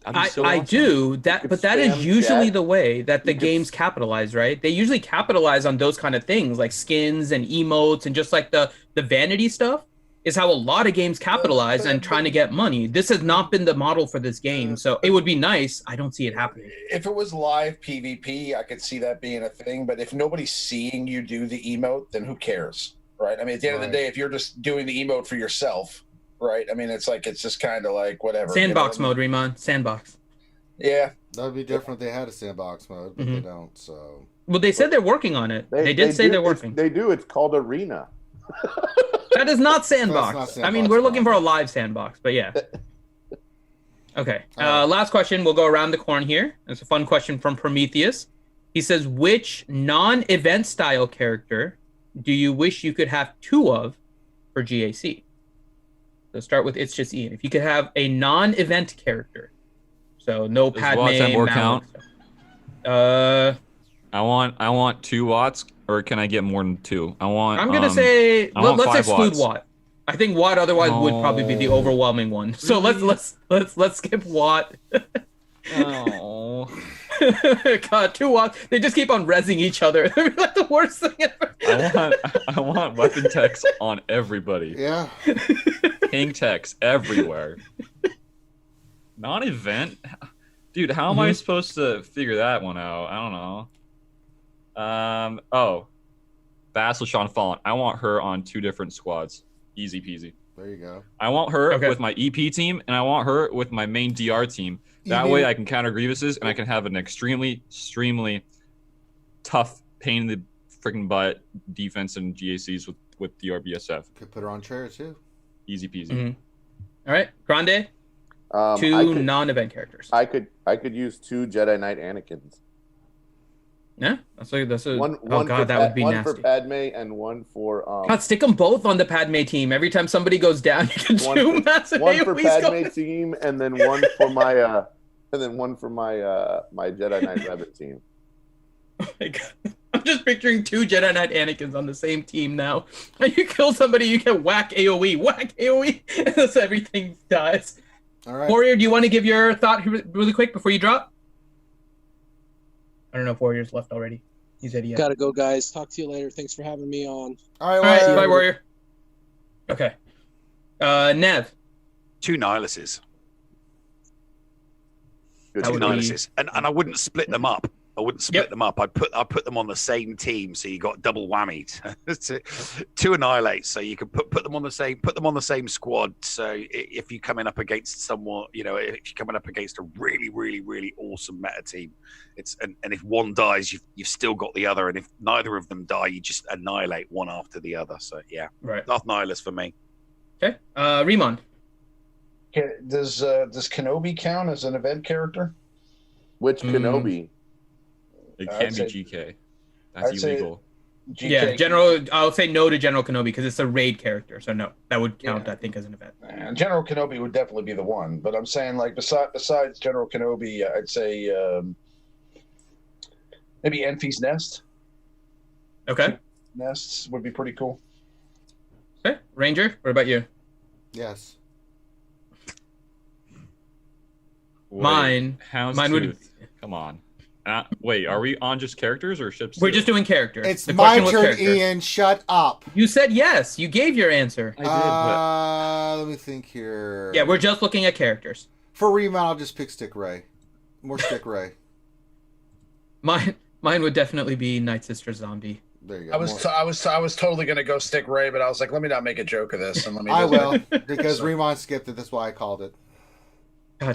I do that, but that is usually the way that the games capitalize, right? They usually capitalize on those kind of things like skins and emotes, and just like the vanity stuff is how a lot of games capitalize and trying to get money. This has not been the model for this game, so it would be nice. I don't see it happening. If it was live PvP, I could see that being a thing, but if nobody's seeing you do the emote, then who cares, right? I mean, at the end of the day, if you're just doing the emote for yourself, right? I mean, it's just kind of like whatever. Sandbox mode, Riemann. Sandbox. Yeah. That would be different if they had a sandbox mode, but they don't, so. Well, they said they're working on it. They did say they're working. They do. It's called Arena. That is not sandbox. Not sandbox. I mean, we're looking for a live sandbox, but yeah. Okay. Last question. We'll go around the corn here. It's a fun question from Prometheus. He says, which non-event style character do you wish you could have 2 of for GAC? So start with It's Just Ian. If you could have a non-event character, so no Padme, count? I want 2 Watts, or can I get more than 2? I'm gonna say let's exclude Watts. Watt. I think Watt otherwise would probably be the overwhelming one. So let's skip Watt. Oh. God, 2 Watts. They just keep on rezzing each other. They're like the worst thing ever. I want weapon techs on everybody. Yeah. Ping techs everywhere. Non-event? Dude, how am I supposed to figure that one out? I don't know. Vassal Sean Fallen. I want her on 2 different squads. Easy peasy. There you go. I want her with my EP team, and I want her with my main DR team. That way I can counter Grievuses, and I can have an extremely tough, pain in the freaking butt defense and GACs with the RBSF. Could put her on chair too. Easy peasy. Mm-hmm. All right, Grande. 2 non-event characters. I could use 2 Jedi Knight Anakins. Yeah, that's a one God, that would be one nasty. for Padme and one for God, stick them both on the Padme team. Every time somebody goes down, you can do massive one for AoEs Padme team, and then one for my my Jedi Knight Rabbit team. Oh my God. I'm just picturing 2 Jedi Knight Anakins on the same team now. And you kill somebody, you get whack AoE, and thus everything dies. All right. Warrior, do you want to give your thought really quick before you drop? I don't know if Warrior's left already. He said yes. Gotta go, guys. Talk to you later. Thanks for having me on. All right, bye, Warrior. Okay. Nev. 2 Nihiluses. Good. 2 Nihiluses. And I wouldn't split them up. I'd put them on the same team, so you got double whammy. 2 Annihilate, so you can put them on the same squad. So if you're coming up against someone, if you're coming up against a really, really, really awesome meta team, and if one dies, you've still got the other, and if neither of them die, you just annihilate one after the other. So yeah, right. Darth Nihilus for me. Okay, Riemann. Okay, does Kenobi count as an event character? Which Kenobi? It can be GK. That's illegal. GK. Yeah, General. I'll say no to General Kenobi because it's a raid character. So no, that would count. I think as an event. General Kenobi would definitely be the one, but I'm saying like besides General Kenobi, I'd say maybe Enfy's Nest. Okay. Nests would be pretty cool. Okay, Ranger. What about you? Yes. Mine would. Come on. Wait, are we on just characters or ships? We're just doing characters. It's my turn, Ian. Shut up. You said yes. You gave your answer. I did, but... Let me think here. Yeah, we're just looking at characters. For Riemann, I'll just pick Stick Ray. More Stick Ray. Mine would definitely be Night Sister Zombie. There you go. I was totally gonna go stick Ray, but I was like, let me not make a joke of this, and let me. I will because Remon skipped it. That's why I called it.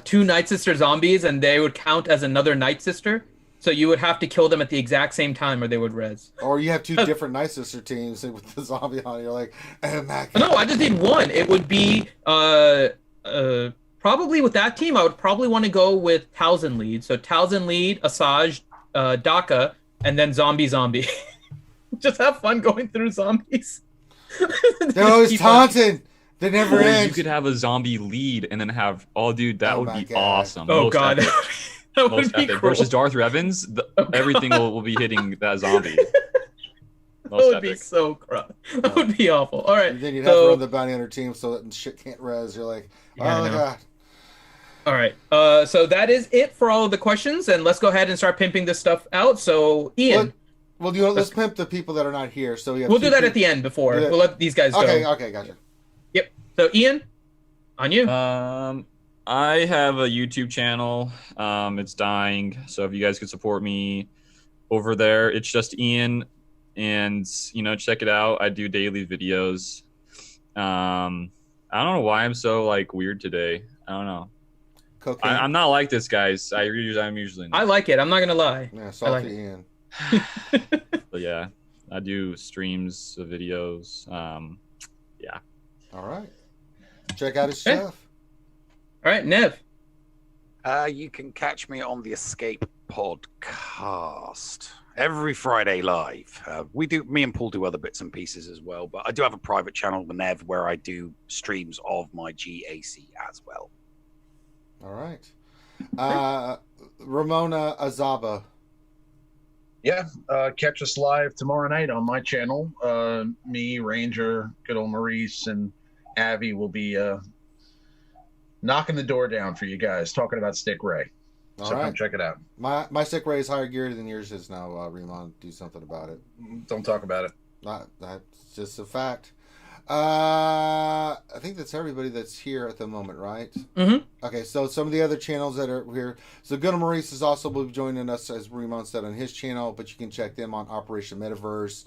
2 Night Sister zombies, and they would count as another Night Sister. So you would have to kill them at the exact same time, or they would res. Or you have 2 different Night Sister teams with the zombie on. You're like, no, I just need one. It would be probably with that team. I would probably want to go with Towson lead. So Towson lead, Asajj, Daka, and then zombie. Just have fun going through zombies. They're always taunting. They never end. You could have a zombie lead and then have, dude, that would be awesome. Oh, God. That would be cool. Versus Darth Evans, everything will be hitting that zombie. That would be so crap. That would be awful. All right. And then you'd have to run the bounty hunter team so that shit can't res. You're like, oh my God. All right. So that is it for all of the questions, and let's go ahead and start pimping this stuff out. So, Ian. Well, let's pimp the people that are not here. So we'll do that at the end before. We'll let these guys go. Okay, gotcha. Yep. So, Ian, on you. I have a YouTube channel. It's dying. So if you guys could support me over there, it's just Ian, and check it out. I do daily videos. I don't know why I'm so weird today. I don't know. I'm not like this, guys. I'm usually not. I like it. I'm not gonna lie. Yeah, salty Ian. But yeah, I do streams of videos. Yeah. All right. Check out his stuff. All right, Nev. You can catch me on the Escape podcast every Friday live. Me and Paul do other bits and pieces as well, but I do have a private channel with Nev where I do streams of my GAC as well. All right. Ramona Azaba. Yeah, catch us live tomorrow night on my channel. Me, Ranger, good old Maurice, and Avi will be knocking the door down for you guys, talking about Stick Ray. So come check it out. My Stick Ray is higher gear than yours is now, Remon. Do something about it. Don't talk about it. That's just a fact. I think that's everybody that's here at the moment, right? Mm-hmm. Okay, so some of the other channels that are here. So Good Maurice is also will be joining us, as Remon said, on his channel, but you can check them on Operation Metaverse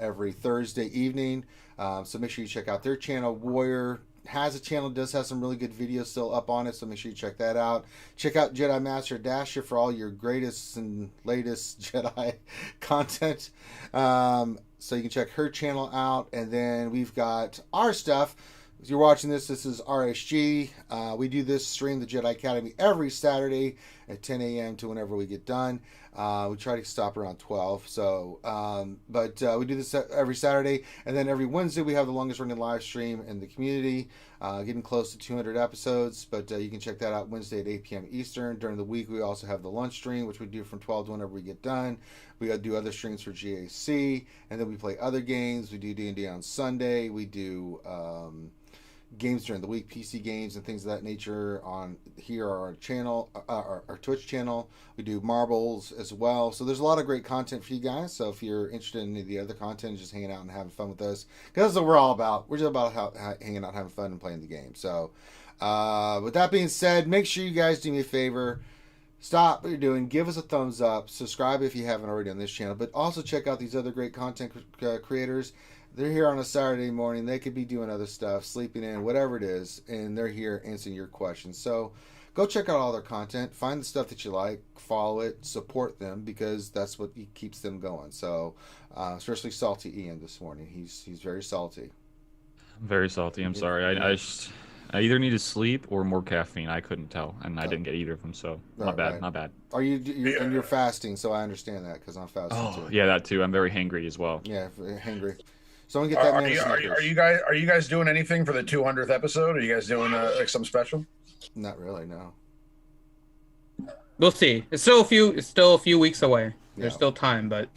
every Thursday evening. So make sure you check out their channel. Warrior has a channel, does have some really good videos still up on it, so make sure you check that out. Check out Jedi Master Dasher for all your greatest and latest Jedi content. So you can check her channel out, and then we've got our stuff. If you're watching this is RSG. We do this stream, the Jedi Academy, every Saturday at 10 a.m. to whenever we get done. We try to stop around 12. So, but we do this every Saturday, and then every Wednesday we have the longest running live stream in the community, getting close to 200 episodes. But you can check that out Wednesday at 8 p.m. Eastern. During the week, we also have the lunch stream, which we do from 12 to whenever we get done. We got to do other streams for GAC, and then we play other games. We do D&D on Sunday. We do games during the week, PC games and things of that nature on here our channel, our Twitch channel. We do marbles as well. So there's a lot of great content for you guys. So if you're interested in any of the other content, just hanging out and having fun with us, because that's what we're all about. We're just about hanging out, having fun, and playing the game. So with that being said, make sure you guys do me a favor. Stop what you're doing. Give us a thumbs up. Subscribe if you haven't already on this channel. But also check out these other great content creators. They're here on a Saturday morning. They could be doing other stuff, sleeping in, whatever it is, and they're here answering your questions. So go check out all their content. Find the stuff that you like. Follow it. Support them, because that's what keeps them going. So especially Salty Ian this morning. He's very salty. I'm very salty. I'm sorry. I either need to sleep or more caffeine. I couldn't tell, and I didn't get either of them. So not bad. Are you're fasting? So I understand that, because I'm fasting too. Yeah, that too. I'm very hangry as well. Yeah, hangry. Someone get that man Are you guys doing anything for the 200th episode? Are you guys doing something special? Not really, no. We'll see. It's still a few weeks away. There's still time, but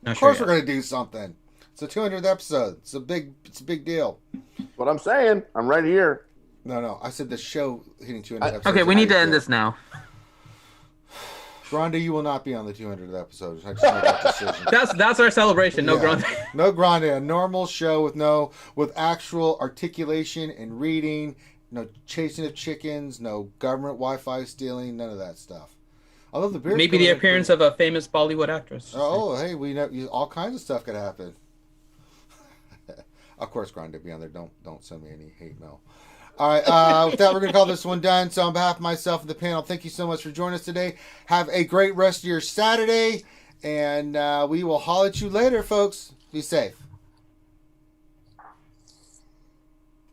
of course we're gonna do something. It's the 200th episode. It's a big deal. What I'm saying, I'm right here. No. I said the show hitting 200 episodes. Okay, we need to end this now. Grande, you will not be on the 200th episode. I just made that decision. That's our celebration. No Grande. No Grande. A normal show with actual articulation and reading. No chasing of chickens. No government Wi-Fi stealing. None of that stuff. Although the beard's Maybe the coming in appearance pretty- of a famous Bollywood actress. Oh, hey, we know all kinds of stuff could happen. Of course, Grind to be on there. Don't send me any hate mail. All right, with that, we're going to call this one done. So on behalf of myself and the panel, thank you so much for joining us today. Have a great rest of your Saturday, and we will holler at you later, folks. Be safe.